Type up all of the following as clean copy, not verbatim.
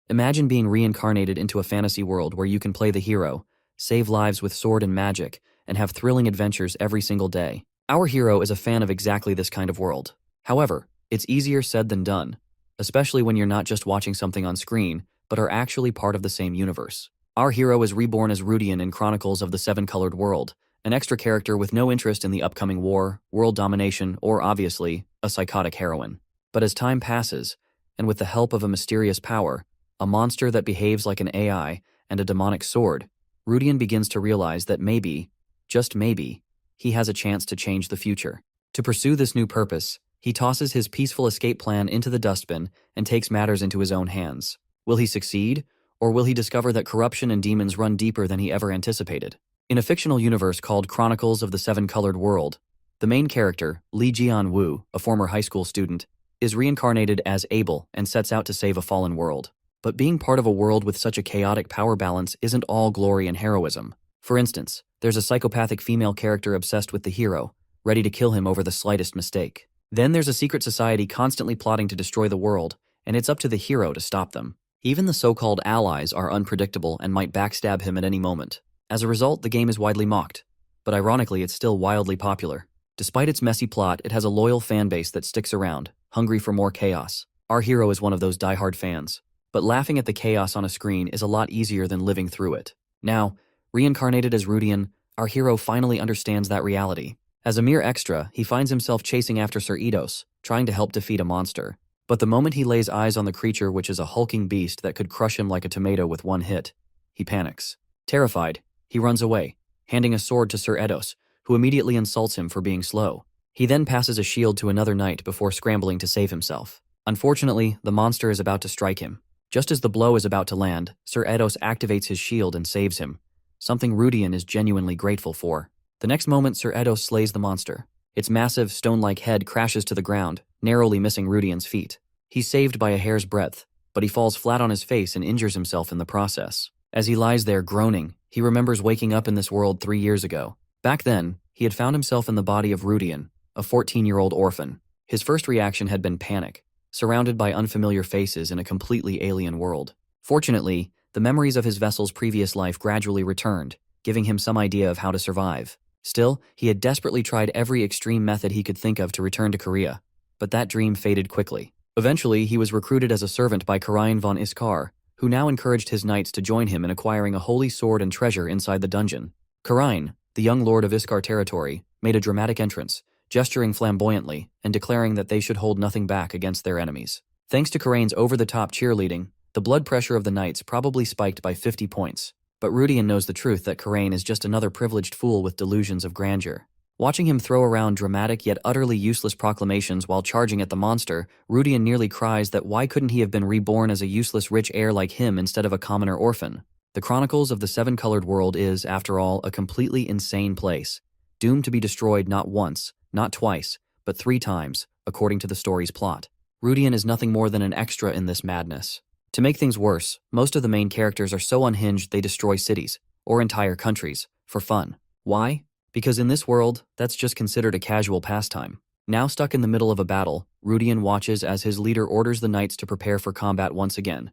Imagine being reincarnated into a fantasy world where you can play the hero, save lives with sword and magic, and have thrilling adventures every single day. Our hero is a fan of exactly this kind of world. However, it's easier said than done, especially when you're not just watching something on screen, but are actually part of the same universe. Our hero is reborn as Rudian in Chronicles of the Seven-Colored World, an extra character with no interest in the upcoming war, world domination, or obviously, a psychotic heroine. But as time passes, and with the help of a mysterious power, a monster that behaves like an AI, and a demonic sword, Rudian begins to realize that maybe, just maybe, he has a chance to change the future. To pursue this new purpose, he tosses his peaceful escape plan into the dustbin and takes matters into his own hands. Will he succeed, or will he discover that corruption and demons run deeper than he ever anticipated? In a fictional universe called Chronicles of the Seven-Colored World, the main character, Lee Jian-woo, a former high school student, is reincarnated as Abel and sets out to save a fallen world. But being part of a world with such a chaotic power balance isn't all glory and heroism. For instance, there's a psychopathic female character obsessed with the hero, ready to kill him over the slightest mistake. Then there's a secret society constantly plotting to destroy the world, and it's up to the hero to stop them. Even the so-called allies are unpredictable and might backstab him at any moment. As a result, the game is widely mocked, but ironically it's still wildly popular. Despite its messy plot, it has a loyal fan base that sticks around, hungry for more chaos. Our hero is one of those die-hard fans, but laughing at the chaos on a screen is a lot easier than living through it. Now, reincarnated as Rudian, our hero finally understands that reality. As a mere extra, he finds himself chasing after Sir Eidos, trying to help defeat a monster. But the moment he lays eyes on the creature, which is a hulking beast that could crush him like a tomato with one hit, he panics. Terrified, he runs away, handing a sword to Sir Eidos, who immediately insults him for being slow. He then passes a shield to another knight before scrambling to save himself. Unfortunately, the monster is about to strike him. Just as the blow is about to land, Sir Eidos activates his shield and saves him, something Rudian is genuinely grateful for. The next moment, Sir Eidos slays the monster. Its massive, stone-like head crashes to the ground, narrowly missing Rudian's feet. He's saved by a hair's breadth, but he falls flat on his face and injures himself in the process. As he lies there groaning, he remembers waking up in this world 3 years ago. Back then, he had found himself in the body of Rudian, a 14-year-old orphan. His first reaction had been panic, surrounded by unfamiliar faces in a completely alien world. Fortunately, the memories of his vessel's previous life gradually returned, giving him some idea of how to survive. Still, he had desperately tried every extreme method he could think of to return to Korea, but that dream faded quickly. Eventually, he was recruited as a servant by Karain von Iskar, who now encouraged his knights to join him in acquiring a holy sword and treasure inside the dungeon. Karain, the young lord of Iskar territory, made a dramatic entrance, gesturing flamboyantly and declaring that they should hold nothing back against their enemies. Thanks to Karain's over-the-top cheerleading, the blood pressure of the knights probably spiked by 50 points. But Rudian knows the truth that Karain is just another privileged fool with delusions of grandeur. Watching him throw around dramatic yet utterly useless proclamations while charging at the monster, Rudian nearly cries that why couldn't he have been reborn as a useless rich heir like him instead of a commoner orphan? The Chronicles of the Seven-Colored World is, after all, a completely insane place, doomed to be destroyed not once, not twice, but 3 times, according to the story's plot. Rudian is nothing more than an extra in this madness. To make things worse, most of the main characters are so unhinged they destroy cities, or entire countries, for fun. Why? Because in this world, that's just considered a casual pastime. Now stuck in the middle of a battle, Rudian watches as his leader orders the knights to prepare for combat once again.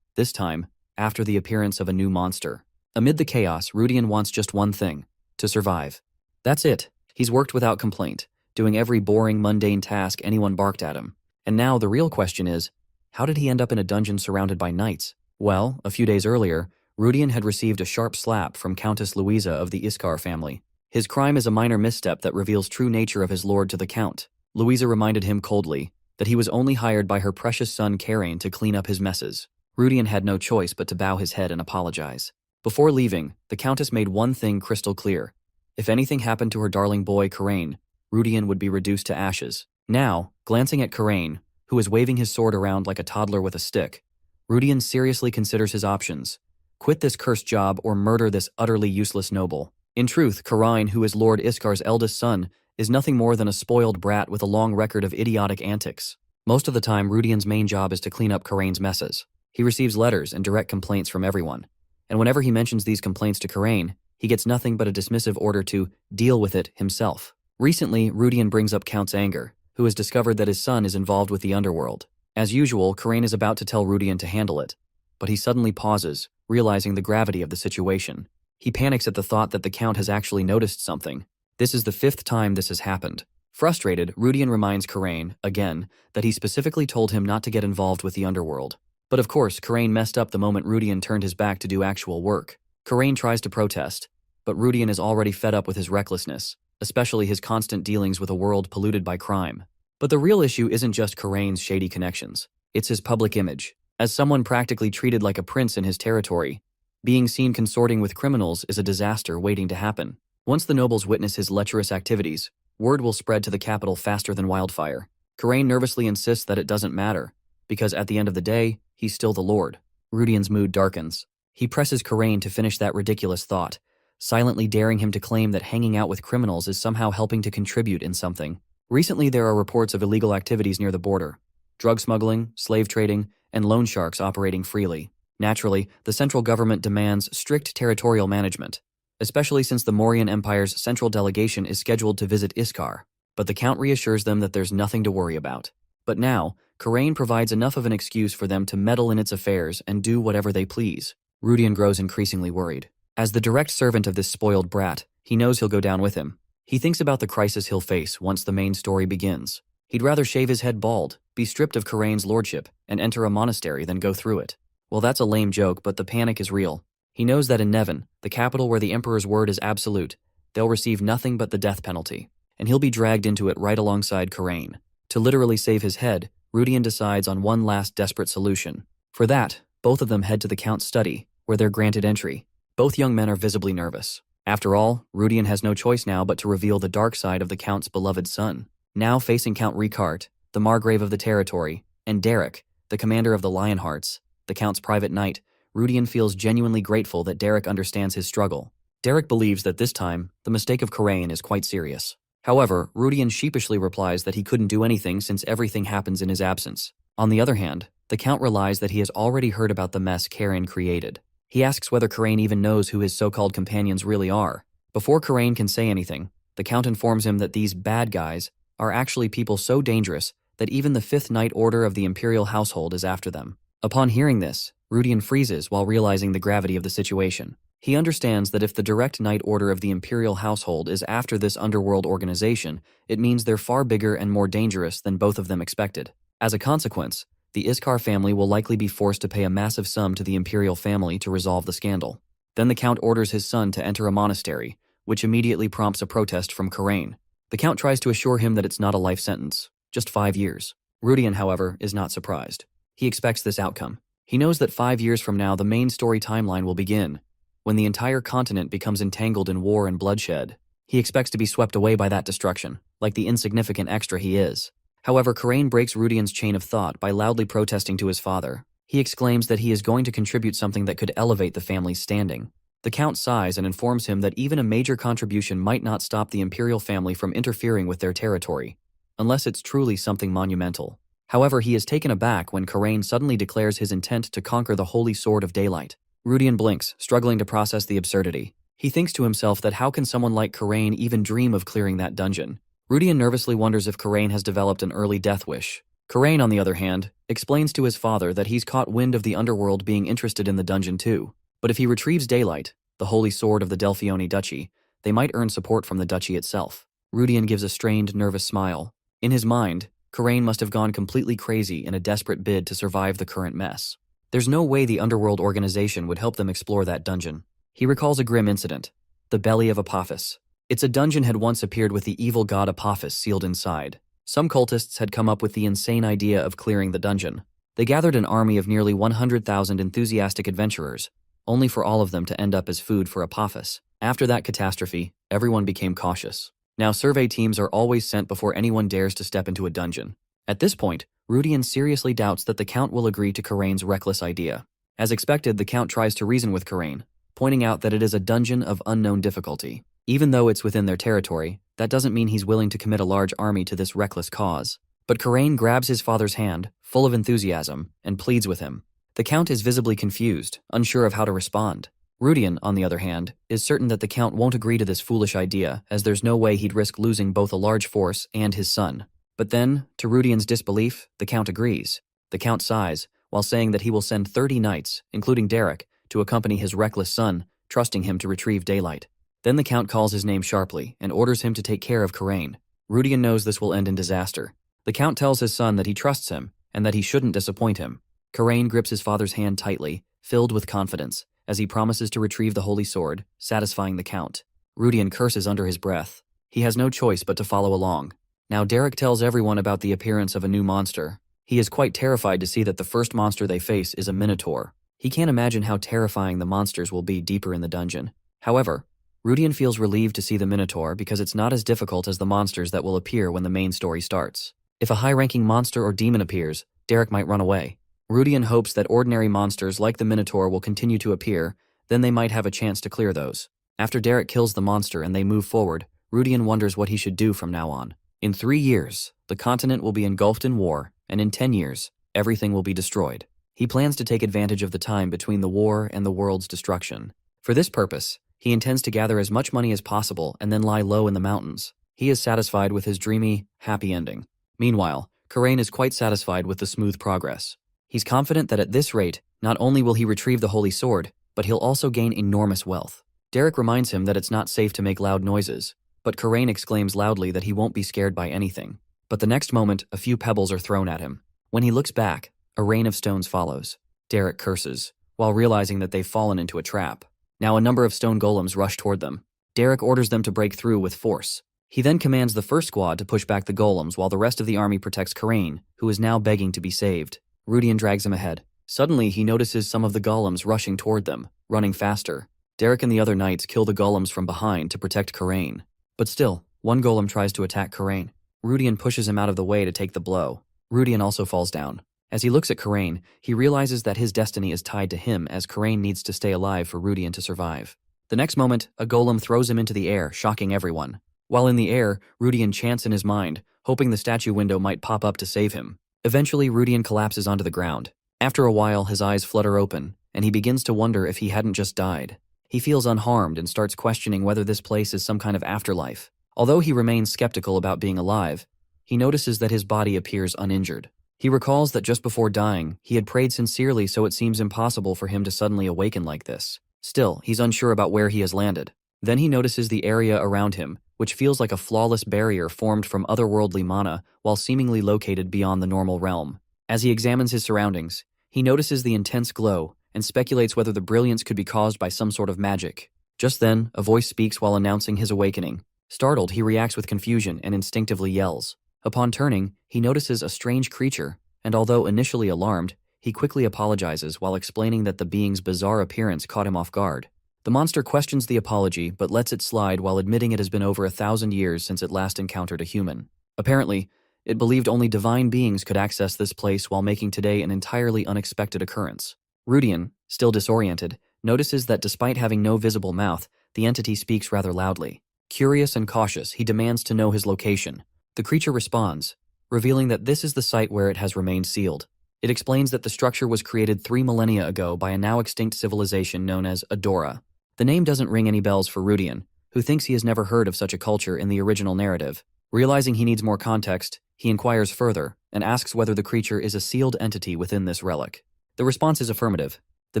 This time, after the appearance of a new monster. Amid the chaos, Rudian wants just one thing: to survive. That's it. He's worked without complaint, doing every boring, mundane task anyone barked at him. And now the real question is, how did he end up in a dungeon surrounded by knights? Well, a few days earlier, Rudian had received a sharp slap from Countess Louisa of the Iskar family. His crime is a minor misstep that reveals true nature of his lord to the Count. Louisa reminded him coldly that he was only hired by her precious son Karain to clean up his messes. Rudian had no choice but to bow his head and apologize. Before leaving, the Countess made one thing crystal clear. If anything happened to her darling boy Karain, Rudian would be reduced to ashes. Now, glancing at Karain, who is waving his sword around like a toddler with a stick, Rudian seriously considers his options: quit this cursed job or murder this utterly useless noble. In truth, Karain, who is Lord Iskar's eldest son, is nothing more than a spoiled brat with a long record of idiotic antics. Most of the time, Rudian's main job is to clean up Karain's messes. He receives letters and direct complaints from everyone, and whenever he mentions these complaints to Karain, he gets nothing but a dismissive order to deal with it himself. Recently, Rudian brings up Count's anger, who has discovered that his son is involved with the underworld. As usual, Karain is about to tell Rudian to handle it, but he suddenly pauses, realizing the gravity of the situation. He panics at the thought that the Count has actually noticed something. This is the 5th time this has happened. Frustrated, Rudian reminds Karain, again, that he specifically told him not to get involved with the underworld. But of course, Karain messed up the moment Rudian turned his back to do actual work. Karain tries to protest, but Rudian is already fed up with his recklessness, especially his constant dealings with a world polluted by crime. But the real issue isn't just Karain's shady connections, it's his public image. As someone practically treated like a prince in his territory, being seen consorting with criminals is a disaster waiting to happen. Once the nobles witness his lecherous activities, word will spread to the capital faster than wildfire. Karain nervously insists that it doesn't matter, because at the end of the day, he's still the lord. Rudian's mood darkens. He presses Karain to finish that ridiculous thought, silently daring him to claim that hanging out with criminals is somehow helping to contribute in something. Recently, there are reports of illegal activities near the border. Drug smuggling, slave trading, and loan sharks operating freely. Naturally, the central government demands strict territorial management, especially since the Mauryan Empire's central delegation is scheduled to visit Iskar. But the Count reassures them that there's nothing to worry about. But now, Karain provides enough of an excuse for them to meddle in its affairs and do whatever they please. Rudian grows increasingly worried. As the direct servant of this spoiled brat, he knows he'll go down with him. He thinks about the crisis he'll face once the main story begins. He'd rather shave his head bald, be stripped of Karain's lordship, and enter a monastery than go through it. Well, that's a lame joke, but the panic is real. He knows that in Nevin, the capital where the Emperor's word is absolute, they'll receive nothing but the death penalty, and he'll be dragged into it right alongside Karain. To literally save his head, Rudian decides on one last desperate solution. For that, both of them head to the Count's study, where they're granted entry. Both young men are visibly nervous. After all, Rudian has no choice now but to reveal the dark side of the Count's beloved son. Now facing Count Ricart, the Margrave of the territory, and Derek, the commander of the Lionhearts, the Count's private knight, Rudian feels genuinely grateful that Derek understands his struggle. Derek believes that this time, the mistake of Karain is quite serious. However, Rudian sheepishly replies that he couldn't do anything since everything happens in his absence. On the other hand, the Count realizes that he has already heard about the mess Karain created. He asks whether Karain even knows who his so-called companions really are. Before Karain can say anything, the Count informs him that these bad guys are actually people so dangerous that even the 5th Knight Order of the Imperial household is after them. Upon hearing this, Rudian freezes while realizing the gravity of the situation. He understands that if the direct Knight Order of the Imperial household is after this underworld organization, it means they're far bigger and more dangerous than both of them expected. As a consequence, the Iskar family will likely be forced to pay a massive sum to the Imperial family to resolve the scandal. Then the Count orders his son to enter a monastery, which immediately prompts a protest from Karain. The Count tries to assure him that it's not a life sentence, just 5 years. Rudian, however, is not surprised. He expects this outcome. He knows that 5 years from now the main story timeline will begin, when the entire continent becomes entangled in war and bloodshed. He expects to be swept away by that destruction, like the insignificant extra he is. However, Karain breaks Rudian's chain of thought by loudly protesting to his father. He exclaims that he is going to contribute something that could elevate the family's standing. The Count sighs and informs him that even a major contribution might not stop the Imperial family from interfering with their territory, unless it's truly something monumental. However, he is taken aback when Karain suddenly declares his intent to conquer the Holy Sword of Daylight. Rudian blinks, struggling to process the absurdity. He thinks to himself that how can someone like Karain even dream of clearing that dungeon? Rudian nervously wonders if Karain has developed an early death wish. Karain, on the other hand, explains to his father that he's caught wind of the underworld being interested in the dungeon too. But if he retrieves Daylight, the Holy Sword of the Delphione Duchy, they might earn support from the duchy itself. Rudian gives a strained, nervous smile. In his mind, Karain must have gone completely crazy in a desperate bid to survive the current mess. There's no way the underworld organization would help them explore that dungeon. He recalls a grim incident, the Belly of Apophis. It's a dungeon had once appeared with the evil god Apophis sealed inside. Some cultists had come up with the insane idea of clearing the dungeon. They gathered an army of nearly 100,000 enthusiastic adventurers, only for all of them to end up as food for Apophis. After that catastrophe, everyone became cautious. Now survey teams are always sent before anyone dares to step into a dungeon. At this point, Rudian seriously doubts that the Count will agree to Karain's reckless idea. As expected, the Count tries to reason with Karain, pointing out that it is a dungeon of unknown difficulty. Even though it's within their territory, that doesn't mean he's willing to commit a large army to this reckless cause. But Karain grabs his father's hand, full of enthusiasm, and pleads with him. The Count is visibly confused, unsure of how to respond. Rudian, on the other hand, is certain that the Count won't agree to this foolish idea, as there's no way he'd risk losing both a large force and his son. But then, to Rudian's disbelief, the Count agrees. The Count sighs, while saying that he will send 30 knights, including Derek, to accompany his reckless son, trusting him to retrieve daylight. Then the Count calls his name sharply and orders him to take care of Karain. Rudian knows this will end in disaster. The Count tells his son that he trusts him and that he shouldn't disappoint him. Karain grips his father's hand tightly, filled with confidence, as he promises to retrieve the holy sword, satisfying the Count. Rudian curses under his breath. He has no choice but to follow along. Now Derek tells everyone about the appearance of a new monster. He is quite terrified to see that the first monster they face is a minotaur. He can't imagine how terrifying the monsters will be deeper in the dungeon. However, Rudian feels relieved to see the minotaur because it's not as difficult as the monsters that will appear when the main story starts. If a high-ranking monster or demon appears, Derek might run away. Rudian hopes that ordinary monsters like the minotaur will continue to appear, then they might have a chance to clear those. After Derek kills the monster and they move forward, Rudian wonders what he should do from now on. In 3 years, the continent will be engulfed in war, and in 10 years, everything will be destroyed. He plans to take advantage of the time between the war and the world's destruction. For this purpose, he intends to gather as much money as possible and then lie low in the mountains. He is satisfied with his dreamy, happy ending. Meanwhile, Karain is quite satisfied with the smooth progress. He's confident that at this rate, not only will he retrieve the holy sword, but he'll also gain enormous wealth. Derek reminds him that it's not safe to make loud noises, but Karain exclaims loudly that he won't be scared by anything. But the next moment, a few pebbles are thrown at him. When he looks back, a rain of stones follows. Derek curses, while realizing that they've fallen into a trap. Now a number of stone golems rush toward them. Derek orders them to break through with force. He then commands the first squad to push back the golems while the rest of the army protects Karain, who is now begging to be saved. Rudian drags him ahead. Suddenly, he notices some of the golems rushing toward them, running faster. Derek and the other knights kill the golems from behind to protect Karain. But still, one golem tries to attack Karain. Rudian pushes him out of the way to take the blow. Rudian also falls down. As he looks at Karain, he realizes that his destiny is tied to him as Karain needs to stay alive for Rudian to survive. The next moment, a golem throws him into the air, shocking everyone. While in the air, Rudian chants in his mind, hoping the statue window might pop up to save him. Eventually, Rudian collapses onto the ground. After a while, his eyes flutter open, and he begins to wonder if he hadn't just died. He feels unharmed and starts questioning whether this place is some kind of afterlife. Although he remains skeptical about being alive, he notices that his body appears uninjured. He recalls that just before dying, he had prayed sincerely, so it seems impossible for him to suddenly awaken like this. Still, he's unsure about where he has landed. Then he notices the area around him, which feels like a flawless barrier formed from otherworldly mana while seemingly located beyond the normal realm. As he examines his surroundings, he notices the intense glow and speculates whether the brilliance could be caused by some sort of magic. Just then, a voice speaks while announcing his awakening. Startled, he reacts with confusion and instinctively yells. Upon turning, he notices a strange creature, and although initially alarmed, he quickly apologizes while explaining that the being's bizarre appearance caught him off guard. The monster questions the apology but lets it slide while admitting it has been over 1,000 years since it last encountered a human. Apparently, it believed only divine beings could access this place while making today an entirely unexpected occurrence. Rudian, still disoriented, notices that despite having no visible mouth, the entity speaks rather loudly. Curious and cautious, he demands to know his location. The creature responds, revealing that this is the site where it has remained sealed. It explains that the structure was created 3 millennia ago by a now extinct civilization known as Adora. The name doesn't ring any bells for Rudian, who thinks he has never heard of such a culture in the original narrative. Realizing he needs more context, he inquires further and asks whether the creature is a sealed entity within this relic. The response is affirmative. The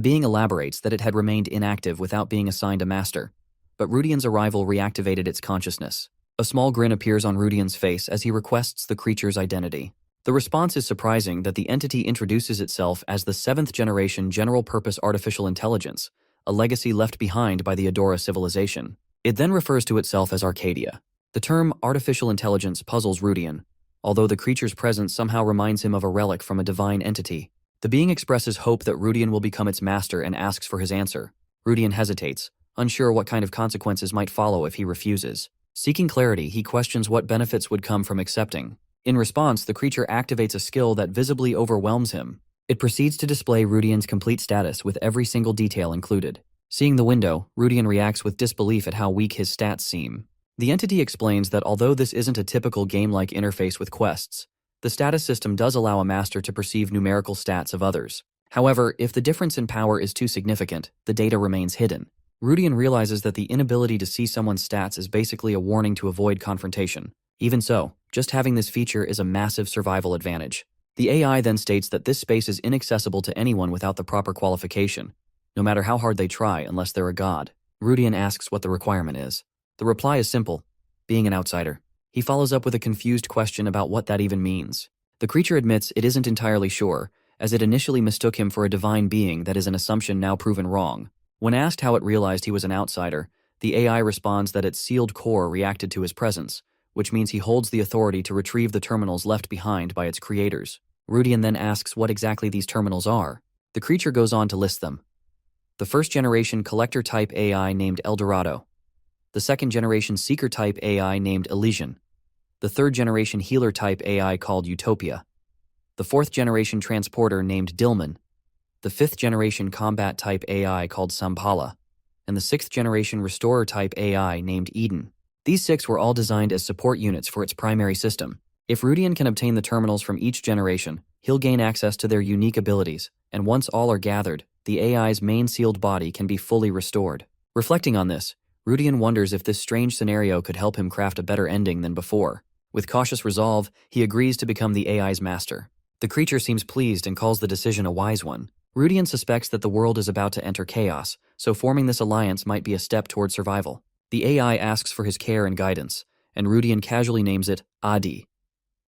being elaborates that it had remained inactive without being assigned a master, but Rudian's arrival reactivated its consciousness. A small grin appears on Rudian's face as he requests the creature's identity. The response is surprising that the entity introduces itself as the 7th-generation general-purpose artificial intelligence, a legacy left behind by the Adora civilization. It then refers to itself as Arcadia. The term artificial intelligence puzzles Rudian, although the creature's presence somehow reminds him of a relic from a divine entity. The being expresses hope that Rudian will become its master and asks for his answer. Rudian hesitates, unsure what kind of consequences might follow if he refuses. Seeking clarity, he questions what benefits would come from accepting. In response, the creature activates a skill that visibly overwhelms him. It proceeds to display Rudian's complete status with every single detail included. Seeing the window, Rudian reacts with disbelief at how weak his stats seem. The entity explains that although this isn't a typical game-like interface with quests, the status system does allow a master to perceive numerical stats of others. However, if the difference in power is too significant, the data remains hidden. Rudian realizes that the inability to see someone's stats is basically a warning to avoid confrontation. Even so, just having this feature is a massive survival advantage. The AI then states that this space is inaccessible to anyone without the proper qualification, no matter how hard they try unless they're a god. Rudian asks what the requirement is. The reply is simple: being an outsider. He follows up with a confused question about what that even means. The creature admits it isn't entirely sure, as it initially mistook him for a divine being that is an assumption now proven wrong. When asked how it realized he was an outsider, the AI responds that its sealed core reacted to his presence, which means he holds the authority to retrieve the terminals left behind by its creators. Rudian then asks what exactly these terminals are. The creature goes on to list them. The first-generation collector-type AI named Eldorado. The second-generation seeker-type AI named Elysian. The third-generation healer-type AI called Utopia. The fourth-generation transporter named Dilman. The fifth-generation combat-type AI called Sampala. And the sixth-generation restorer-type AI named Eden. These 6 were all designed as support units for its primary system. If Rudian can obtain the terminals from each generation, he'll gain access to their unique abilities, and once all are gathered, the AI's main sealed body can be fully restored. Reflecting on this, Rudian wonders if this strange scenario could help him craft a better ending than before. With cautious resolve, he agrees to become the AI's master. The creature seems pleased and calls the decision a wise one. Rudian suspects that the world is about to enter chaos, so forming this alliance might be a step toward survival. The AI asks for his care and guidance, and Rudian casually names it Adi.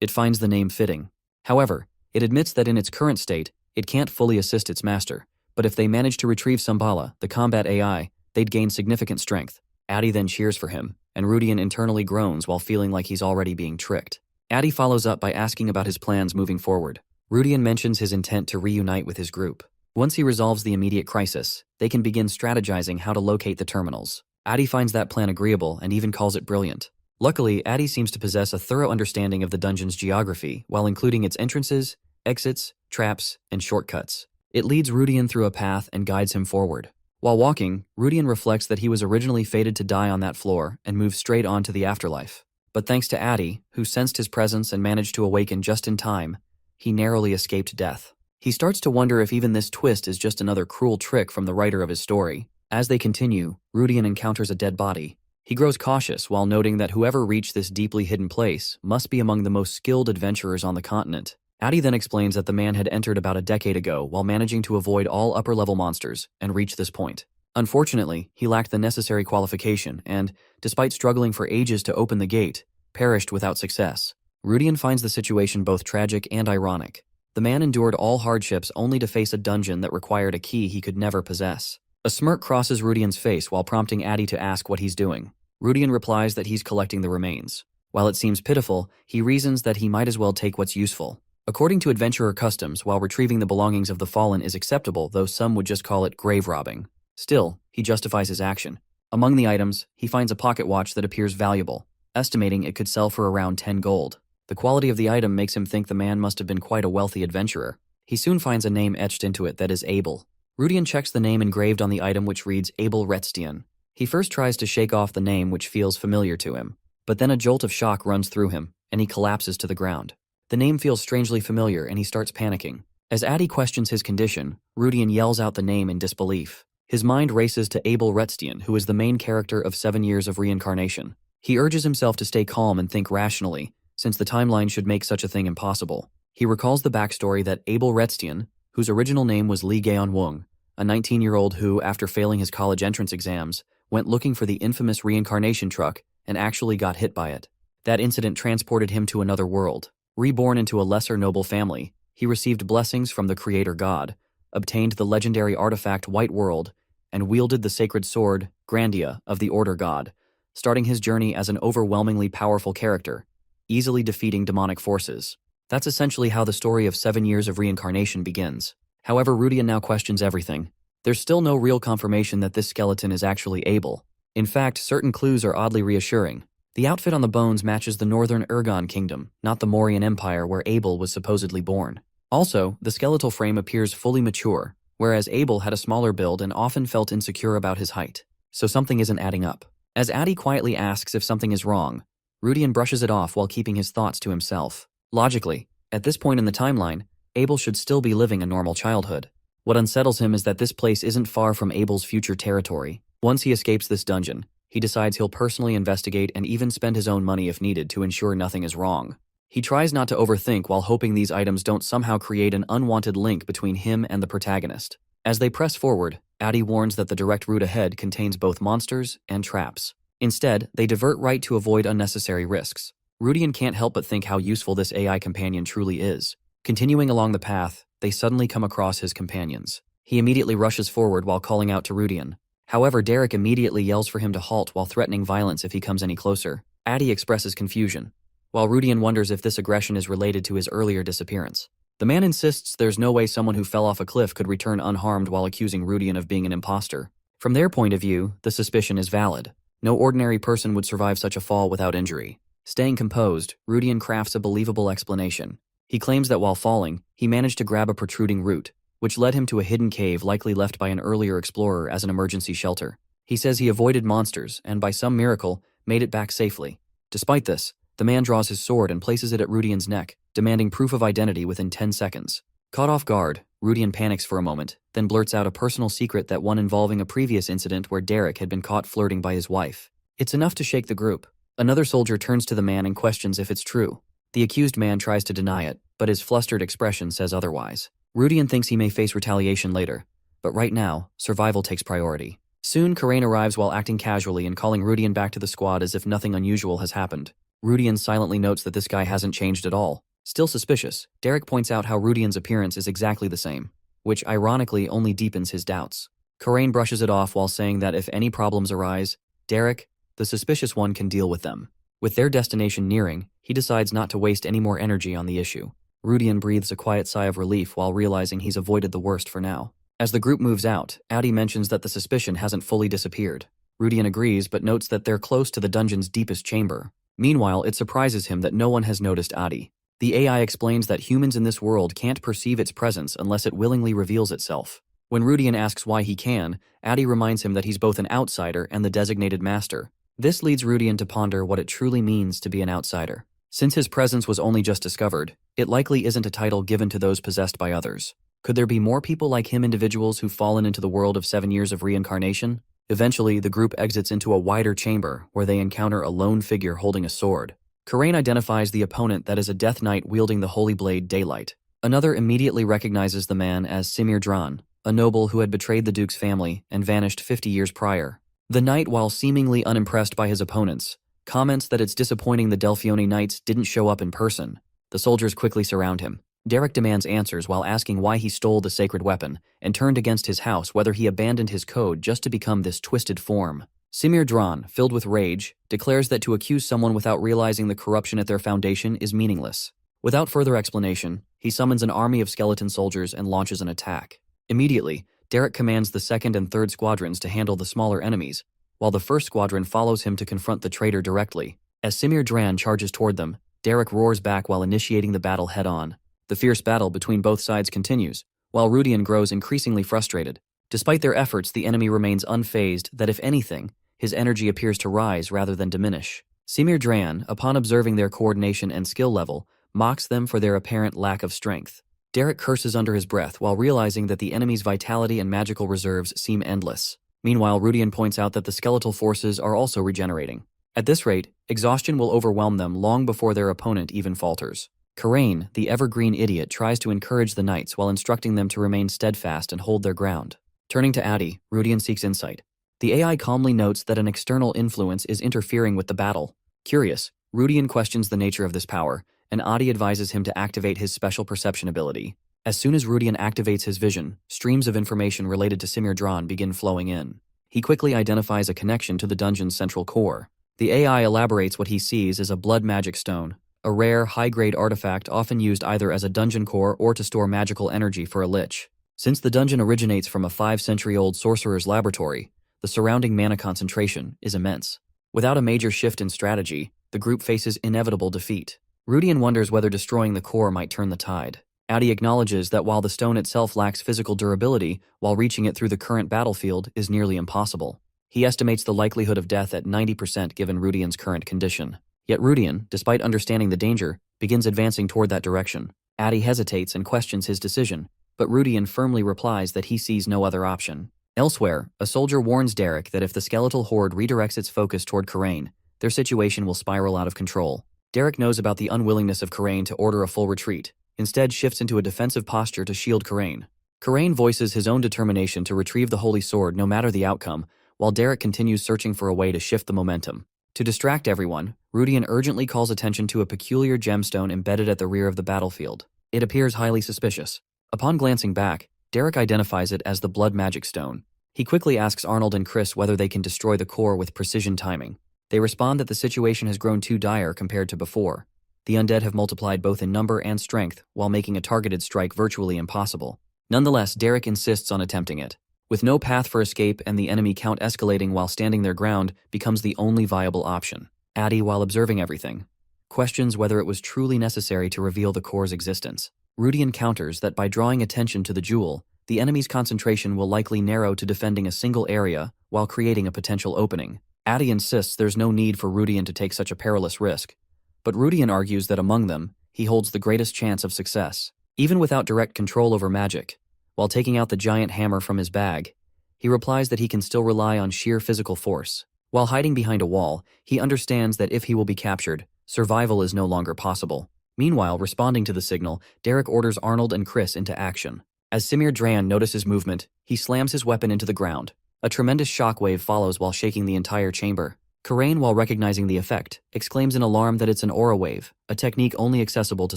It finds the name fitting. However, it admits that in its current state, it can't fully assist its master, but if they manage to retrieve Sambala, the combat AI, they'd gain significant strength. Adi then cheers for him, and Rudian internally groans while feeling like he's already being tricked. Adi follows up by asking about his plans moving forward. Rudian mentions his intent to reunite with his group. Once he resolves the immediate crisis, they can begin strategizing how to locate the terminals. Adi finds that plan agreeable and even calls it brilliant. Luckily, Adi seems to possess a thorough understanding of the dungeon's geography, while including its entrances, exits, traps, and shortcuts. It leads Rudian through a path and guides him forward. While walking, Rudian reflects that he was originally fated to die on that floor and moves straight on to the afterlife. But thanks to Adi, who sensed his presence and managed to awaken just in time, he narrowly escaped death. He starts to wonder if even this twist is just another cruel trick from the writer of his story. As they continue, Rudian encounters a dead body. He grows cautious while noting that whoever reached this deeply hidden place must be among the most skilled adventurers on the continent. Adi then explains that the man had entered about a decade ago while managing to avoid all upper-level monsters and reach this point. Unfortunately, he lacked the necessary qualification and, despite struggling for ages to open the gate, perished without success. Rudian finds the situation both tragic and ironic. The man endured all hardships only to face a dungeon that required a key he could never possess. A smirk crosses Rudian's face while prompting Adi to ask what he's doing. Rudian replies that he's collecting the remains. While it seems pitiful, he reasons that he might as well take what's useful. According to adventurer customs, while retrieving the belongings of the fallen is acceptable, though some would just call it grave robbing. Still, he justifies his action. Among the items, he finds a pocket watch that appears valuable, estimating it could sell for around 10 gold. The quality of the item makes him think the man must have been quite a wealthy adventurer. He soon finds a name etched into it that is Abel. Rudian checks the name engraved on the item, which reads Abel Retstian. He first tries to shake off the name, which feels familiar to him, but then a jolt of shock runs through him, and he collapses to the ground. The name feels strangely familiar, and he starts panicking. As Adi questions his condition, Rudian yells out the name in disbelief. His mind races to Abel Retstian, who is the main character of 7 Years of Reincarnation. He urges himself to stay calm and think rationally, since the timeline should make such a thing impossible. He recalls the backstory that Abel Retstian, whose original name was Li Gaon-Wung, a 19-year-old who, after failing his college entrance exams, went looking for the infamous reincarnation truck and actually got hit by it. That incident transported him to another world. Reborn into a lesser noble family, he received blessings from the creator god, obtained the legendary artifact White World, and wielded the sacred sword, Grandia, of the Order God, starting his journey as an overwhelmingly powerful character, easily defeating demonic forces. That's essentially how the story of 7 Years of Reincarnation begins. However, Rudian now questions everything. There's still no real confirmation that this skeleton is actually Abel. In fact, certain clues are oddly reassuring. The outfit on the bones matches the northern Urgon kingdom, not the Mauryan Empire where Abel was supposedly born. Also, the skeletal frame appears fully mature, whereas Abel had a smaller build and often felt insecure about his height. So something isn't adding up. As Adi quietly asks if something is wrong, Rudian brushes it off while keeping his thoughts to himself. Logically, at this point in the timeline, Abel should still be living a normal childhood. What unsettles him is that this place isn't far from Abel's future territory. Once he escapes this dungeon, he decides he'll personally investigate and even spend his own money if needed to ensure nothing is wrong. He tries not to overthink while hoping these items don't somehow create an unwanted link between him and the protagonist. As they press forward, Addy warns that the direct route ahead contains both monsters and traps. Instead, they divert right to avoid unnecessary risks. Rudian can't help but think how useful this AI companion truly is. Continuing along the path, they suddenly come across his companions. He immediately rushes forward while calling out to Rudian. However, Derek immediately yells for him to halt while threatening violence if he comes any closer. Addy expresses confusion, while Rudian wonders if this aggression is related to his earlier disappearance. The man insists there's no way someone who fell off a cliff could return unharmed while accusing Rudian of being an imposter. From their point of view, the suspicion is valid. No ordinary person would survive such a fall without injury. Staying composed, Rudian crafts a believable explanation. He claims that while falling, he managed to grab a protruding root, which led him to a hidden cave likely left by an earlier explorer as an emergency shelter. He says he avoided monsters and, by some miracle, made it back safely. Despite this, the man draws his sword and places it at Rudian's neck, demanding proof of identity within 10 seconds. Caught off guard, Rudian panics for a moment, then blurts out a personal secret, that one involving a previous incident where Derek had been caught flirting by his wife. It's enough to shake the group. Another soldier turns to the man and questions if it's true. The accused man tries to deny it, but his flustered expression says otherwise. Rudian thinks he may face retaliation later, but right now, survival takes priority. Soon, Karain arrives while acting casually and calling Rudian back to the squad as if nothing unusual has happened. Rudian silently notes that this guy hasn't changed at all. Still suspicious, Derek points out how Rudian's appearance is exactly the same, which ironically only deepens his doubts. Karain brushes it off while saying that if any problems arise, Derek, the suspicious one, can deal with them. With their destination nearing, he decides not to waste any more energy on the issue. Rudian breathes a quiet sigh of relief while realizing he's avoided the worst for now. As the group moves out, Addy mentions that the suspicion hasn't fully disappeared. Rudian agrees but notes that they're close to the dungeon's deepest chamber. Meanwhile, it surprises him that no one has noticed Addy. The AI explains that humans in this world can't perceive its presence unless it willingly reveals itself. When Rudian asks why he can, Addy reminds him that he's both an outsider and the designated master. This leads Rudian to ponder what it truly means to be an outsider. Since his presence was only just discovered, it likely isn't a title given to those possessed by others. Could there be more people like him, individuals who've fallen into the world of 7 years of reincarnation? Eventually, the group exits into a wider chamber where they encounter a lone figure holding a sword. Karain identifies the opponent that is a Death Knight wielding the holy blade Daylight. Another immediately recognizes the man as Simir Dran, a noble who had betrayed the Duke's family and vanished 50 years prior. The knight, while seemingly unimpressed by his opponents, comments that it's disappointing the Delphione Knights didn't show up in person. The soldiers quickly surround him. Derek demands answers while asking why he stole the sacred weapon and turned against his house, whether he abandoned his code just to become this twisted form. Simir Dran, filled with rage, declares that to accuse someone without realizing the corruption at their foundation is meaningless. Without further explanation, he summons an army of skeleton soldiers and launches an attack. Immediately, Derek commands the 2nd and 3rd squadrons to handle the smaller enemies, while the 1st squadron follows him to confront the traitor directly. As Simir Dran charges toward them, Derek roars back while initiating the battle head-on. The fierce battle between both sides continues, while Rudian grows increasingly frustrated. Despite their efforts, the enemy remains unfazed that, if anything, his energy appears to rise rather than diminish. Simir Dran, upon observing their coordination and skill level, mocks them for their apparent lack of strength. Derek curses under his breath while realizing that the enemy's vitality and magical reserves seem endless. Meanwhile, Rudian points out that the skeletal forces are also regenerating. At this rate, exhaustion will overwhelm them long before their opponent even falters. Karain, the evergreen idiot, tries to encourage the knights while instructing them to remain steadfast and hold their ground. Turning to Addy, Rudian seeks insight. The AI calmly notes that an external influence is interfering with the battle. Curious, Rudian questions the nature of this power, and Addy advises him to activate his special perception ability. As soon as Rudian activates his vision, streams of information related to Simir Dran begin flowing in. He quickly identifies a connection to the dungeon's central core. The AI elaborates what he sees as a blood magic stone, a rare, high-grade artifact often used either as a dungeon core or to store magical energy for a lich. Since the dungeon originates from a 5-century-old sorcerer's laboratory, the surrounding mana concentration is immense. Without a major shift in strategy, the group faces inevitable defeat. Rudian wonders whether destroying the core might turn the tide. Addy acknowledges that while the stone itself lacks physical durability, while reaching it through the current battlefield is nearly impossible. He estimates the likelihood of death at 90% given Rudian's current condition. Yet Rudian, despite understanding the danger, begins advancing toward that direction. Addy hesitates and questions his decision, but Rudian firmly replies that he sees no other option. Elsewhere, a soldier warns Derek that if the skeletal horde redirects its focus toward Karain, their situation will spiral out of control. Derek knows about the unwillingness of Karain to order a full retreat, instead shifts into a defensive posture to shield Karain. Karain voices his own determination to retrieve the Holy Sword no matter the outcome, while Derek continues searching for a way to shift the momentum. To distract everyone, Rudian urgently calls attention to a peculiar gemstone embedded at the rear of the battlefield. It appears highly suspicious. Upon glancing back, Derek identifies it as the Blood Magic Stone. He quickly asks Arnold and Chris whether they can destroy the core with precision timing. They respond that the situation has grown too dire compared to before. The undead have multiplied both in number and strength, while making a targeted strike virtually impossible. Nonetheless, Derek insists on attempting it. With no path for escape and the enemy count escalating while standing their ground becomes the only viable option. Addie, while observing everything, questions whether it was truly necessary to reveal the core's existence. Rudy encounters that by drawing attention to the jewel, the enemy's concentration will likely narrow to defending a single area while creating a potential opening. Addie insists there's no need for Rudian to take such a perilous risk, but Rudian argues that among them, he holds the greatest chance of success. Even without direct control over magic, while taking out the giant hammer from his bag, he replies that he can still rely on sheer physical force. While hiding behind a wall, he understands that if he will be captured, survival is no longer possible. Meanwhile, responding to the signal, Derek orders Arnold and Chris into action. As Samir Dran notices movement, he slams his weapon into the ground. A tremendous shockwave follows while shaking the entire chamber. Karain, while recognizing the effect, exclaims in alarm that it's an aura wave, a technique only accessible to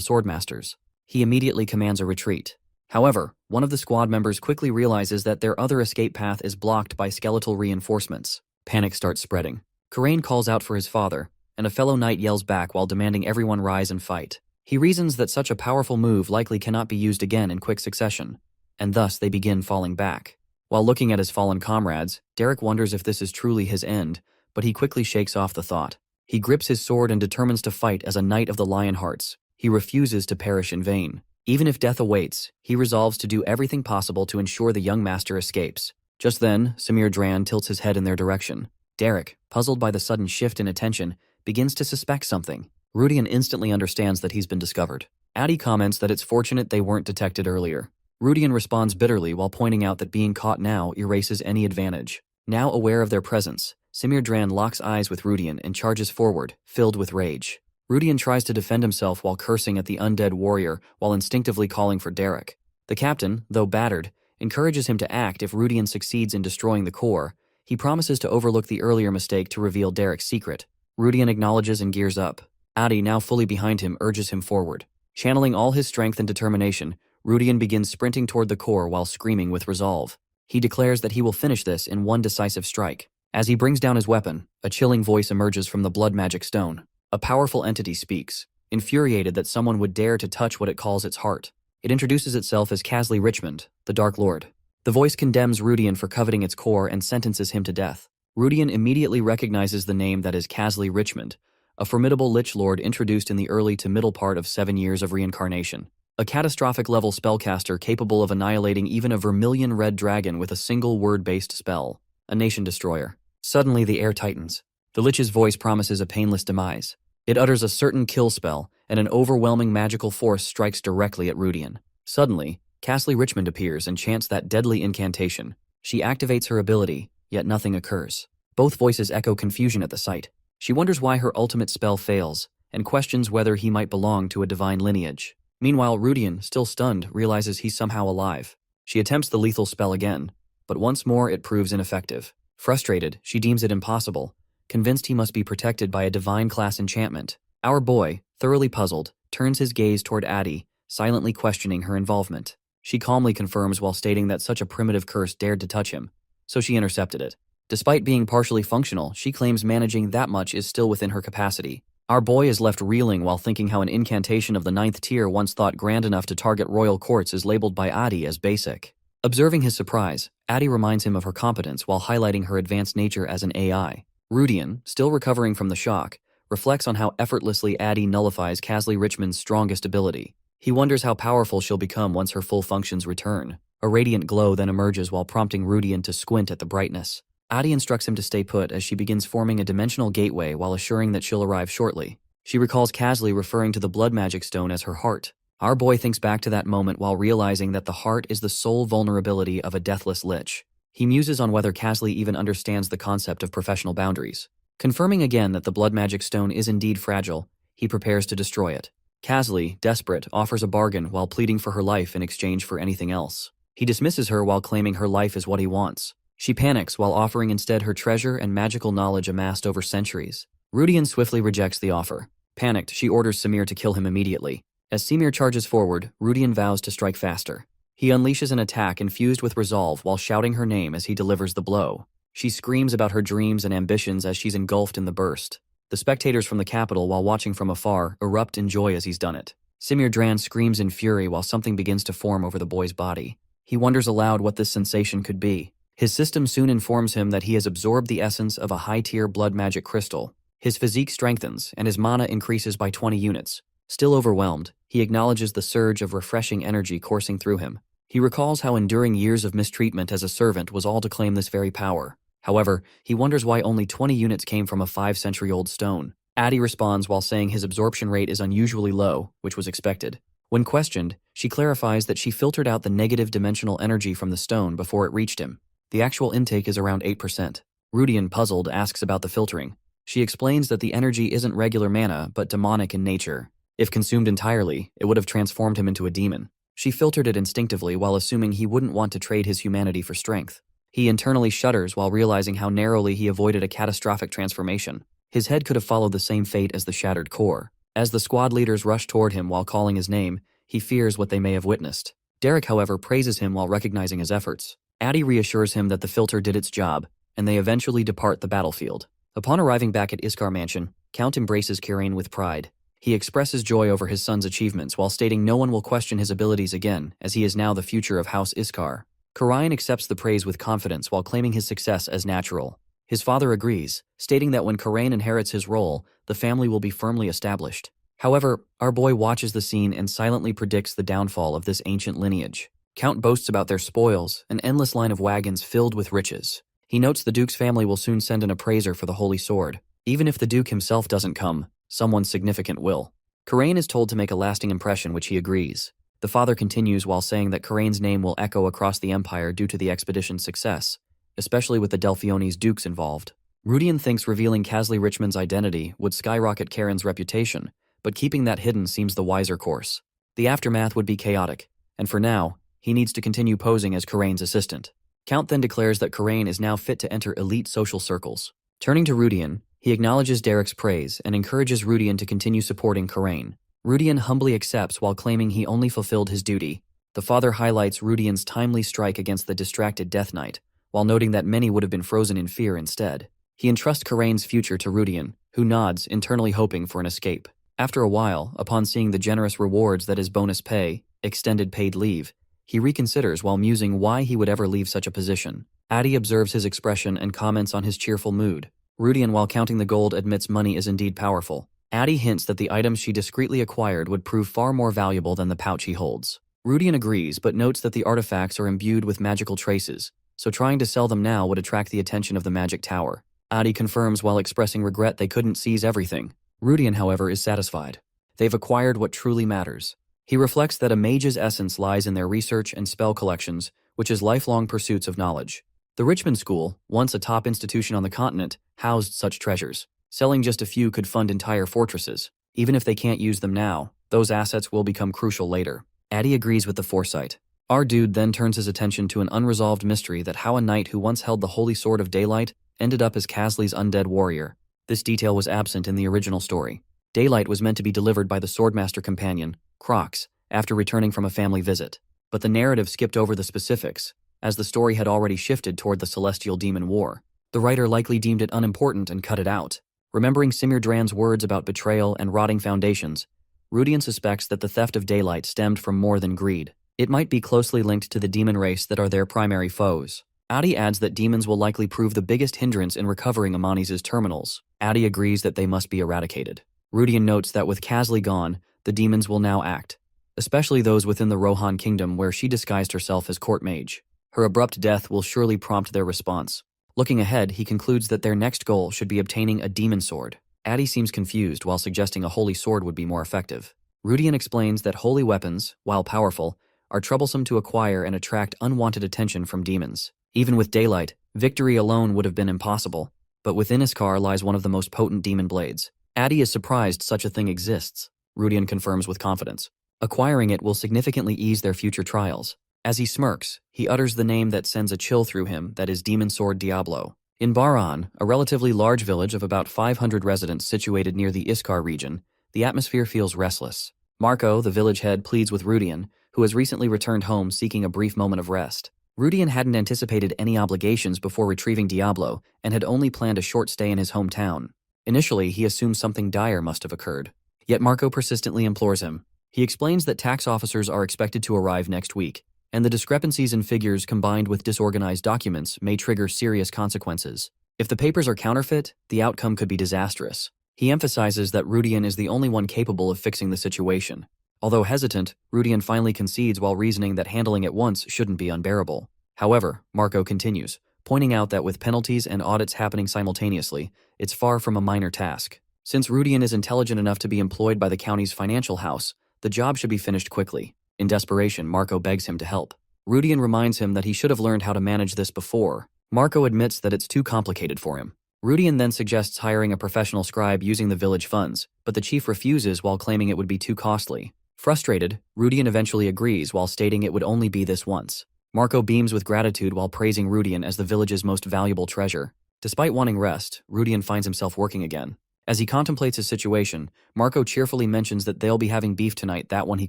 swordmasters. He immediately commands a retreat. However, one of the squad members quickly realizes that their other escape path is blocked by skeletal reinforcements. Panic starts spreading. Karain calls out for his father, and a fellow knight yells back while demanding everyone rise and fight. He reasons that such a powerful move likely cannot be used again in quick succession, and thus they begin falling back. While looking at his fallen comrades, Derek wonders if this is truly his end, but he quickly shakes off the thought. He grips his sword and determines to fight as a knight of the Lion Hearts. He refuses to perish in vain. Even if death awaits, he resolves to do everything possible to ensure the young master escapes. Just then, Samir Dran tilts his head in their direction. Derek, puzzled by the sudden shift in attention, begins to suspect something. Rudian instantly understands that he's been discovered. Addie comments that it's fortunate they weren't detected earlier. Rudian responds bitterly while pointing out that being caught now erases any advantage. Now aware of their presence, Samir Dran locks eyes with Rudian and charges forward, filled with rage. Rudian tries to defend himself while cursing at the undead warrior while instinctively calling for Derek. The captain, though battered, encourages him to act if Rudian succeeds in destroying the core. He promises to overlook the earlier mistake to reveal Derek's secret. Rudian acknowledges and gears up. Addie, now fully behind him, urges him forward. Channeling all his strength and determination, Rudian begins sprinting toward the core while screaming with resolve. He declares that he will finish this in one decisive strike. As he brings down his weapon, a chilling voice emerges from the Blood Magic Stone. A powerful entity speaks, infuriated that someone would dare to touch what it calls its heart. It introduces itself as Casley Richmond, the Dark Lord. The voice condemns Rudian for coveting its core and sentences him to death. Rudian immediately recognizes the name that is Casley Richmond, a formidable Lich Lord introduced in the early to middle part of 7 years of reincarnation. A catastrophic-level spellcaster capable of annihilating even a vermilion red dragon with a single word-based spell. A nation destroyer. Suddenly the air tightens. The Lich's voice promises a painless demise. It utters a certain kill spell, and an overwhelming magical force strikes directly at Rudian. Suddenly, Casley Richmond appears and chants that deadly incantation. She activates her ability, yet nothing occurs. Both voices echo confusion at the sight. She wonders why her ultimate spell fails, and questions whether he might belong to a divine lineage. Meanwhile, Rudian, still stunned, realizes he's somehow alive. She attempts the lethal spell again, but once more it proves ineffective. Frustrated, she deems it impossible, convinced he must be protected by a divine class enchantment. Our boy, thoroughly puzzled, turns his gaze toward Addie, silently questioning her involvement. She calmly confirms while stating that such a primitive curse dared to touch him, so she intercepted it. Despite being partially functional, she claims managing that much is still within her capacity. Our boy is left reeling while thinking how an incantation of the 9th tier once thought grand enough to target royal courts is labeled by Addie as basic. Observing his surprise, Addie reminds him of her competence while highlighting her advanced nature as an AI. Rudian, still recovering from the shock, reflects on how effortlessly Addie nullifies Casley Richmond's strongest ability. He wonders how powerful she'll become once her full functions return. A radiant glow then emerges while prompting Rudian to squint at the brightness. Addie instructs him to stay put as she begins forming a dimensional gateway while assuring that she'll arrive shortly. She recalls Casley referring to the Blood Magic Stone as her heart. Our boy thinks back to that moment while realizing that the heart is the sole vulnerability of a deathless lich. He muses on whether Casley even understands the concept of professional boundaries. Confirming again that the Blood Magic Stone is indeed fragile, he prepares to destroy it. Casley, desperate, offers a bargain while pleading for her life in exchange for anything else. He dismisses her while claiming her life is what he wants. She panics while offering instead her treasure and magical knowledge amassed over centuries. Rudian swiftly rejects the offer. Panicked, she orders Samir to kill him immediately. As Samir charges forward, Rudian vows to strike faster. He unleashes an attack infused with resolve while shouting her name as he delivers the blow. She screams about her dreams and ambitions as she's engulfed in the burst. The spectators from the capital, while watching from afar, erupt in joy as he's done it. Samir Dran screams in fury while something begins to form over the boy's body. He wonders aloud what this sensation could be. His system soon informs him that he has absorbed the essence of a high-tier blood magic crystal. His physique strengthens, and his mana increases by 20 units. Still overwhelmed, he acknowledges the surge of refreshing energy coursing through him. He recalls how enduring years of mistreatment as a servant was all to claim this very power. However, he wonders why only 20 units came from a 5-century-old stone. Addie responds while saying his absorption rate is unusually low, which was expected. When questioned, she clarifies that she filtered out the negative dimensional energy from the stone before it reached him. The actual intake is around 8%. Rudian, puzzled, asks about the filtering. She explains that the energy isn't regular mana, but demonic in nature. If consumed entirely, it would have transformed him into a demon. She filtered it instinctively while assuming he wouldn't want to trade his humanity for strength. He internally shudders while realizing how narrowly he avoided a catastrophic transformation. His head could have followed the same fate as the shattered core. As the squad leaders rush toward him while calling his name, he fears what they may have witnessed. Derek, however, praises him while recognizing his efforts. Addie reassures him that the filter did its job, and they eventually depart the battlefield. Upon arriving back at Iskar Mansion, Count embraces Kirain with pride. He expresses joy over his son's achievements while stating no one will question his abilities again, as he is now the future of House Iskar. Kirain accepts the praise with confidence while claiming his success as natural. His father agrees, stating that when Kirain inherits his role, the family will be firmly established. However, our boy watches the scene and silently predicts the downfall of this ancient lineage. Count boasts about their spoils, an endless line of wagons filled with riches. He notes the Duke's family will soon send an appraiser for the Holy Sword. Even if the Duke himself doesn't come, someone significant will. Kirain is told to make a lasting impression, which he agrees. The father continues while saying that Kirain's name will echo across the Empire due to the expedition's success, especially with the Delphiones dukes involved. Rudian thinks revealing Casley Richmond's identity would skyrocket Karen's reputation, but keeping that hidden seems the wiser course. The aftermath would be chaotic, and for now, he needs to continue posing as Kirain's assistant. Count then declares that Kirain is now fit to enter elite social circles. Turning to Rudian, he acknowledges Derek's praise and encourages Rudian to continue supporting Kirain. Rudian humbly accepts while claiming he only fulfilled his duty. The father highlights Rudian's timely strike against the distracted Death Knight, while noting that many would have been frozen in fear instead. He entrusts Kirain's future to Rudian, who nods, internally hoping for an escape. After a while, upon seeing the generous rewards that is bonus pay, extended paid leave, he reconsiders while musing why he would ever leave such a position. Addie observes his expression and comments on his cheerful mood. Rudian, while counting the gold, admits money is indeed powerful. Addie hints that the items she discreetly acquired would prove far more valuable than the pouch he holds. Rudian agrees, but notes that the artifacts are imbued with magical traces, so trying to sell them now would attract the attention of the Magic Tower. Addie confirms while expressing regret they couldn't seize everything. Rudian, however, is satisfied. They've acquired what truly matters. He reflects that a mage's essence lies in their research and spell collections, which is lifelong pursuits of knowledge. The Richmond School, once a top institution on the continent, housed such treasures. Selling just a few could fund entire fortresses. Even if they can't use them now, those assets will become crucial later. Addie agrees with the foresight. Our dude then turns his attention to an unresolved mystery that how a knight who once held the Holy Sword of Daylight ended up as Casley's undead warrior. This detail was absent in the original story. Daylight was meant to be delivered by the Swordmaster companion, Crox, after returning from a family visit. But the narrative skipped over the specifics, as the story had already shifted toward the Celestial Demon War. The writer likely deemed it unimportant and cut it out. Remembering Samir Dran's words about betrayal and rotting foundations, Rudian suspects that the theft of Daylight stemmed from more than greed. It might be closely linked to the demon race that are their primary foes. Addie adds that demons will likely prove the biggest hindrance in recovering Amanis' terminals. Addie agrees that they must be eradicated. Rudian notes that with Casley gone, the demons will now act, especially those within the Rohan kingdom where she disguised herself as court mage. Her abrupt death will surely prompt their response. Looking ahead, he concludes that their next goal should be obtaining a demon sword. Addie seems confused while suggesting a holy sword would be more effective. Rudian explains that holy weapons, while powerful, are troublesome to acquire and attract unwanted attention from demons. Even with Daylight, victory alone would have been impossible, but within Iskar lies one of the most potent demon blades. Addie is surprised such a thing exists, Rudian confirms with confidence. Acquiring it will significantly ease their future trials. As he smirks, he utters the name that sends a chill through him, that is Demon Sword Diablo. In Baran, a relatively large village of about 500 residents situated near the Iskar region, the atmosphere feels restless. Marco, the village head, pleads with Rudian, who has recently returned home seeking a brief moment of rest. Rudian hadn't anticipated any obligations before retrieving Diablo and had only planned a short stay in his hometown. Initially, he assumed something dire must have occurred. Yet Marco persistently implores him. He explains that tax officers are expected to arrive next week, and the discrepancies in figures combined with disorganized documents may trigger serious consequences. If the papers are counterfeit, the outcome could be disastrous. He emphasizes that Rudian is the only one capable of fixing the situation. Although hesitant, Rudian finally concedes while reasoning that handling it once shouldn't be unbearable. However, Marco continues, pointing out that with penalties and audits happening simultaneously, it's far from a minor task. Since Rudian is intelligent enough to be employed by the county's financial house, the job should be finished quickly. In desperation, Marco begs him to help. Rudian reminds him that he should have learned how to manage this before. Marco admits that it's too complicated for him. Rudian then suggests hiring a professional scribe using the village funds, but the chief refuses while claiming it would be too costly. Frustrated, Rudian eventually agrees while stating it would only be this once. Marco beams with gratitude while praising Rudian as the village's most valuable treasure. Despite wanting rest, Rudian finds himself working again. As he contemplates his situation, Marco cheerfully mentions that they'll be having beef tonight, that one he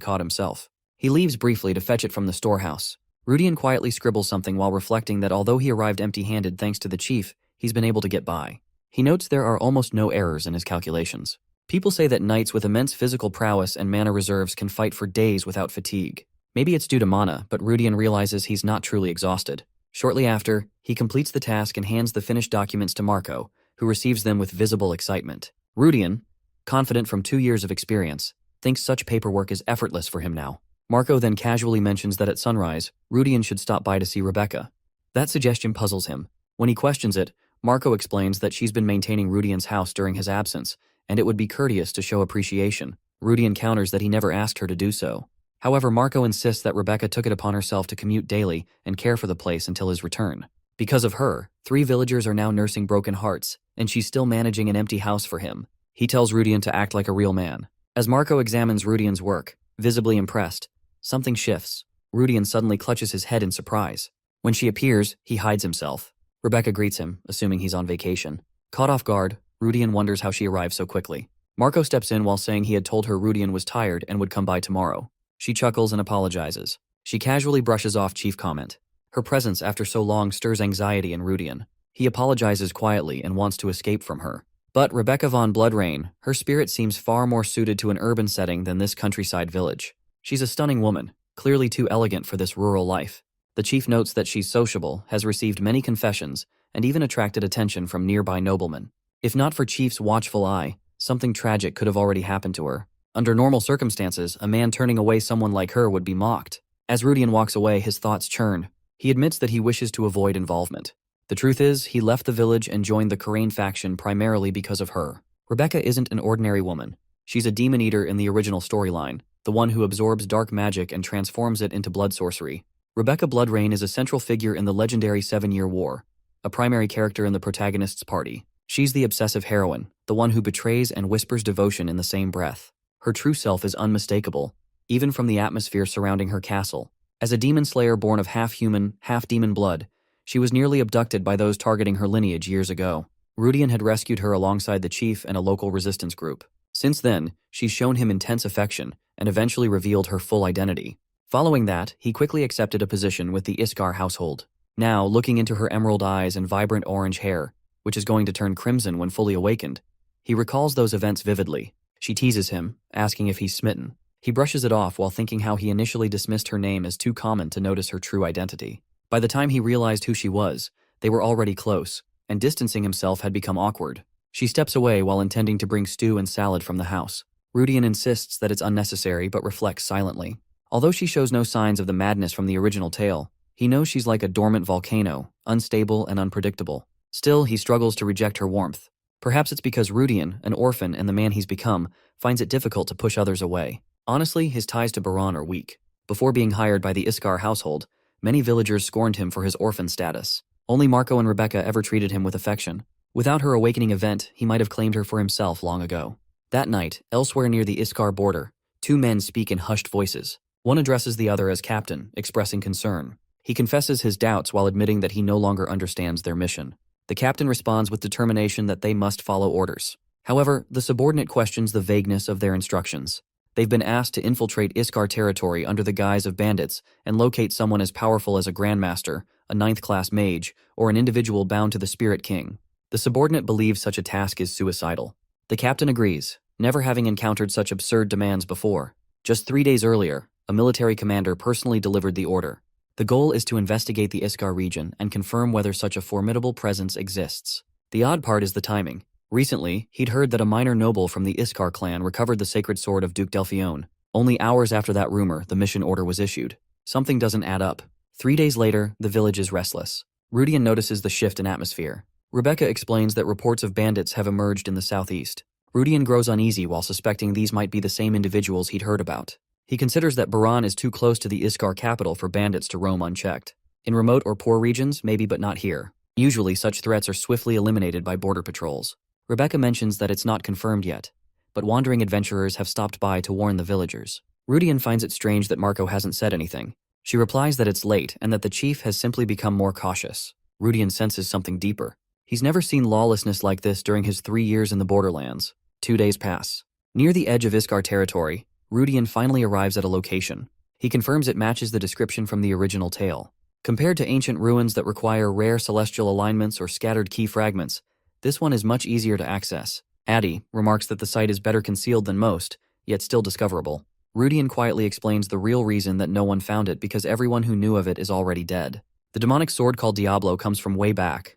caught himself. He leaves briefly to fetch it from the storehouse. Rudian quietly scribbles something while reflecting that although he arrived empty-handed thanks to the chief, he's been able to get by. He notes there are almost no errors in his calculations. People say that knights with immense physical prowess and mana reserves can fight for days without fatigue. Maybe it's due to mana, but Rudian realizes he's not truly exhausted. Shortly after, he completes the task and hands the finished documents to Marco, who receives them with visible excitement. Rudian, confident from 2 years of experience, thinks such paperwork is effortless for him now. Marco then casually mentions that at sunrise, Rudian should stop by to see Rebecca. That suggestion puzzles him. When he questions it, Marco explains that she's been maintaining Rudian's house during his absence, and it would be courteous to show appreciation. Rudian counters that he never asked her to do so. However, Marco insists that Rebecca took it upon herself to commute daily and care for the place until his return. Because of her, 3 villagers are now nursing broken hearts, and she's still managing an empty house for him. He tells Rudian to act like a real man. As Marco examines Rudian's work, visibly impressed, something shifts. Rudian suddenly clutches his head in surprise. When she appears, he hides himself. Rebecca greets him, assuming he's on vacation. Caught off guard, Rudian wonders how she arrived so quickly. Marco steps in while saying he had told her Rudian was tired and would come by tomorrow. She chuckles and apologizes. She casually brushes off chief comment. Her presence after so long stirs anxiety in Rudian. He apologizes quietly and wants to escape from her. But Rebecca von Bloodrain, her spirit seems far more suited to an urban setting than this countryside village. She's a stunning woman, clearly too elegant for this rural life. The chief notes that she's sociable, has received many confessions, and even attracted attention from nearby noblemen. If not for Chief's watchful eye, something tragic could have already happened to her. Under normal circumstances, a man turning away someone like her would be mocked. As Rudian walks away, his thoughts churn. He admits that he wishes to avoid involvement. The truth is, he left the village and joined the Karain faction primarily because of her. Rebecca isn't an ordinary woman. She's a demon eater in the original storyline, the one who absorbs dark magic and transforms it into blood sorcery. Rebecca Bloodrain is a central figure in the legendary 7-Year War, a primary character in the protagonist's party. She's the obsessive heroine, the one who betrays and whispers devotion in the same breath. Her true self is unmistakable, even from the atmosphere surrounding her castle. As a demon slayer born of half-human, half-demon blood, she was nearly abducted by those targeting her lineage years ago. Rudian had rescued her alongside the chief and a local resistance group. Since then, she's shown him intense affection and eventually revealed her full identity. Following that, he quickly accepted a position with the Iskar household. Now, looking into her emerald eyes and vibrant orange hair, which is going to turn crimson when fully awakened, he recalls those events vividly. She teases him, asking if he's smitten. He brushes it off while thinking how he initially dismissed her name as too common to notice her true identity. By the time he realized who she was, they were already close, and distancing himself had become awkward. She steps away while intending to bring stew and salad from the house. Rudian insists that it's unnecessary but reflects silently. Although she shows no signs of the madness from the original tale, he knows she's like a dormant volcano, unstable and unpredictable. Still, he struggles to reject her warmth. Perhaps it's because Rudian, an orphan and the man he's become, finds it difficult to push others away. Honestly, his ties to Baran are weak. Before being hired by the Iskar household, many villagers scorned him for his orphan status. Only Marco and Rebecca ever treated him with affection. Without her awakening event, he might have claimed her for himself long ago. That night, elsewhere near the Iskar border, two men speak in hushed voices. One addresses the other as captain, expressing concern. He confesses his doubts while admitting that he no longer understands their mission. The captain responds with determination that they must follow orders. However, the subordinate questions the vagueness of their instructions. They've been asked to infiltrate Iskar territory under the guise of bandits and locate someone as powerful as a grandmaster, a ninth-class mage, or an individual bound to the Spirit King. The subordinate believes such a task is suicidal. The captain agrees, never having encountered such absurd demands before. Just 3 days earlier, a military commander personally delivered the order. The goal is to investigate the Iskar region and confirm whether such a formidable presence exists. The odd part is the timing. Recently, he'd heard that a minor noble from the Iskar clan recovered the sacred sword of Duke Delphione. Only hours after that rumor, the mission order was issued. Something doesn't add up. 3 days later, the village is restless. Rudian notices the shift in atmosphere. Rebecca explains that reports of bandits have emerged in the southeast. Rudian grows uneasy while suspecting these might be the same individuals he'd heard about. He considers that Baran is too close to the Iskar capital for bandits to roam unchecked. In remote or poor regions, maybe, but not here. Usually, such threats are swiftly eliminated by border patrols. Rebecca mentions that it's not confirmed yet, but wandering adventurers have stopped by to warn the villagers. Rudian finds it strange that Marco hasn't said anything. She replies that it's late and that the chief has simply become more cautious. Rudian senses something deeper. He's never seen lawlessness like this during his 3 years in the borderlands. 2 days pass. Near the edge of Iskar territory, Rudian finally arrives at a location. He confirms it matches the description from the original tale. Compared to ancient ruins that require rare celestial alignments or scattered key fragments, this one is much easier to access. Addie remarks that the site is better concealed than most, yet still discoverable. Rudian quietly explains the real reason that no one found it because everyone who knew of it is already dead. The demonic sword called Diablo comes from way back,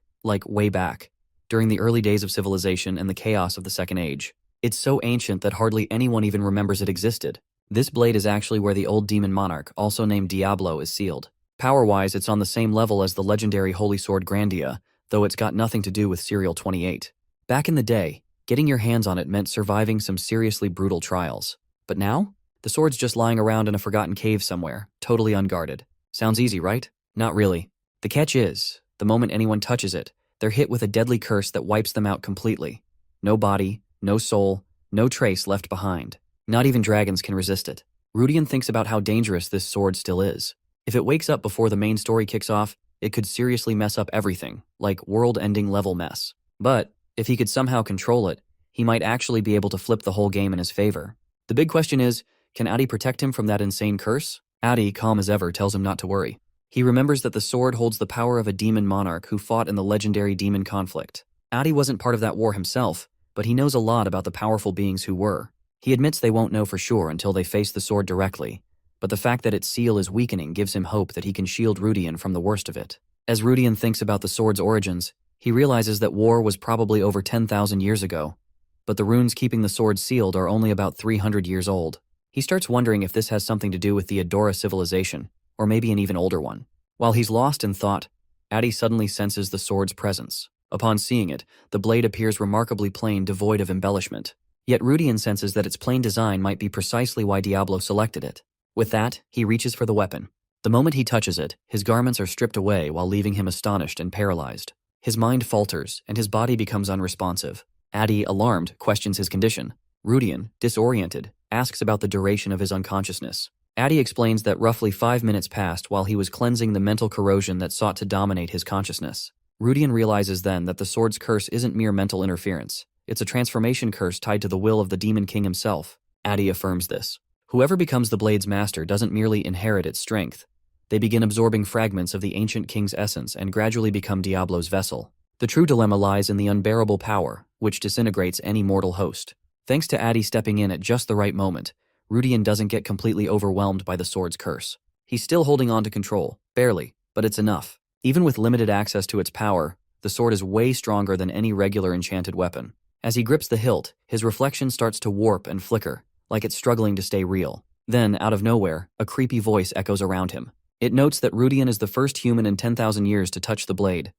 during the early days of civilization and the chaos of the Second Age. It's so ancient that hardly anyone even remembers it existed. This blade is actually where the old demon monarch, also named Diablo, is sealed. Power-wise, it's on the same level as the legendary holy sword Grandia, though it's got nothing to do with Serial 28. Back in the day, getting your hands on it meant surviving some seriously brutal trials. But now? The sword's just lying around in a forgotten cave somewhere, totally unguarded. Sounds easy, right? Not really. The catch is, the moment anyone touches it, they're hit with a deadly curse that wipes them out completely. No body, no soul, no trace left behind. Not even dragons can resist it. Rudian thinks about how dangerous this sword still is. If it wakes up before the main story kicks off, it could seriously mess up everything, like world-ending level mess. But, if he could somehow control it, he might actually be able to flip the whole game in his favor. The big question is, can Addie protect him from that insane curse? Addie, calm as ever, tells him not to worry. He remembers that the sword holds the power of a demon monarch who fought in the legendary demon conflict. Addie wasn't part of that war himself, but he knows a lot about the powerful beings who were. He admits they won't know for sure until they face the sword directly, but the fact that its seal is weakening gives him hope that he can shield Rudian from the worst of it. As Rudian thinks about the sword's origins, he realizes that war was probably over 10,000 years ago, but the runes keeping the sword sealed are only about 300 years old. He starts wondering if this has something to do with the Adora civilization, or maybe an even older one. While he's lost in thought, Addie suddenly senses the sword's presence. Upon seeing it, the blade appears remarkably plain, devoid of embellishment. Yet Rudian senses that its plain design might be precisely why Diablo selected it. With that, he reaches for the weapon. The moment he touches it, his garments are stripped away while leaving him astonished and paralyzed. His mind falters, and his body becomes unresponsive. Addie, alarmed, questions his condition. Rudian, disoriented, asks about the duration of his unconsciousness. Addie explains that roughly 5 minutes passed while he was cleansing the mental corrosion that sought to dominate his consciousness. Rudian realizes then that the sword's curse isn't mere mental interference. It's a transformation curse tied to the will of the Demon King himself. Addie affirms this. Whoever becomes the blade's master doesn't merely inherit its strength. They begin absorbing fragments of the ancient king's essence and gradually become Diablo's vessel. The true dilemma lies in the unbearable power, which disintegrates any mortal host. Thanks to Addie stepping in at just the right moment, Rudian doesn't get completely overwhelmed by the sword's curse. He's still holding on to control, barely, but it's enough. Even with limited access to its power, the sword is way stronger than any regular enchanted weapon. As he grips the hilt, his reflection starts to warp and flicker, like it's struggling to stay real. Then, out of nowhere, a creepy voice echoes around him. It notes that Rudian is the first human in 10,000 years to touch the blade,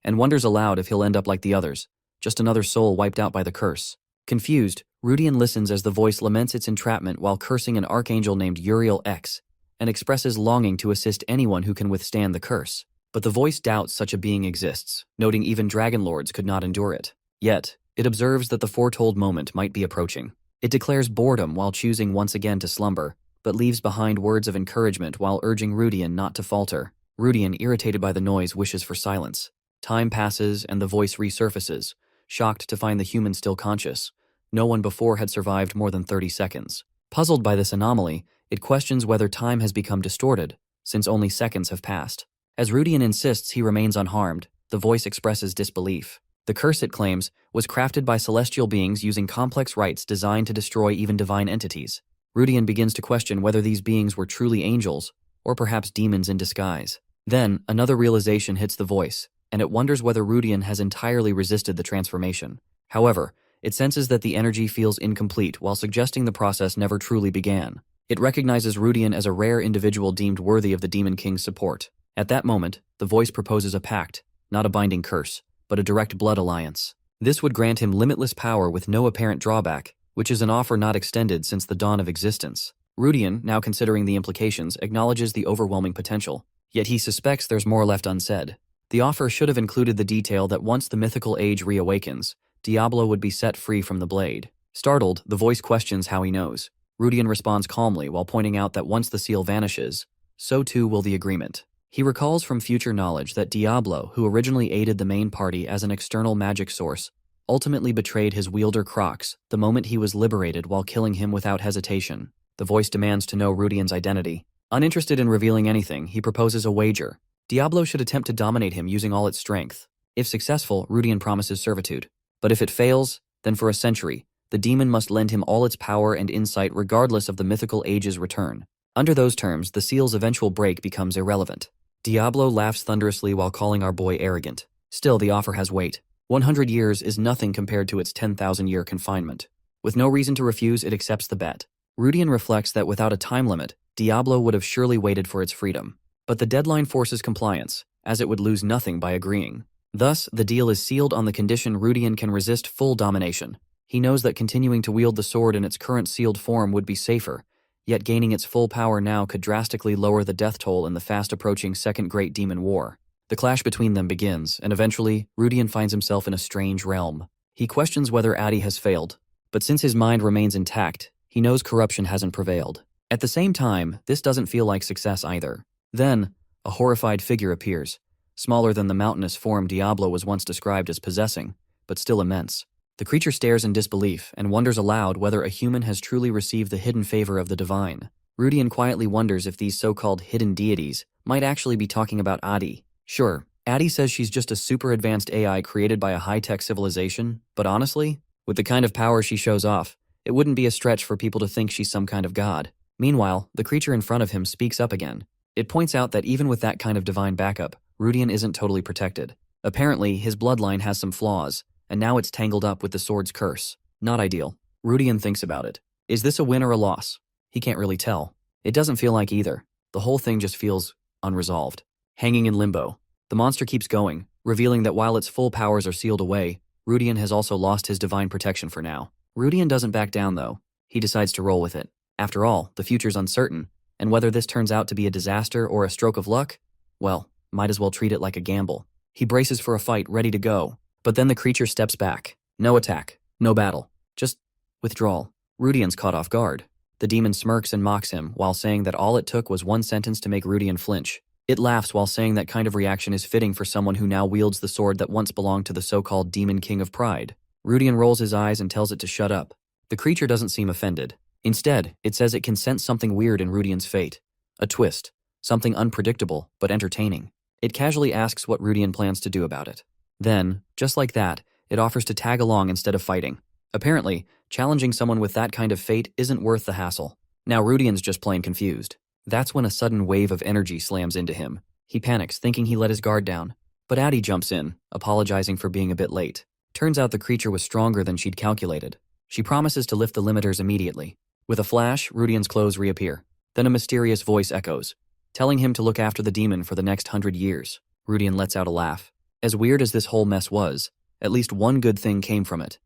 and wonders aloud if he'll end up like the others, just another soul wiped out by the curse. Confused, Rudian listens as the voice laments its entrapment while cursing an archangel named Uriel X, and expresses longing to assist anyone who can withstand the curse. But the voice doubts such a being exists, noting even dragon lords could not endure it. Yet, it observes that the foretold moment might be approaching. It declares boredom while choosing once again to slumber, but leaves behind words of encouragement while urging Rudian not to falter. Rudian, irritated by the noise, wishes for silence. Time passes and the voice resurfaces, shocked to find the human still conscious. No one before had survived more than 30 seconds. Puzzled by this anomaly, it questions whether time has become distorted, since only seconds have passed. As Rudian insists he remains unharmed, the voice expresses disbelief. The curse, it claims, was crafted by celestial beings using complex rites designed to destroy even divine entities. Rudian begins to question whether these beings were truly angels, or perhaps demons in disguise. Then, another realization hits the voice, and it wonders whether Rudian has entirely resisted the transformation. However, it senses that the energy feels incomplete while suggesting the process never truly began. It recognizes Rudian as a rare individual deemed worthy of the Demon King's support. At that moment, the voice proposes a pact, not a binding curse, but a direct blood alliance. This would grant him limitless power with no apparent drawback, which is an offer not extended since the dawn of existence. Rudian, now considering the implications, acknowledges the overwhelming potential, yet he suspects there's more left unsaid. The offer should have included the detail that once the mythical age reawakens, Diablo would be set free from the blade. Startled, the voice questions how he knows. Rudian responds calmly while pointing out that once the seal vanishes, so too will the agreement. He recalls from future knowledge that Diablo, who originally aided the main party as an external magic source, ultimately betrayed his wielder Crocs the moment he was liberated while killing him without hesitation. The voice demands to know Rudian's identity. Uninterested in revealing anything, he proposes a wager. Diablo should attempt to dominate him using all its strength. If successful, Rudian promises servitude. But if it fails, then for a century, the demon must lend him all its power and insight regardless of the mythical age's return. Under those terms, the seal's eventual break becomes irrelevant. Diablo laughs thunderously while calling our boy arrogant. Still, the offer has weight. 100 years is nothing compared to its 10,000-year confinement. With no reason to refuse, it accepts the bet. Rudian reflects that without a time limit, Diablo would have surely waited for its freedom. But the deadline forces compliance, as it would lose nothing by agreeing. Thus, the deal is sealed on the condition Rudian can resist full domination. He knows that continuing to wield the sword in its current sealed form would be safer, yet gaining its full power now could drastically lower the death toll in the fast-approaching Second Great Demon War. The clash between them begins, and eventually, Rudian finds himself in a strange realm. He questions whether Adi has failed, but since his mind remains intact, he knows corruption hasn't prevailed. At the same time, this doesn't feel like success either. Then, a horrified figure appears, smaller than the mountainous form Diablo was once described as possessing, but still immense. The creature stares in disbelief and wonders aloud whether a human has truly received the hidden favor of the divine. Rudian quietly wonders if these so-called hidden deities might actually be talking about Adi. Sure, Adi says she's just a super advanced AI created by a high-tech civilization, but honestly, with the kind of power she shows off, it wouldn't be a stretch for people to think she's some kind of god. Meanwhile, the creature in front of him speaks up again. It points out that even with that kind of divine backup, Rudian isn't totally protected. Apparently, his bloodline has some flaws, and now it's tangled up with the sword's curse. Not ideal. Rudian thinks about it. Is this a win or a loss? He can't really tell. It doesn't feel like either. The whole thing just feels unresolved. Hanging in limbo. The monster keeps going, revealing that while its full powers are sealed away, Rudian has also lost his divine protection for now. Rudian doesn't back down though. He decides to roll with it. After all, the future's uncertain, and whether this turns out to be a disaster or a stroke of luck, well, might as well treat it like a gamble. He braces for a fight, ready to go. But then the creature steps back. No attack. No battle. Just withdrawal. Rudian's caught off guard. The demon smirks and mocks him while saying that all it took was one sentence to make Rudian flinch. It laughs while saying that kind of reaction is fitting for someone who now wields the sword that once belonged to the so-called Demon King of Pride. Rudian rolls his eyes and tells it to shut up. The creature doesn't seem offended. Instead, it says it can sense something weird in Rudian's fate. A twist. Something unpredictable, but entertaining. It casually asks what Rudian plans to do about it. Then, just like that, it offers to tag along instead of fighting. Apparently, challenging someone with that kind of fate isn't worth the hassle. Now Rudian's just plain confused. That's when a sudden wave of energy slams into him. He panics, thinking he let his guard down. But Adi jumps in, apologizing for being a bit late. Turns out the creature was stronger than she'd calculated. She promises to lift the limiters immediately. With a flash, Rudian's clothes reappear. Then a mysterious voice echoes, telling him to look after the demon for the next 100 years. Rudian lets out a laugh. As weird as this whole mess was, at least one good thing came from it.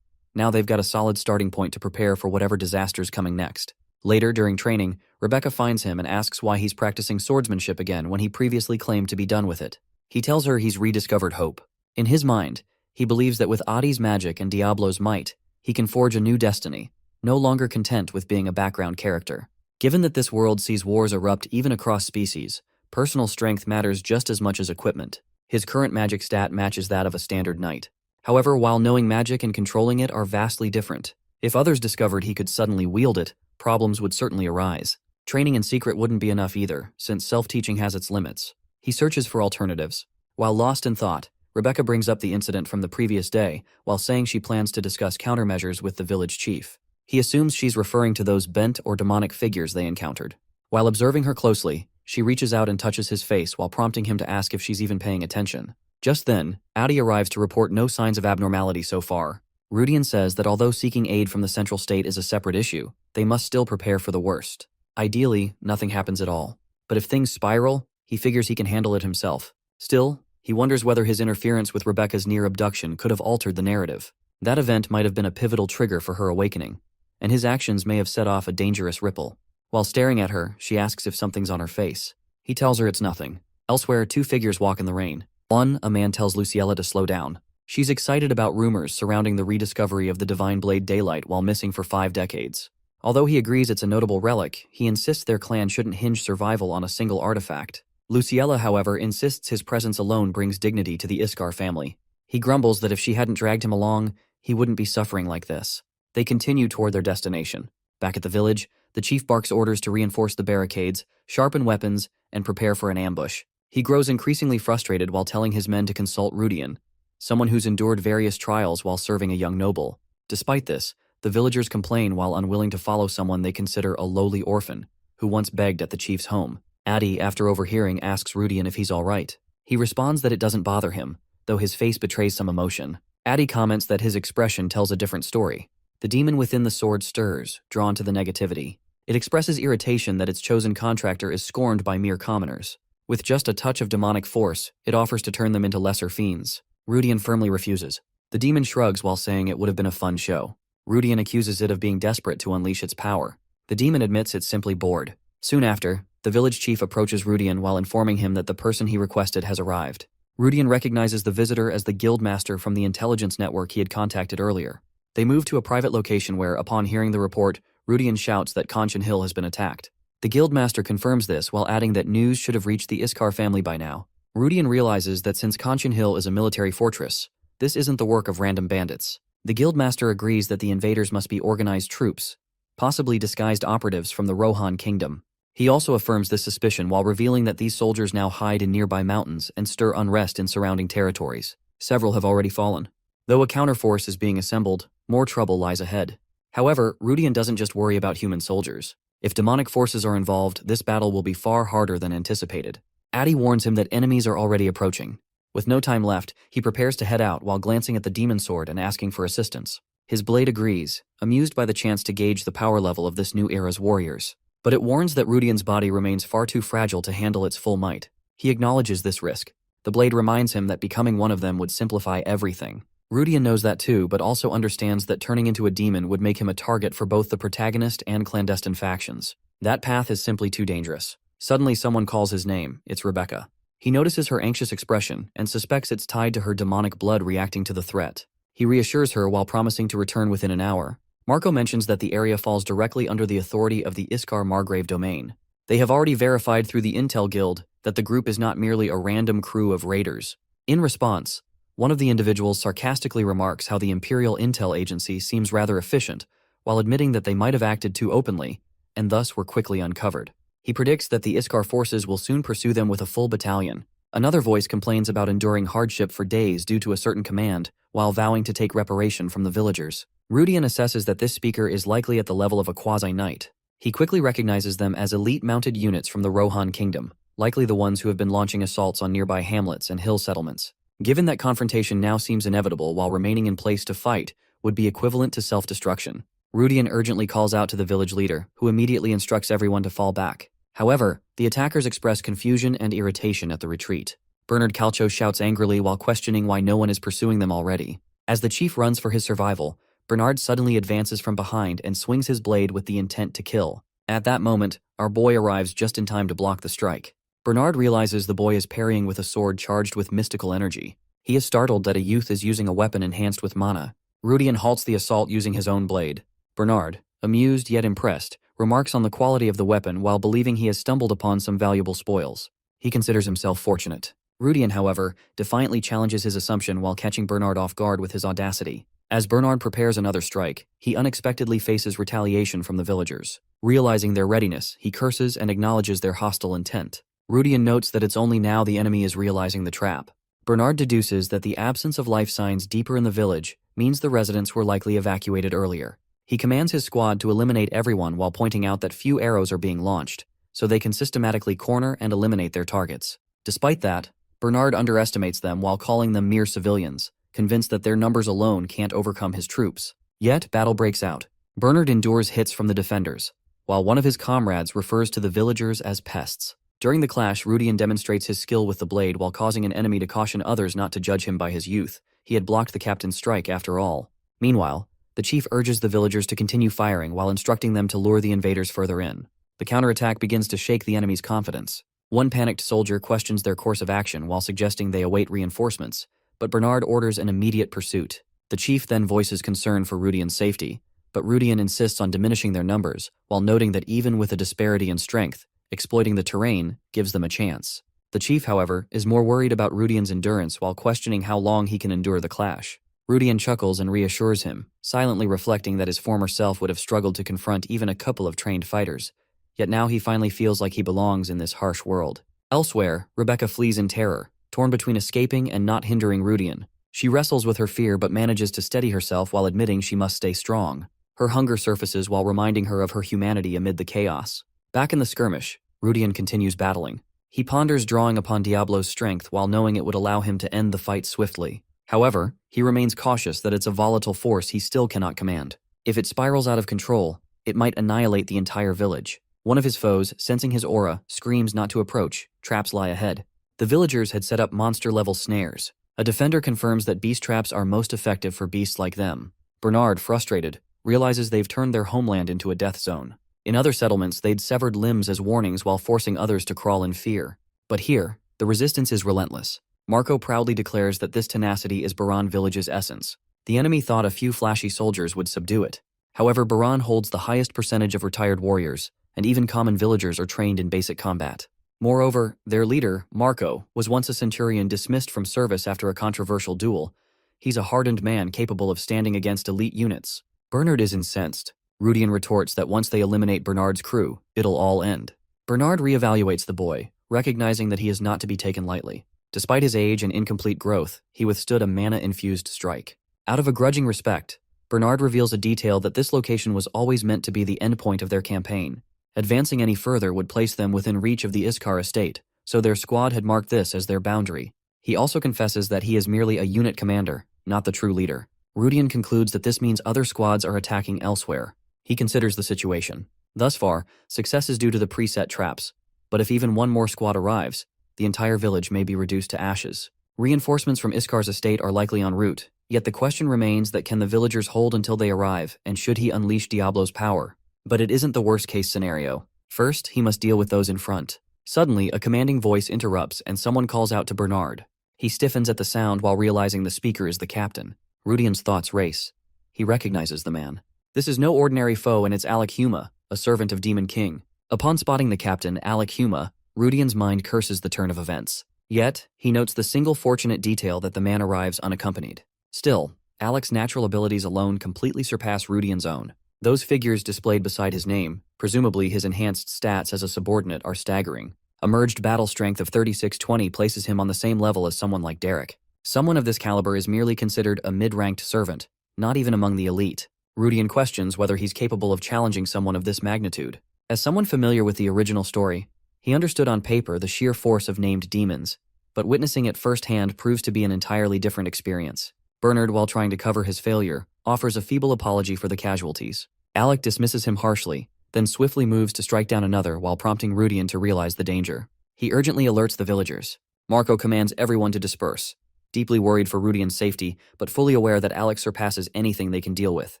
Now they've got a solid starting point to prepare for whatever disaster's coming next. Later, during training, Rebecca finds him and asks why he's practicing swordsmanship again when he previously claimed to be done with it. He tells her he's rediscovered hope. In his mind, he believes that with Adi's magic and Diablo's might, he can forge a new destiny, no longer content with being a background character. Given that this world sees wars erupt even across species, personal strength matters just as much as equipment. His current magic stat matches that of a standard knight. However, while knowing magic and controlling it are vastly different, if others discovered he could suddenly wield it, problems would certainly arise. Training in secret wouldn't be enough either, since self-teaching has its limits. He searches for alternatives. While lost in thought, Rebecca brings up the incident from the previous day, while saying she plans to discuss countermeasures with the village chief. He assumes she's referring to those bent or demonic figures they encountered. While observing her closely, she reaches out and touches his face while prompting him to ask if she's even paying attention. Just then, Adi arrives to report no signs of abnormality so far. Rudian says that although seeking aid from the central state is a separate issue, they must still prepare for the worst. Ideally, nothing happens at all. But if things spiral, he figures he can handle it himself. Still, he wonders whether his interference with Rebecca's near abduction could have altered the narrative. That event might have been a pivotal trigger for her awakening, and his actions may have set off a dangerous ripple. While staring at her, she asks if something's on her face. He tells her it's nothing. Elsewhere, two figures walk in the rain. One, a man tells Luciella to slow down. She's excited about rumors surrounding the rediscovery of the Divine Blade Daylight while missing for 5 decades. Although he agrees it's a notable relic, he insists their clan shouldn't hinge survival on a single artifact. Luciella, however, insists his presence alone brings dignity to the Iskar family. He grumbles that if she hadn't dragged him along, he wouldn't be suffering like this. They continue toward their destination. Back at the village, the chief barks orders to reinforce the barricades, sharpen weapons, and prepare for an ambush. He grows increasingly frustrated while telling his men to consult Rudian, someone who's endured various trials while serving a young noble. Despite this, the villagers complain while unwilling to follow someone they consider a lowly orphan, who once begged at the chief's home. Adi, after overhearing, asks Rudian if he's all right. He responds that it doesn't bother him, though his face betrays some emotion. Adi comments that his expression tells a different story. The demon within the sword stirs, drawn to the negativity. It expresses irritation that its chosen contractor is scorned by mere commoners. With just a touch of demonic force, it offers to turn them into lesser fiends. Rudian firmly refuses. The demon shrugs while saying it would have been a fun show. Rudian accuses it of being desperate to unleash its power. The demon admits it's simply bored. Soon after, the village chief approaches Rudian while informing him that the person he requested has arrived. Rudian recognizes the visitor as the guildmaster from the intelligence network he had contacted earlier. They move to a private location where, upon hearing the report, Rudian shouts that Conscian Hill has been attacked. The guildmaster confirms this while adding that news should have reached the Iskar family by now. Rudian realizes that since Conscian Hill is a military fortress, this isn't the work of random bandits. The guildmaster agrees that the invaders must be organized troops, possibly disguised operatives from the Rohan kingdom. He also affirms this suspicion while revealing that these soldiers now hide in nearby mountains and stir unrest in surrounding territories. Several have already fallen. Though a counterforce is being assembled, more trouble lies ahead. However, Rudian doesn't just worry about human soldiers. If demonic forces are involved, this battle will be far harder than anticipated. Adi warns him that enemies are already approaching. With no time left, he prepares to head out while glancing at the demon sword and asking for assistance. His blade agrees, amused by the chance to gauge the power level of this new era's warriors. But it warns that Rudian's body remains far too fragile to handle its full might. He acknowledges this risk. The blade reminds him that becoming one of them would simplify everything. Rudian knows that too, but also understands that turning into a demon would make him a target for both the protagonist and clandestine factions. That path is simply too dangerous. Suddenly someone calls his name. It's Rebecca. He notices her anxious expression and suspects it's tied to her demonic blood reacting to the threat. He reassures her while promising to return within an hour. Marco mentions that the area falls directly under the authority of the Iskar Margrave domain. They have already verified through the Intel Guild that the group is not merely a random crew of raiders. In response, one of the individuals sarcastically remarks how the Imperial Intel Agency seems rather efficient, while admitting that they might have acted too openly, and thus were quickly uncovered. He predicts that the Iskar forces will soon pursue them with a full battalion. Another voice complains about enduring hardship for days due to a certain command, while vowing to take reparation from the villagers. Rudian assesses that this speaker is likely at the level of a quasi-knight. He quickly recognizes them as elite mounted units from the Rohan kingdom, likely the ones who have been launching assaults on nearby hamlets and hill settlements. Given that confrontation now seems inevitable while remaining in place to fight would be equivalent to self-destruction, Rudian urgently calls out to the village leader, who immediately instructs everyone to fall back. However, the attackers express confusion and irritation at the retreat. Bernard Calcho shouts angrily while questioning why no one is pursuing them already. As the chief runs for his survival, Bernard suddenly advances from behind and swings his blade with the intent to kill. At that moment, our boy arrives just in time to block the strike. Bernard realizes the boy is parrying with a sword charged with mystical energy. He is startled that a youth is using a weapon enhanced with mana. Rudian halts the assault using his own blade. Bernard, amused yet impressed, remarks on the quality of the weapon while believing he has stumbled upon some valuable spoils. He considers himself fortunate. Rudian, however, defiantly challenges his assumption while catching Bernard off guard with his audacity. As Bernard prepares another strike, he unexpectedly faces retaliation from the villagers. Realizing their readiness, he curses and acknowledges their hostile intent. Rudian notes that it's only now the enemy is realizing the trap. Bernard deduces that the absence of life signs deeper in the village means the residents were likely evacuated earlier. He commands his squad to eliminate everyone while pointing out that few arrows are being launched, so they can systematically corner and eliminate their targets. Despite that, Bernard underestimates them while calling them mere civilians, convinced that their numbers alone can't overcome his troops. Yet, battle breaks out. Bernard endures hits from the defenders, while one of his comrades refers to the villagers as pests. During the clash, Rudian demonstrates his skill with the blade while causing an enemy to caution others not to judge him by his youth. He had blocked the captain's strike after all. Meanwhile, the chief urges the villagers to continue firing while instructing them to lure the invaders further in. The counterattack begins to shake the enemy's confidence. One panicked soldier questions their course of action while suggesting they await reinforcements, but Bernard orders an immediate pursuit. The chief then voices concern for Rudian's safety, but Rudian insists on diminishing their numbers while noting that even with a disparity in strength, exploiting the terrain gives them a chance. The chief, however, is more worried about Rudian's endurance while questioning how long he can endure the clash. Rudian chuckles and reassures him, silently reflecting that his former self would have struggled to confront even a couple of trained fighters. Yet now he finally feels like he belongs in this harsh world. Elsewhere, Rebecca flees in terror, torn between escaping and not hindering Rudian. She wrestles with her fear but manages to steady herself while admitting she must stay strong. Her hunger surfaces while reminding her of her humanity amid the chaos. Back in the skirmish, Rudian continues battling. He ponders drawing upon Diablo's strength while knowing it would allow him to end the fight swiftly. However, he remains cautious that it's a volatile force he still cannot command. If it spirals out of control, it might annihilate the entire village. One of his foes, sensing his aura, screams not to approach. Traps lie ahead. The villagers had set up monster-level snares. A defender confirms that beast traps are most effective for beasts like them. Bernard, frustrated, realizes they've turned their homeland into a death zone. In other settlements, they'd severed limbs as warnings while forcing others to crawl in fear. But here, the resistance is relentless. Marco proudly declares that this tenacity is Baran village's essence. The enemy thought a few flashy soldiers would subdue it. However, Baran holds the highest percentage of retired warriors, and even common villagers are trained in basic combat. Moreover, their leader, Marco, was once a centurion dismissed from service after a controversial duel. He's a hardened man capable of standing against elite units. Bernard is incensed. Rudian retorts that once they eliminate Bernard's crew, it'll all end. Bernard reevaluates the boy, recognizing that he is not to be taken lightly. Despite his age and incomplete growth, he withstood a mana-infused strike. Out of a grudging respect, Bernard reveals a detail that this location was always meant to be the endpoint of their campaign. Advancing any further would place them within reach of the Iskar estate, so their squad had marked this as their boundary. He also confesses that he is merely a unit commander, not the true leader. Rudian concludes that this means other squads are attacking elsewhere. He considers the situation. Thus far, success is due to the preset traps, but if even one more squad arrives, the entire village may be reduced to ashes. Reinforcements from Iskar's estate are likely en route, yet the question remains that can the villagers hold until they arrive, and should he unleash Diablo's power? But it isn't the worst-case scenario. First, he must deal with those in front. Suddenly, a commanding voice interrupts and someone calls out to Bernard. He stiffens at the sound while realizing the speaker is the captain. Rudian's thoughts race. He recognizes the man. This is no ordinary foe, and it's Alec Huma, a servant of Demon King. Upon spotting the captain, Alec Huma, Rudian's mind curses the turn of events. Yet, he notes the single fortunate detail that the man arrives unaccompanied. Still, Alec's natural abilities alone completely surpass Rudian's own. Those figures displayed beside his name, presumably his enhanced stats as a subordinate, are staggering. A merged battle strength of 3620 places him on the same level as someone like Derek. Someone of this caliber is merely considered a mid-ranked servant, not even among the elite. Rudian questions whether he's capable of challenging someone of this magnitude. As someone familiar with the original story, he understood on paper the sheer force of named demons, but witnessing it firsthand proves to be an entirely different experience. Bernard, while trying to cover his failure, offers a feeble apology for the casualties. Alec dismisses him harshly, then swiftly moves to strike down another while prompting Rudian to realize the danger. He urgently alerts the villagers. Marco commands everyone to disperse, deeply worried for Rudian's safety, but fully aware that Alec surpasses anything they can deal with.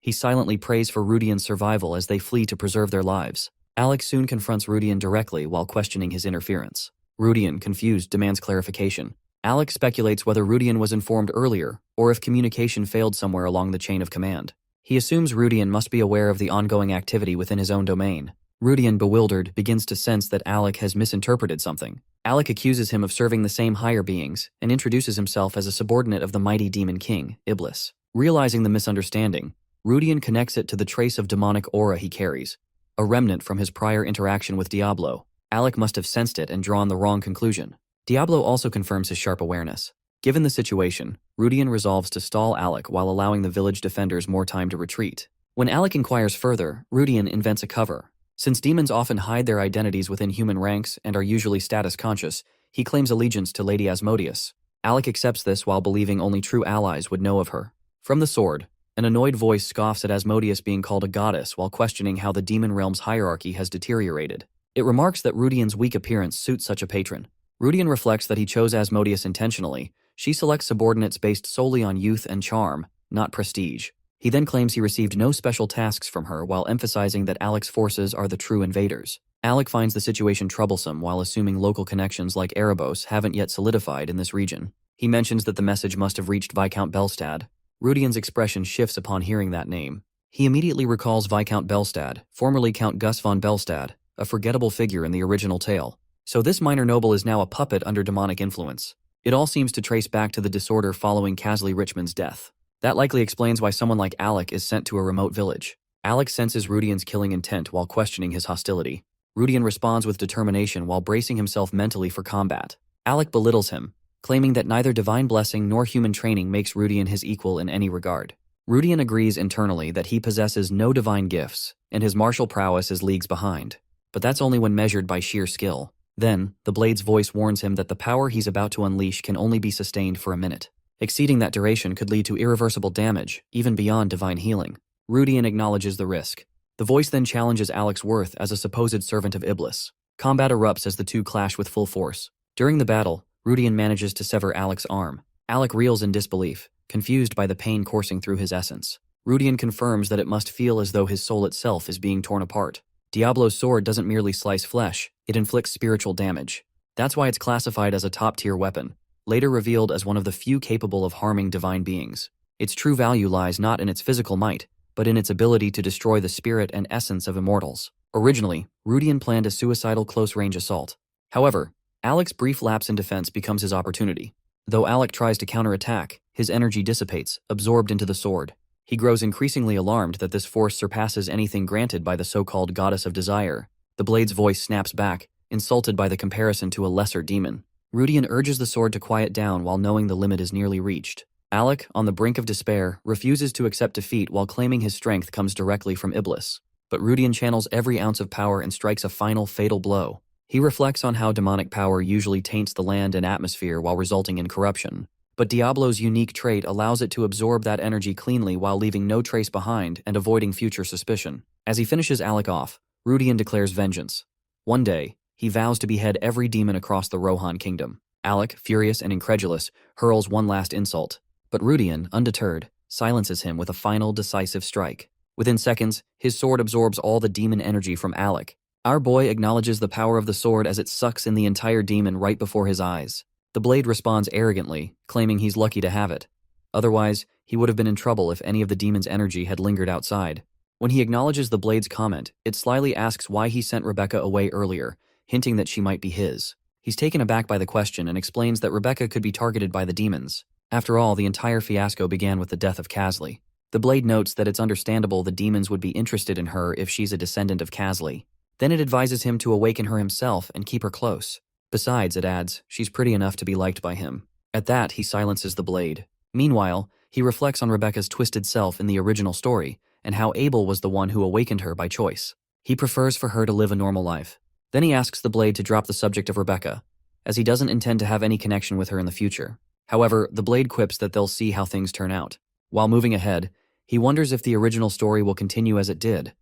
He silently prays for Rudian's survival as they flee to preserve their lives. Alec soon confronts Rudian directly while questioning his interference. Rudian, confused, demands clarification. Alec speculates whether Rudian was informed earlier, or if communication failed somewhere along the chain of command. He assumes Rudian must be aware of the ongoing activity within his own domain. Rudian, bewildered, begins to sense that Alec has misinterpreted something. Alec accuses him of serving the same higher beings, and introduces himself as a subordinate of the mighty demon king, Iblis. Realizing the misunderstanding, Rudian connects it to the trace of demonic aura he carries, a remnant from his prior interaction with Diablo. Alec must have sensed it and drawn the wrong conclusion. Diablo also confirms his sharp awareness. Given the situation, Rudian resolves to stall Alec while allowing the village defenders more time to retreat. When Alec inquires further, Rudian invents a cover. Since demons often hide their identities within human ranks and are usually status-conscious, he claims allegiance to Lady Asmodeus. Alec accepts this while believing only true allies would know of her. From the sword, an annoyed voice scoffs at Asmodeus being called a goddess while questioning how the demon realm's hierarchy has deteriorated. It remarks that Rudian's weak appearance suits such a patron. Rudian reflects that he chose Asmodeus intentionally. She selects subordinates based solely on youth and charm, not prestige. He then claims he received no special tasks from her while emphasizing that Alec's forces are the true invaders. Alec finds the situation troublesome while assuming local connections like Erebos haven't yet solidified in this region. He mentions that the message must have reached Viscount Belstad. Rudian's expression shifts upon hearing that name. He immediately recalls Viscount Belstad, formerly Count Gus von Belstad, a forgettable figure in the original tale. So this minor noble is now a puppet under demonic influence. It all seems to trace back to the disorder following Casley Richmond's death. That likely explains why someone like Alec is sent to a remote village. Alec senses Rudian's killing intent while questioning his hostility. Rudian responds with determination while bracing himself mentally for combat. Alec belittles him, claiming that neither divine blessing nor human training makes Rudian his equal in any regard. Rudian agrees internally that he possesses no divine gifts, and his martial prowess is leagues behind. But that's only when measured by sheer skill. Then, the blade's voice warns him that the power he's about to unleash can only be sustained for a minute. Exceeding that duration could lead to irreversible damage, even beyond divine healing. Rudian acknowledges the risk. The voice then challenges Alec's worth as a supposed servant of Iblis. Combat erupts as the two clash with full force. During the battle, Rudian manages to sever Alec's arm. Alec reels in disbelief, confused by the pain coursing through his essence. Rudian confirms that it must feel as though his soul itself is being torn apart. Diablo's sword doesn't merely slice flesh, it inflicts spiritual damage. That's why it's classified as a top-tier weapon, later revealed as one of the few capable of harming divine beings. Its true value lies not in its physical might, but in its ability to destroy the spirit and essence of immortals. Originally, Rudian planned a suicidal close-range assault. However, Alec's brief lapse in defense becomes his opportunity. Though Alec tries to counterattack, his energy dissipates, absorbed into the sword. He grows increasingly alarmed that this force surpasses anything granted by the so-called goddess of desire. The blade's voice snaps back, insulted by the comparison to a lesser demon. Rudian urges the sword to quiet down while knowing the limit is nearly reached. Alec, on the brink of despair, refuses to accept defeat while claiming his strength comes directly from Iblis. But Rudian channels every ounce of power and strikes a final fatal blow. He reflects on how demonic power usually taints the land and atmosphere while resulting in corruption. But Diablo's unique trait allows it to absorb that energy cleanly while leaving no trace behind and avoiding future suspicion. As he finishes Alec off, Rudian declares vengeance. One day, he vows to behead every demon across the Rohan kingdom. Alec, furious and incredulous, hurls one last insult. But Rudian, undeterred, silences him with a final decisive strike. Within seconds, his sword absorbs all the demon energy from Alec. Our boy acknowledges the power of the sword as it sucks in the entire demon right before his eyes. The blade responds arrogantly, claiming he's lucky to have it. Otherwise, he would have been in trouble if any of the demon's energy had lingered outside. When he acknowledges the blade's comment, it slyly asks why he sent Rebecca away earlier, hinting that she might be his. He's taken aback by the question and explains that Rebecca could be targeted by the demons. After all, the entire fiasco began with the death of Casley. The blade notes that it's understandable the demons would be interested in her if she's a descendant of Casley. Then it advises him to awaken her himself and keep her close. Besides, it adds, she's pretty enough to be liked by him. At that, he silences the blade. Meanwhile, he reflects on Rebecca's twisted self in the original story and how Abel was the one who awakened her by choice. He prefers for her to live a normal life. Then he asks the blade to drop the subject of Rebecca, as he doesn't intend to have any connection with her in the future. However, the blade quips that they'll see how things turn out. While moving ahead, he wonders if the original story will continue as it did.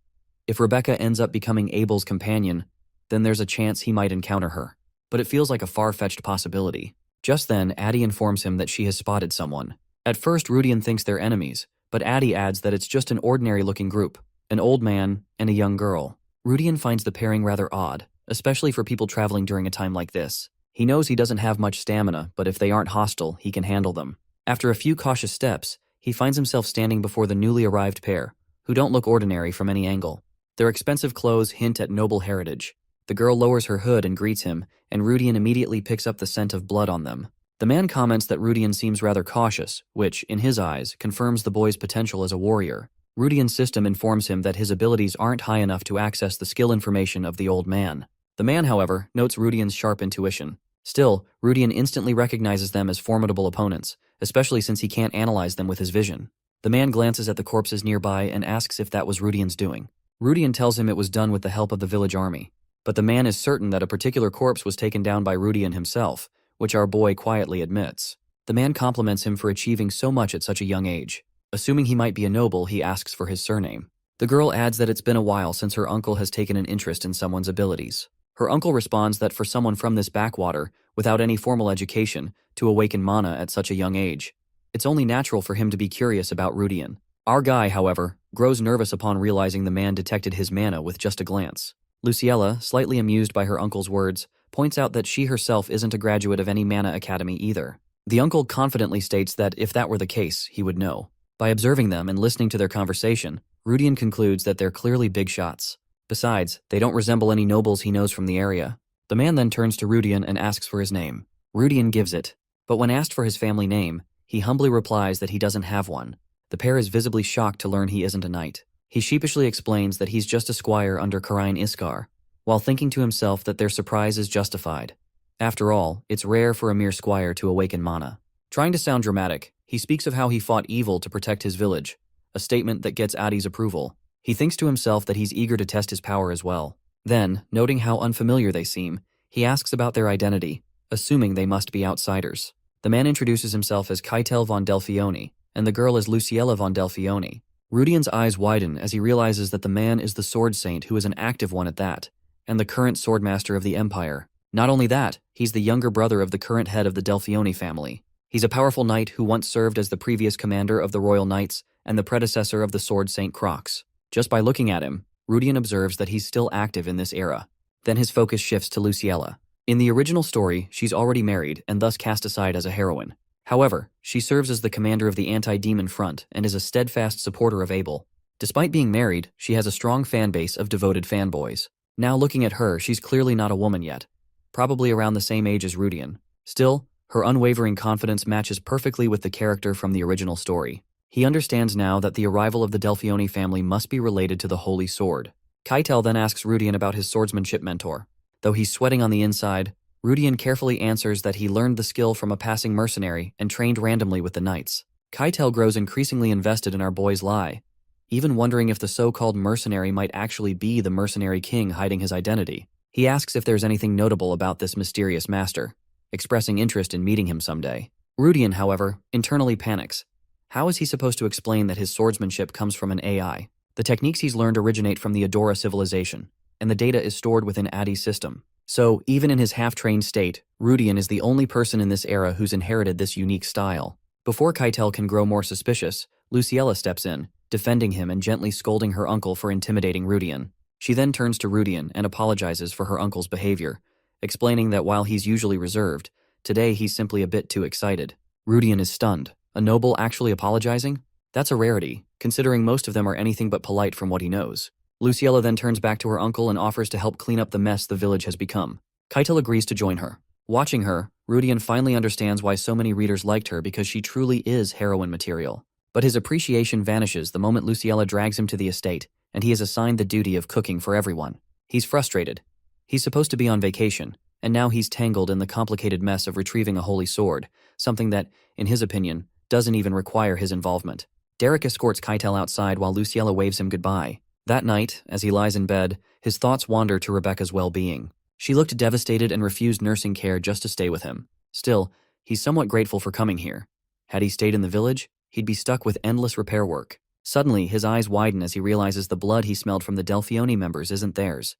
If Rebecca ends up becoming Abel's companion, then there's a chance he might encounter her. But it feels like a far-fetched possibility. Just then, Addie informs him that she has spotted someone. At first, Rudian thinks they're enemies, but Addie adds that it's just an ordinary-looking group, an old man and a young girl. Rudian finds the pairing rather odd, especially for people traveling during a time like this. He knows he doesn't have much stamina, but if they aren't hostile, he can handle them. After a few cautious steps, he finds himself standing before the newly arrived pair, who don't look ordinary from any angle. Their expensive clothes hint at noble heritage. The girl lowers her hood and greets him, and Rudian immediately picks up the scent of blood on them. The man comments that Rudian seems rather cautious, which, in his eyes, confirms the boy's potential as a warrior. Rudian's system informs him that his abilities aren't high enough to access the skill information of the old man. The man, however, notes Rudian's sharp intuition. Still, Rudian instantly recognizes them as formidable opponents, especially since he can't analyze them with his vision. The man glances at the corpses nearby and asks if that was Rudian's doing. Rudian tells him it was done with the help of the village army. But the man is certain that a particular corpse was taken down by Rudian himself, which our boy quietly admits. The man compliments him for achieving so much at such a young age. Assuming he might be a noble, he asks for his surname. The girl adds that it's been a while since her uncle has taken an interest in someone's abilities. Her uncle responds that for someone from this backwater, without any formal education, to awaken mana at such a young age, it's only natural for him to be curious about Rudian. Our guy, however, grows nervous upon realizing the man detected his mana with just a glance. Luciella, slightly amused by her uncle's words, points out that she herself isn't a graduate of any mana academy either. The uncle confidently states that if that were the case, he would know. By observing them and listening to their conversation, Rudian concludes that they're clearly big shots. Besides, they don't resemble any nobles he knows from the area. The man then turns to Rudian and asks for his name. Rudian gives it, but when asked for his family name, he humbly replies that he doesn't have one. The pair is visibly shocked to learn he isn't a knight. He sheepishly explains that he's just a squire under Karain Iskar, while thinking to himself that their surprise is justified. After all, it's rare for a mere squire to awaken mana. Trying to sound dramatic, he speaks of how he fought evil to protect his village, a statement that gets Adi's approval. He thinks to himself that he's eager to test his power as well. Then, noting how unfamiliar they seem, he asks about their identity, assuming they must be outsiders. The man introduces himself as Keitel von Delfioni, and the girl as Luciella von Delfioni. Rudian's eyes widen as he realizes that the man is the sword saint, who is an active one at that, and the current swordmaster of the empire. Not only that, he's the younger brother of the current head of the Delfioni family. He's a powerful knight who once served as the previous commander of the Royal Knights and the predecessor of the sword saint Crocs. Just by looking at him, Rudian observes that he's still active in this era. Then his focus shifts to Luciella. In the original story, she's already married and thus cast aside as a heroine. However, she serves as the commander of the anti-demon front and is a steadfast supporter of Abel. Despite being married, she has a strong fan base of devoted fanboys. Now looking at her, she's clearly not a woman yet, probably around the same age as Rudian. Still, her unwavering confidence matches perfectly with the character from the original story. He understands now that the arrival of the Delfioni family must be related to the Holy Sword. Keitel then asks Rudian about his swordsmanship mentor. Though he's sweating on the inside, Rudian carefully answers that he learned the skill from a passing mercenary and trained randomly with the knights. Keitel grows increasingly invested in our boy's lie, even wondering if the so-called mercenary might actually be the mercenary king hiding his identity. He asks if there's anything notable about this mysterious master, expressing interest in meeting him someday. Rudian, however, internally panics. How is he supposed to explain that his swordsmanship comes from an AI? The techniques he's learned originate from the Adora civilization, and the data is stored within Adi's system. So, even in his half-trained state, Rudian is the only person in this era who's inherited this unique style. Before Keitel can grow more suspicious, Luciella steps in, defending him and gently scolding her uncle for intimidating Rudian. She then turns to Rudian and apologizes for her uncle's behavior, explaining that while he's usually reserved, today he's simply a bit too excited. Rudian is stunned. A noble actually apologizing? That's a rarity, considering most of them are anything but polite from what he knows. Luciella then turns back to her uncle and offers to help clean up the mess the village has become. Keitel agrees to join her. Watching her, Rudian finally understands why so many readers liked her, because she truly is heroine material. But his appreciation vanishes the moment Luciella drags him to the estate, and he is assigned the duty of cooking for everyone. He's frustrated. He's supposed to be on vacation, and now he's tangled in the complicated mess of retrieving a holy sword, something that, in his opinion, doesn't even require his involvement. Derek escorts Keitel outside while Luciella waves him goodbye. That night, as he lies in bed, his thoughts wander to Rebecca's well-being. She looked devastated and refused nursing care just to stay with him. Still, he's somewhat grateful for coming here. Had he stayed in the village, he'd be stuck with endless repair work. Suddenly, his eyes widen as he realizes the blood he smelled from the Delfioni members isn't theirs.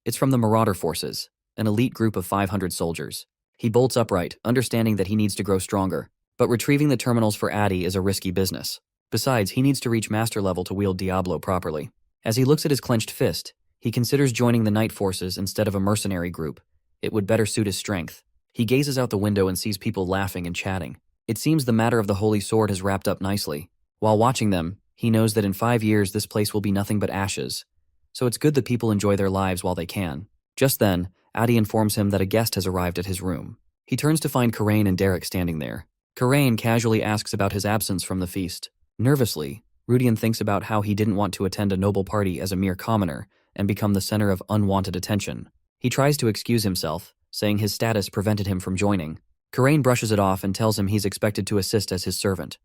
It's from the Marauder forces, an elite group of 500 soldiers. He bolts upright, understanding that he needs to grow stronger. But retrieving the terminals for Adi is a risky business. Besides, he needs to reach master level to wield Diablo properly. As he looks at his clenched fist, he considers joining the Knight forces instead of a mercenary group. It would better suit his strength. He gazes out the window and sees people laughing and chatting. It seems the matter of the Holy Sword has wrapped up nicely. While watching them, he knows that in 5 years this place will be nothing but ashes. So it's good that people enjoy their lives while they can. Just then, Adi informs him that a guest has arrived at his room. He turns to find Karain and Derek standing there. Karain casually asks about his absence from the feast. Nervously, Rudian thinks about how he didn't want to attend a noble party as a mere commoner and become the center of unwanted attention. He tries to excuse himself, saying his status prevented him from joining. Karain brushes it off and tells him he's expected to assist as his servant.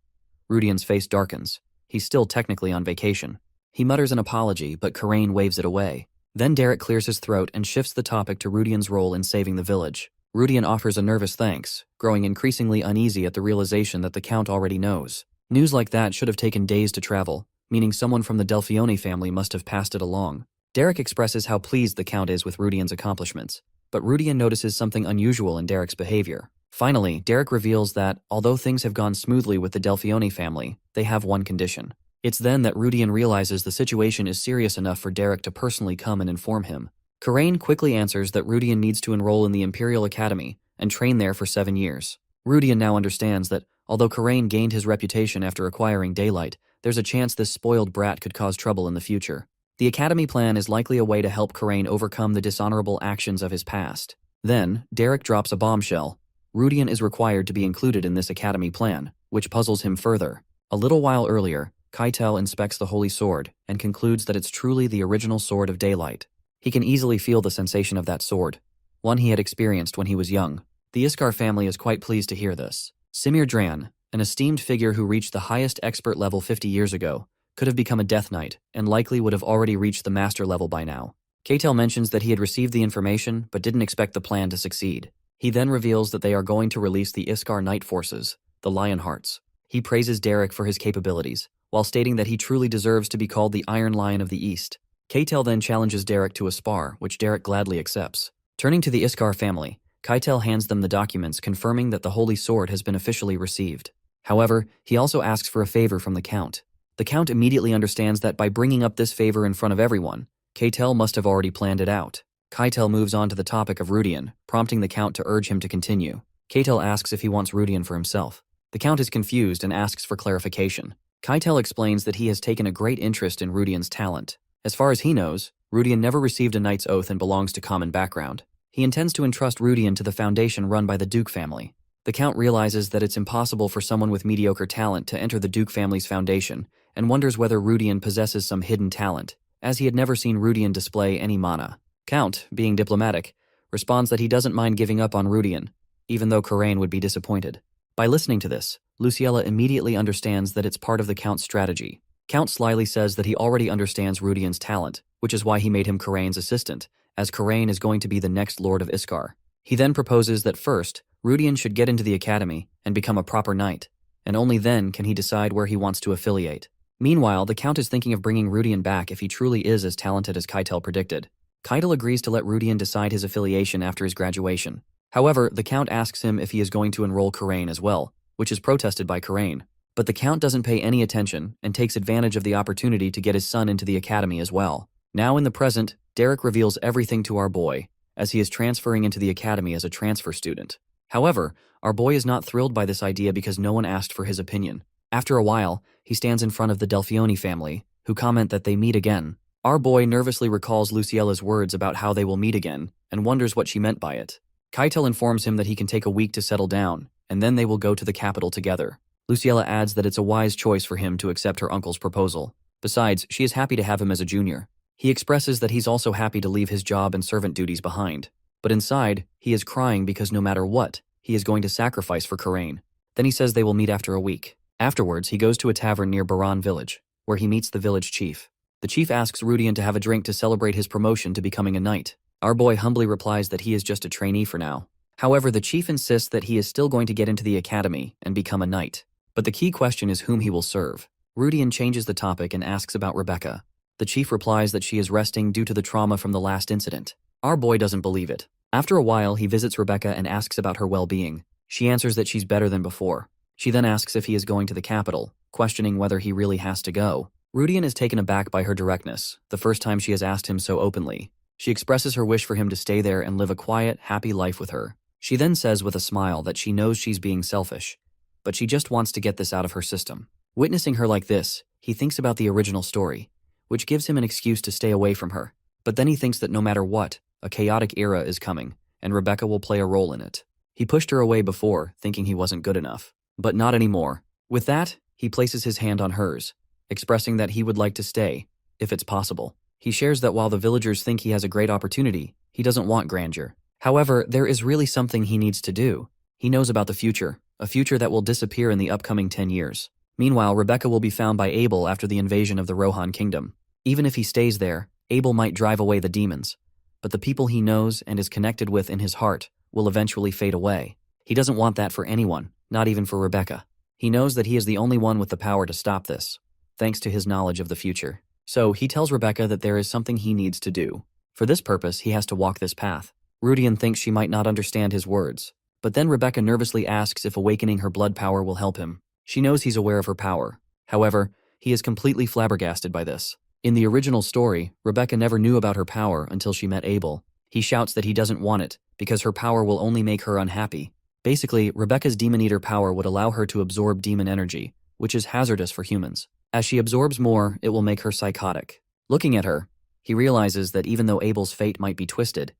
Rudian's face darkens. He's still technically on vacation. He mutters an apology, but Karain waves it away. Then Derek clears his throat and shifts the topic to Rudian's role in saving the village. Rudian offers a nervous thanks, growing increasingly uneasy at the realization that the Count already knows. News like that should have taken days to travel, meaning someone from the Delfione family must have passed it along. Derek expresses how pleased the Count is with Rudian's accomplishments, but Rudian notices something unusual in Derek's behavior. Finally, Derek reveals that, although things have gone smoothly with the Delfione family, they have one condition. It's then that Rudian realizes the situation is serious enough for Derek to personally come and inform him. Karain quickly answers that Rudian needs to enroll in the Imperial Academy and train there for 7 years. Rudian now understands that, although Karain gained his reputation after acquiring daylight, there's a chance this spoiled brat could cause trouble in the future. The Academy plan is likely a way to help Karain overcome the dishonorable actions of his past. Then, Derek drops a bombshell. Rudian is required to be included in this Academy plan, which puzzles him further. A little while earlier, Keitel inspects the Holy Sword and concludes that it's truly the original Sword of Daylight. He can easily feel the sensation of that sword, one he had experienced when he was young. The Iskar family is quite pleased to hear this. Simir Dran, an esteemed figure who reached the highest expert level 50 years ago, could have become a Death Knight and likely would have already reached the master level by now. Keitel mentions that he had received the information but didn't expect the plan to succeed. He then reveals that they are going to release the Iskar Knight forces, the Lionhearts. He praises Derek for his capabilities, while stating that he truly deserves to be called the Iron Lion of the East. Keitel then challenges Derek to a spar, which Derek gladly accepts. Turning to the Iskar family, Keitel hands them the documents confirming that the Holy Sword has been officially received. However, he also asks for a favor from the Count. The Count immediately understands that by bringing up this favor in front of everyone, Keitel must have already planned it out. Keitel moves on to the topic of Rudian, prompting the Count to urge him to continue. Keitel asks if he wants Rudian for himself. The Count is confused and asks for clarification. Keitel explains that he has taken a great interest in Rudian's talent. As far as he knows, Rudian never received a knight's oath and belongs to common background. He intends to entrust Rudian to the foundation run by the Duke family. The Count realizes that it's impossible for someone with mediocre talent to enter the Duke family's foundation and wonders whether Rudian possesses some hidden talent, as he had never seen Rudian display any mana. Count, being diplomatic, responds that he doesn't mind giving up on Rudian, even though Karain would be disappointed. By listening to this, Luciella immediately understands that it's part of the Count's strategy. Count slyly says that he already understands Rudian's talent, which is why he made him Karain's assistant, as Karain is going to be the next Lord of Iskar. He then proposes that first, Rudian should get into the academy and become a proper knight, and only then can he decide where he wants to affiliate. Meanwhile, the Count is thinking of bringing Rudian back if he truly is as talented as Keitel predicted. Keitel agrees to let Rudian decide his affiliation after his graduation. However, the Count asks him if he is going to enroll Karain as well, which is protested by Karain. But the Count doesn't pay any attention and takes advantage of the opportunity to get his son into the academy as well. Now in the present, Derek reveals everything to our boy, as he is transferring into the academy as a transfer student. However, our boy is not thrilled by this idea because no one asked for his opinion. After a while, he stands in front of the Delfione family, who comment that they meet again. Our boy nervously recalls Luciella's words about how they will meet again, and wonders what she meant by it. Keitel informs him that he can take a week to settle down, and then they will go to the capital together. Luciella adds that it's a wise choice for him to accept her uncle's proposal. Besides, she is happy to have him as a junior. He expresses that he's also happy to leave his job and servant duties behind. But inside, he is crying because no matter what, he is going to sacrifice for Karain. Then he says they will meet after a week. Afterwards, he goes to a tavern near Baran village, where he meets the village chief. The chief asks Rudian to have a drink to celebrate his promotion to becoming a knight. Our boy humbly replies that he is just a trainee for now. However, the chief insists that he is still going to get into the academy and become a knight. But the key question is whom he will serve. Rudian changes the topic and asks about Rebecca. The chief replies that she is resting due to the trauma from the last incident. Our boy doesn't believe it. After a while, he visits Rebecca and asks about her well-being. She answers that she's better than before. She then asks if he is going to the capital, questioning whether he really has to go. Rudian is taken aback by her directness, the first time she has asked him so openly. She expresses her wish for him to stay there and live a quiet, happy life with her. She then says with a smile that she knows she's being selfish, but she just wants to get this out of her system. Witnessing her like this, he thinks about the original story, which gives him an excuse to stay away from her. But then he thinks that no matter what, a chaotic era is coming, and Rebecca will play a role in it. He pushed her away before, thinking he wasn't good enough. But not anymore. With that, he places his hand on hers, expressing that he would like to stay, if it's possible. He shares that while the villagers think he has a great opportunity, he doesn't want grandeur. However, there is really something he needs to do. He knows about the future, a future that will disappear in the upcoming 10 years. Meanwhile, Rebecca will be found by Abel after the invasion of the Rohan kingdom. Even if he stays there, Abel might drive away the demons. But the people he knows and is connected with in his heart will eventually fade away. He doesn't want that for anyone, not even for Rebecca. He knows that he is the only one with the power to stop this, thanks to his knowledge of the future. So he tells Rebecca that there is something he needs to do. For this purpose, he has to walk this path. Rudian thinks she might not understand his words, but then Rebecca nervously asks if awakening her blood power will help him. She knows he's aware of her power. However, he is completely flabbergasted by this. In the original story, Rebecca never knew about her power until she met Abel. He shouts that he doesn't want it, because her power will only make her unhappy. Basically, Rebecca's Demon Eater power would allow her to absorb demon energy, which is hazardous for humans. As she absorbs more, it will make her psychotic. Looking at her, he realizes that even though Abel's fate might be twisted,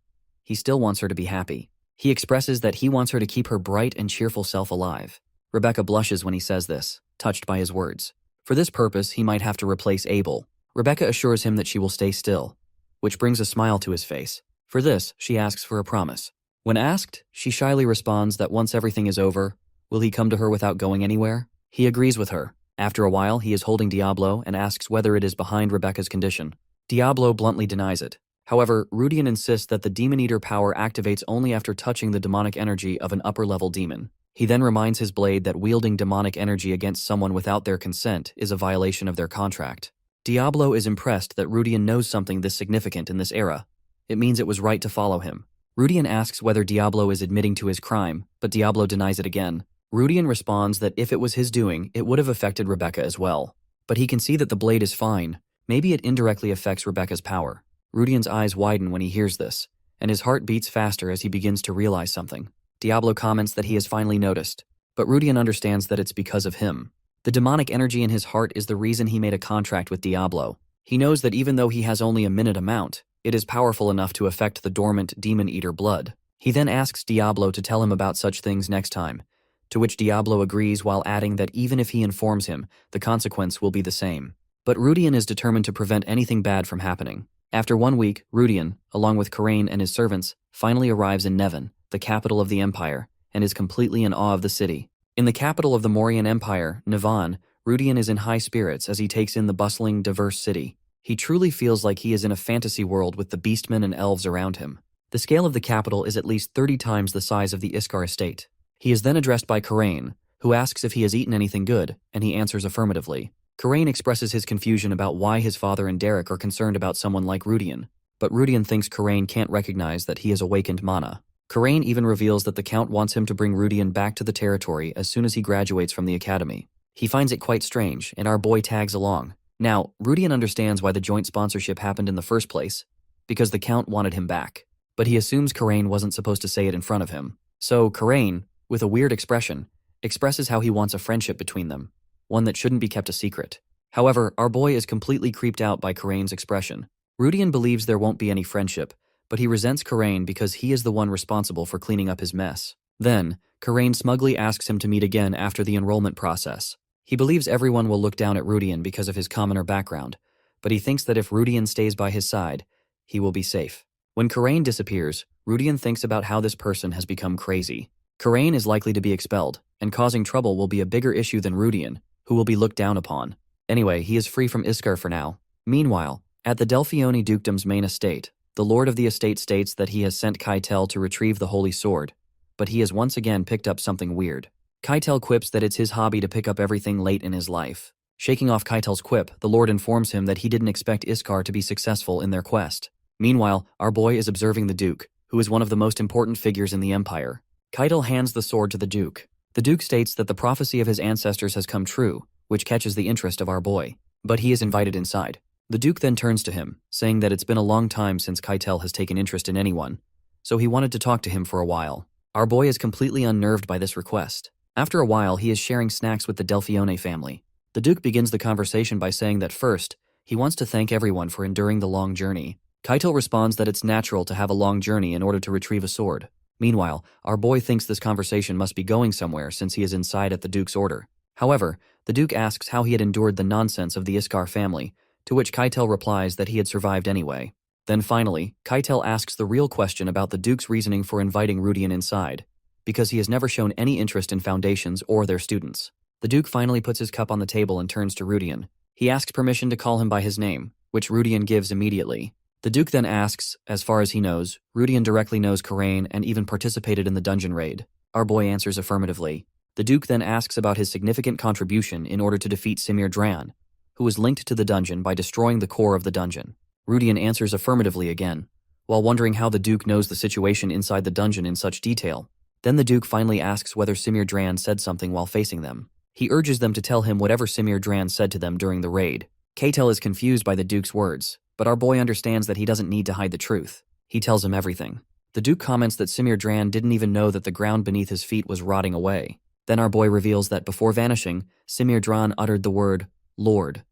he still wants her to be happy. He expresses that he wants her to keep her bright and cheerful self alive. Rebecca blushes when he says this, touched by his words. For this purpose, he might have to replace Abel. Rebecca assures him that she will stay still, which brings a smile to his face. For this, she asks for a promise. When asked, she shyly responds that once everything is over, will he come to her without going anywhere? He agrees with her. After a while, he is holding Diablo and asks whether it is behind Rebecca's condition. Diablo bluntly denies it. However, Rudian insists that the Demon Eater power activates only after touching the demonic energy of an upper-level demon. He then reminds his blade that wielding demonic energy against someone without their consent is a violation of their contract. Diablo is impressed that Rudian knows something this significant in this era. It means it was right to follow him. Rudian asks whether Diablo is admitting to his crime, but Diablo denies it again. Rudian responds that if it was his doing, it would have affected Rebecca as well. But he can see that the blade is fine. Maybe it indirectly affects Rebecca's power. Rudian's eyes widen when he hears this, and his heart beats faster as he begins to realize something. Diablo comments that he has finally noticed, but Rudian understands that it's because of him. The demonic energy in his heart is the reason he made a contract with Diablo. He knows that even though he has only a minute amount, it is powerful enough to affect the dormant Demon Eater blood. He then asks Diablo to tell him about such things next time, to which Diablo agrees while adding that even if he informs him, the consequence will be the same. But Rudian is determined to prevent anything bad from happening. After 1 week, Rudian, along with Karain and his servants, finally arrives in Nevin, the capital of the empire, and is completely in awe of the city. In the capital of the Mauryan Empire, Nevan, Rudian is in high spirits as he takes in the bustling, diverse city. He truly feels like he is in a fantasy world with the beastmen and elves around him. The scale of the capital is at least 30 times the size of the Iskar estate. He is then addressed by Karain, who asks if he has eaten anything good, and he answers affirmatively. Karain expresses his confusion about why his father and Derek are concerned about someone like Rudian, but Rudian thinks Karain can't recognize that he has awakened mana. Karain even reveals that the Count wants him to bring Rudian back to the territory as soon as he graduates from the academy. He finds it quite strange, and our boy tags along. Now, Rudian understands why the joint sponsorship happened in the first place, because the Count wanted him back. But he assumes Karain wasn't supposed to say it in front of him. So Karain, with a weird expression, expresses how he wants a friendship between them, one that shouldn't be kept a secret. However, our boy is completely creeped out by Karain's expression. Rudian believes there won't be any friendship, but he resents Karain because he is the one responsible for cleaning up his mess. Then, Karain smugly asks him to meet again after the enrollment process. He believes everyone will look down at Rudian because of his commoner background, but he thinks that if Rudian stays by his side, he will be safe. When Karain disappears, Rudian thinks about how this person has become crazy. Karain is likely to be expelled, and causing trouble will be a bigger issue than Rudian, who will be looked down upon. Anyway, he is free from Iskar for now. Meanwhile, at the Delphione dukedom's main estate, the lord of the estate states that he has sent Keitel to retrieve the holy sword, but he has once again picked up something weird. Keitel quips that it's his hobby to pick up everything late in his life. Shaking off Keitel's quip, the lord informs him that he didn't expect Iskar to be successful in their quest. Meanwhile, our boy is observing the duke, who is one of the most important figures in the empire. Keitel hands the sword to the duke. The duke states that the prophecy of his ancestors has come true, which catches the interest of our boy. But he is invited inside. The duke then turns to him, saying that it's been a long time since Keitel has taken interest in anyone, so he wanted to talk to him for a while. Our boy is completely unnerved by this request. After a while, he is sharing snacks with the Delfione family. The Duke begins the conversation by saying that first, he wants to thank everyone for enduring the long journey. Keitel responds that it's natural to have a long journey in order to retrieve a sword. Meanwhile, our boy thinks this conversation must be going somewhere since he is inside at the Duke's order. However, the Duke asks how he had endured the nonsense of the Iskar family, to which Keitel replies that he had survived anyway. Then finally, Keitel asks the real question about the Duke's reasoning for inviting Rudian inside, because he has never shown any interest in foundations or their students. The Duke finally puts his cup on the table and turns to Rudian. He asks permission to call him by his name, which Rudian gives immediately. The Duke then asks, as far as he knows, Rudian directly knows Karain and even participated in the dungeon raid. Our boy answers affirmatively. The Duke then asks about his significant contribution in order to defeat Simir Dran, who was linked to the dungeon by destroying the core of the dungeon. Rudian answers affirmatively again, while wondering how the Duke knows the situation inside the dungeon in such detail. Then the Duke finally asks whether Simir Dran said something while facing them. He urges them to tell him whatever Simir Dran said to them during the raid. Keitel is confused by the Duke's words, but our boy understands that he doesn't need to hide the truth. He tells him everything. The Duke comments that Simir Dran didn't even know that the ground beneath his feet was rotting away. Then our boy reveals that before vanishing, Simir Dran uttered the word, Lord.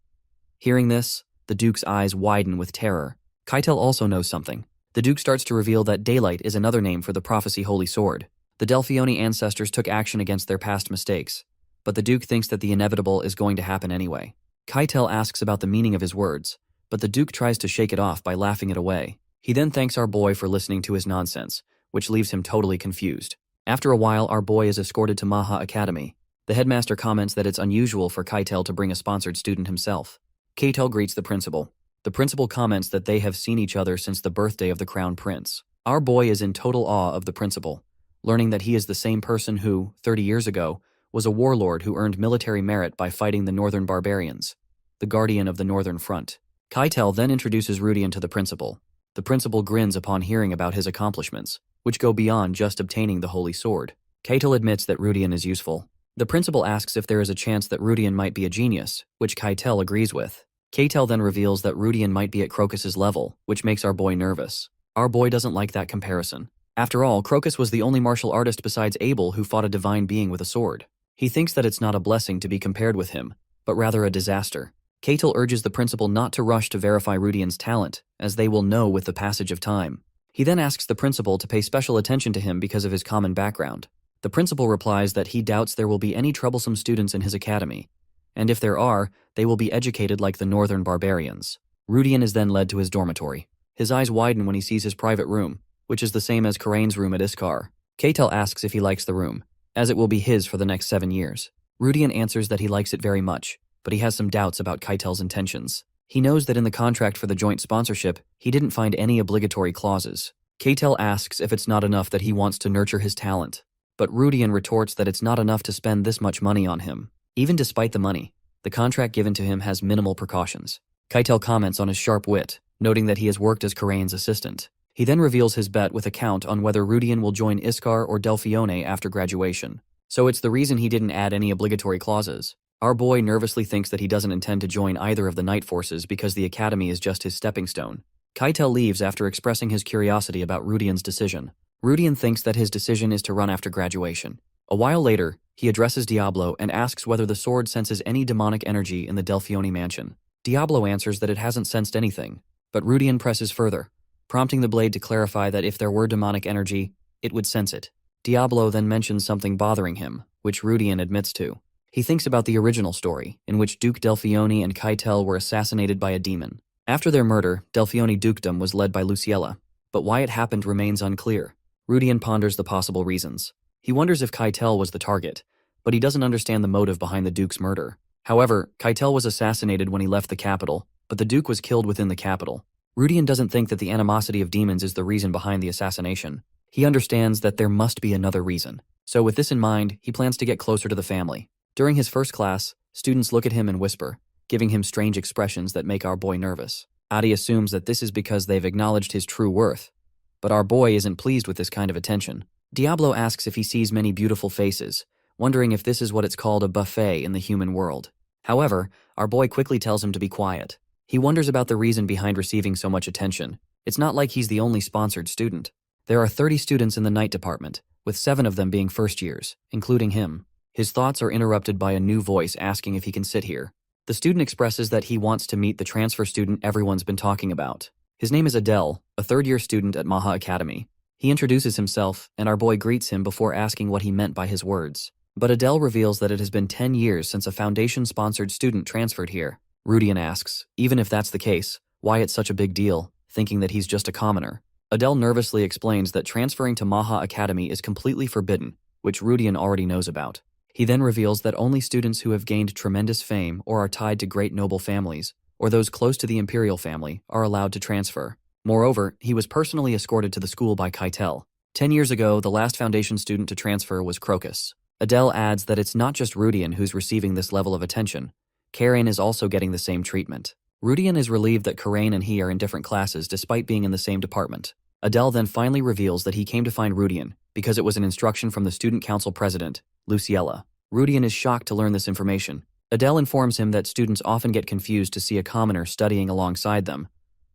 Hearing this, the Duke's eyes widen with terror. Keitel also knows something. The Duke starts to reveal that Daylight is another name for the prophecy Holy Sword. The Delfione ancestors took action against their past mistakes, but the Duke thinks that the inevitable is going to happen anyway. Keitel asks about the meaning of his words, but the Duke tries to shake it off by laughing it away. He then thanks our boy for listening to his nonsense, which leaves him totally confused. After a while, our boy is escorted to Manhwa Academy. The headmaster comments that it's unusual for Keitel to bring a sponsored student himself. Keitel greets the principal. The principal comments that they have seen each other since the birthday of the Crown Prince. Our boy is in total awe of the principal, learning that he is the same person who, 30 years ago, was a warlord who earned military merit by fighting the Northern Barbarians, the guardian of the Northern Front. Keitel then introduces Rudian to the principal. The principal grins upon hearing about his accomplishments, which go beyond just obtaining the Holy Sword. Keitel admits that Rudian is useful. The principal asks if there is a chance that Rudian might be a genius, which Keitel agrees with. Keitel then reveals that Rudian might be at Crocus's level, which makes our boy nervous. Our boy doesn't like that comparison. After all, Crocus was the only martial artist besides Abel who fought a divine being with a sword. He thinks that it's not a blessing to be compared with him, but rather a disaster. Keitel urges the principal not to rush to verify Rudian's talent, as they will know with the passage of time. He then asks the principal to pay special attention to him because of his common background. The principal replies that he doubts there will be any troublesome students in his academy, and if there are, they will be educated like the Northern Barbarians. Rudian is then led to his dormitory. His eyes widen when he sees his private room, which is the same as Karain's room at Iskar. Keitel asks if he likes the room, as it will be his for the next 7 years. Rudian answers that he likes it very much, but he has some doubts about Keitel's intentions. He knows that in the contract for the joint sponsorship, he didn't find any obligatory clauses. Keitel asks if it's not enough that he wants to nurture his talent, but Rudian retorts that it's not enough to spend this much money on him. Even despite the money, the contract given to him has minimal precautions. Keitel comments on his sharp wit, noting that he has worked as Karain's assistant. He then reveals his bet with a count on whether Rudian will join Iskar or Delfione after graduation. So it's the reason he didn't add any obligatory clauses. Our boy nervously thinks that he doesn't intend to join either of the Night Forces because the academy is just his stepping stone. Keitel leaves after expressing his curiosity about Rudian's decision. Rudian thinks that his decision is to run after graduation. A while later, he addresses Diablo and asks whether the sword senses any demonic energy in the Delfione mansion. Diablo answers that it hasn't sensed anything, but Rudian presses further, prompting the blade to clarify that if there were demonic energy, it would sense it. Diablo then mentions something bothering him, which Rudian admits to. He thinks about the original story, in which Duke Delfione and Keitel were assassinated by a demon. After their murder, Delfione dukedom was led by Luciella, but why it happened remains unclear. Rudian ponders the possible reasons. He wonders if Keitel was the target, but he doesn't understand the motive behind the Duke's murder. However, Keitel was assassinated when he left the capital, but the Duke was killed within the capital. Rudian doesn't think that the animosity of demons is the reason behind the assassination. He understands that there must be another reason. So with this in mind, he plans to get closer to the family. During his first class, students look at him and whisper, giving him strange expressions that make our boy nervous. Adi assumes that this is because they've acknowledged his true worth, but our boy isn't pleased with this kind of attention. Diablo asks if he sees many beautiful faces, wondering if this is what it's called a buffet in the human world. However, our boy quickly tells him to be quiet. He wonders about the reason behind receiving so much attention. It's not like he's the only sponsored student. There are 30 students in the night department, with 7 of them being first years, including him. His thoughts are interrupted by a new voice asking if he can sit here. The student expresses that he wants to meet the transfer student everyone's been talking about. His name is Adele, a third-year student at Manhwa Academy. He introduces himself, and our boy greets him before asking what he meant by his words. But Adele reveals that it has been 10 years since a foundation-sponsored student transferred here. Rudian asks, even if that's the case, why it's such a big deal, thinking that he's just a commoner. Adele nervously explains that transferring to Manhwa Academy is completely forbidden, which Rudian already knows about. He then reveals that only students who have gained tremendous fame or are tied to great noble families, or those close to the imperial family, are allowed to transfer. Moreover, he was personally escorted to the school by Keitel. 10 years ago, the last foundation student to transfer was Crocus. Adele adds that it's not just Rudian who's receiving this level of attention. Karen is also getting the same treatment. Rudian is relieved that Karen and he are in different classes despite being in the same department. Adele then finally reveals that he came to find Rudian because it was an instruction from the student council president, Luciella. Rudian is shocked to learn this information. Adele informs him that students often get confused to see a commoner studying alongside them,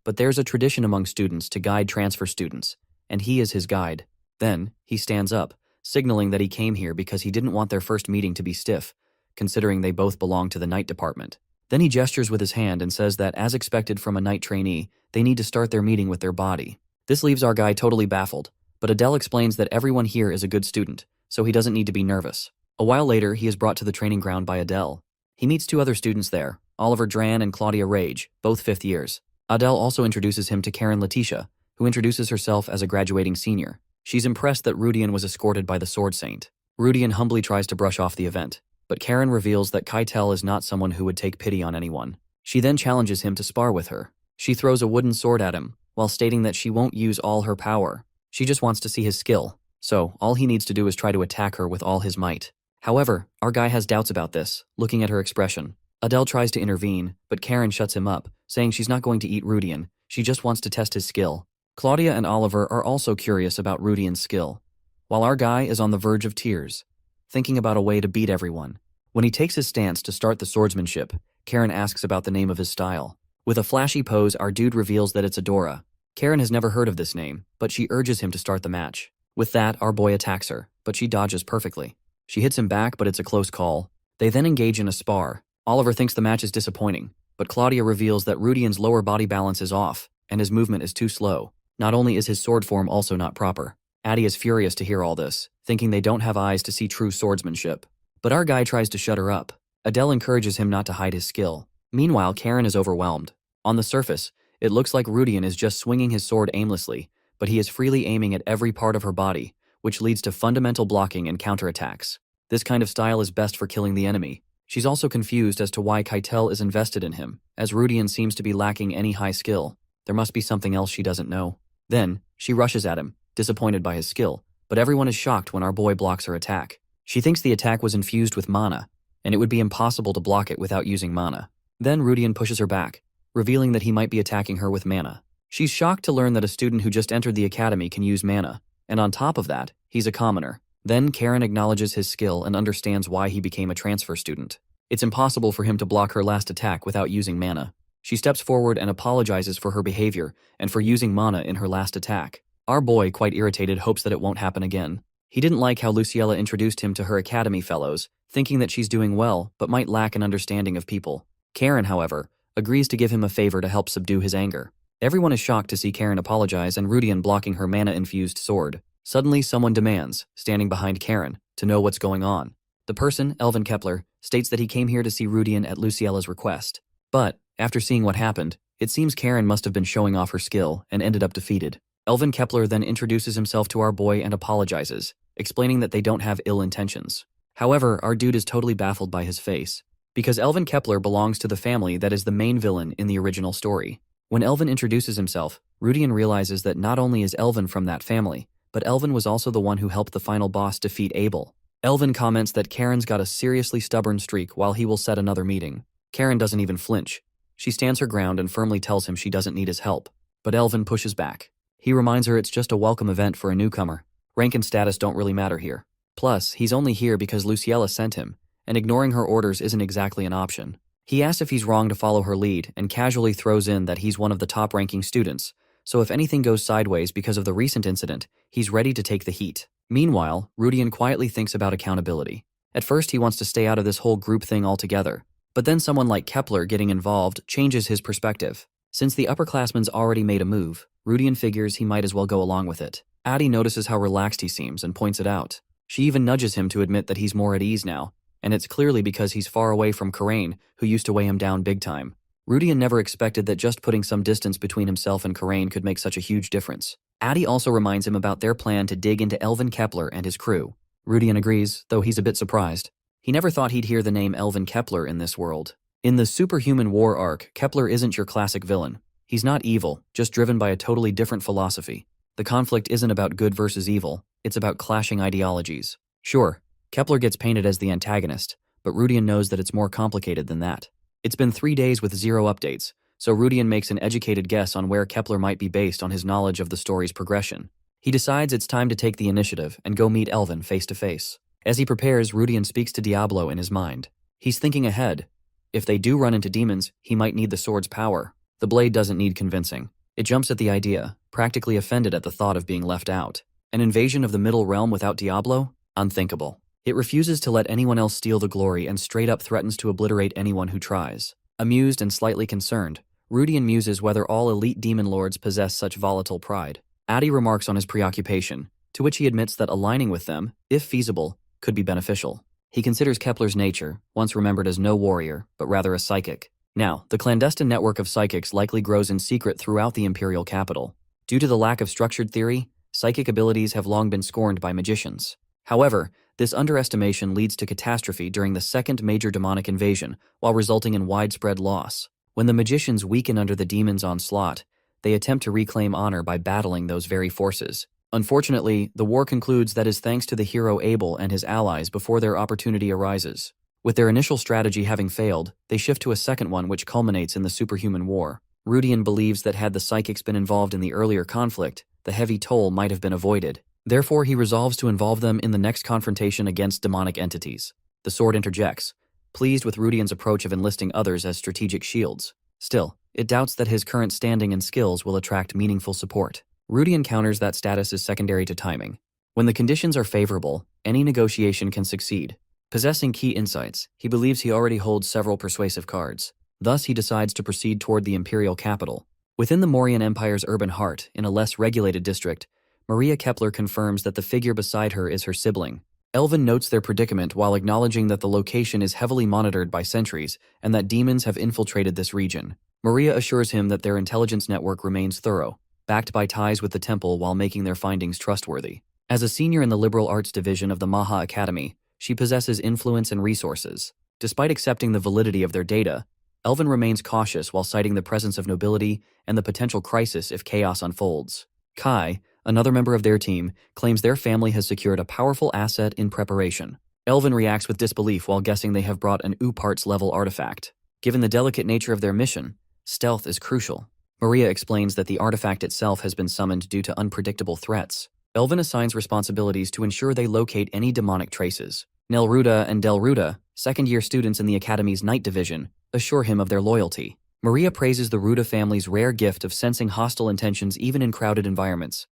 but there's a tradition among students to guide transfer students, and he is his guide. Then, he stands up, signaling that he came here because he didn't want their first meeting to be stiff, considering they both belong to the night department. Then he gestures with his hand and says that, as expected from a night trainee, they need to start their meeting with their body. This leaves our guy totally baffled, but Adele explains that everyone here is a good student, so he doesn't need to be nervous. A while later, he is brought to the training ground by Adele. He meets 2 other students there, Oliver Dran and Claudia Rage, both 5th years. Adele also introduces him to Karen Letitia, who introduces herself as a graduating senior. She's impressed that Rudian was escorted by the Sword Saint. Rudian humbly tries to brush off the event, but Karen reveals that Keitel is not someone who would take pity on anyone. She then challenges him to spar with her. She throws a wooden sword at him, while stating that she won't use all her power. She just wants to see his skill, so all he needs to do is try to attack her with all his might. However, our guy has doubts about this, looking at her expression. Adele tries to intervene, but Karen shuts him up, saying she's not going to eat Rudian, she just wants to test his skill. Claudia and Oliver are also curious about Rudian's skill, while our guy is on the verge of tears, thinking about a way to beat everyone. When he takes his stance to start the swordsmanship, Karen asks about the name of his style. With a flashy pose, our dude reveals that it's Adora. Karen has never heard of this name, but she urges him to start the match. With that, our boy attacks her, but she dodges perfectly. She hits him back, but it's a close call. They then engage in a spar. Oliver thinks the match is disappointing, but Claudia reveals that Rudian's lower body balance is off, and his movement is too slow. Not only is his sword form also not proper. Addie is furious to hear all this, thinking they don't have eyes to see true swordsmanship. But our guy tries to shut her up. Adele encourages him not to hide his skill. Meanwhile, Karen is overwhelmed. On the surface, it looks like Rudian is just swinging his sword aimlessly, but he is freely aiming at every part of her body, which leads to fundamental blocking and counterattacks. This kind of style is best for killing the enemy. She's also confused as to why Keitel is invested in him, as Rudian seems to be lacking any high skill. There must be something else she doesn't know. Then, she rushes at him, disappointed by his skill, but everyone is shocked when our boy blocks her attack. She thinks the attack was infused with mana, and it would be impossible to block it without using mana. Then Rudian pushes her back, revealing that he might be attacking her with mana. She's shocked to learn that a student who just entered the academy can use mana, and on top of that, he's a commoner. Then Karen acknowledges his skill and understands why he became a transfer student. It's impossible for him to block her last attack without using mana. She steps forward and apologizes for her behavior and for using mana in her last attack. Our boy, quite irritated, hopes that it won't happen again. He didn't like how Luciella introduced him to her academy fellows, thinking that she's doing well but might lack an understanding of people. Karen, however, agrees to give him a favor to help subdue his anger. Everyone is shocked to see Karen apologize and Rudian blocking her mana-infused sword. Suddenly, someone demands, standing behind Karen, to know what's going on. The person, Elvin Kepler, states that he came here to see Rudian at Luciella's request. But, after seeing what happened, it seems Karen must have been showing off her skill and ended up defeated. Elvin Kepler then introduces himself to our boy and apologizes, explaining that they don't have ill intentions. However, our dude is totally baffled by his face, because Elvin Kepler belongs to the family that is the main villain in the original story. When Elvin introduces himself, Rudian realizes that not only is Elvin from that family, but Elvin was also the one who helped the final boss defeat Abel. Elvin comments that Karen's got a seriously stubborn streak while he will set another meeting. Karen doesn't even flinch. She stands her ground and firmly tells him she doesn't need his help. But Elvin pushes back. He reminds her it's just a welcome event for a newcomer. Rank and status don't really matter here. Plus, he's only here because Luciella sent him, and ignoring her orders isn't exactly an option. He asks if he's wrong to follow her lead and casually throws in that he's one of the top-ranking students, so if anything goes sideways because of the recent incident, he's ready to take the heat. Meanwhile, Rudian quietly thinks about accountability. At first, he wants to stay out of this whole group thing altogether. But then someone like Kepler getting involved changes his perspective. Since the upperclassman's already made a move, Rudian figures he might as well go along with it. Addie notices how relaxed he seems and points it out. She even nudges him to admit that he's more at ease now, and it's clearly because he's far away from Karain, who used to weigh him down big time. Rudian never expected that just putting some distance between himself and Karain could make such a huge difference. Addie also reminds him about their plan to dig into Elvin Kepler and his crew. Rudian agrees, though he's a bit surprised. He never thought he'd hear the name Elvin Kepler in this world. In the Superhuman War arc, Kepler isn't your classic villain. He's not evil, just driven by a totally different philosophy. The conflict isn't about good versus evil, it's about clashing ideologies. Sure, Kepler gets painted as the antagonist, but Rudian knows that it's more complicated than that. It's been 3 days with 0 updates, so Rudian makes an educated guess on where Kepler might be based on his knowledge of the story's progression. He decides it's time to take the initiative and go meet Elvin face to face. As he prepares, Rudian speaks to Diablo in his mind. He's thinking ahead. If they do run into demons, he might need the sword's power. The blade doesn't need convincing. It jumps at the idea, practically offended at the thought of being left out. An invasion of the Middle Realm without Diablo? Unthinkable. It refuses to let anyone else steal the glory and straight up threatens to obliterate anyone who tries. Amused and slightly concerned, Rudian muses whether all elite demon lords possess such volatile pride. Addie remarks on his preoccupation, to which he admits that aligning with them, if feasible, could be beneficial. He considers Kepler's nature, once remembered as no warrior, but rather a psychic. Now, the clandestine network of psychics likely grows in secret throughout the imperial capital. Due to the lack of structured theory, psychic abilities have long been scorned by magicians. However, this underestimation leads to catastrophe during the second major demonic invasion, while resulting in widespread loss. When the magicians weaken under the demon's onslaught, they attempt to reclaim honor by battling those very forces. Unfortunately, the war concludes that is thanks to the hero Abel and his allies before their opportunity arises. With their initial strategy having failed, they shift to a second one which culminates in the Superhuman War. Rudian believes that had the psychics been involved in the earlier conflict, the heavy toll might have been avoided. Therefore, he resolves to involve them in the next confrontation against demonic entities. The sword interjects, pleased with Rudian's approach of enlisting others as strategic shields. Still, it doubts that his current standing and skills will attract meaningful support. Rudian counters that status is secondary to timing. When the conditions are favorable, any negotiation can succeed. Possessing key insights, he believes he already holds several persuasive cards. Thus, he decides to proceed toward the imperial capital. Within the Mauryan Empire's urban heart, in a less regulated district, Maria Kepler confirms that the figure beside her is her sibling. Elvin notes their predicament while acknowledging that the location is heavily monitored by sentries and that demons have infiltrated this region. Maria assures him that their intelligence network remains thorough, backed by ties with the temple while making their findings trustworthy. As a senior in the liberal arts division of the Maha Academy, she possesses influence and resources. Despite accepting the validity of their data, Elvin remains cautious while citing the presence of nobility and the potential crisis if chaos unfolds. Kai, another member of their team, claims their family has secured a powerful asset in preparation. Elvin reacts with disbelief while guessing they have brought an U-Parts-level artifact. Given the delicate nature of their mission, stealth is crucial. Maria explains that the artifact itself has been summoned due to unpredictable threats. Elvin assigns responsibilities to ensure they locate any demonic traces. Nelruda and Delruda, second-year students in the Academy's Night Division, assure him of their loyalty. Maria praises the Ruda family's rare gift of sensing hostile intentions even in crowded environments,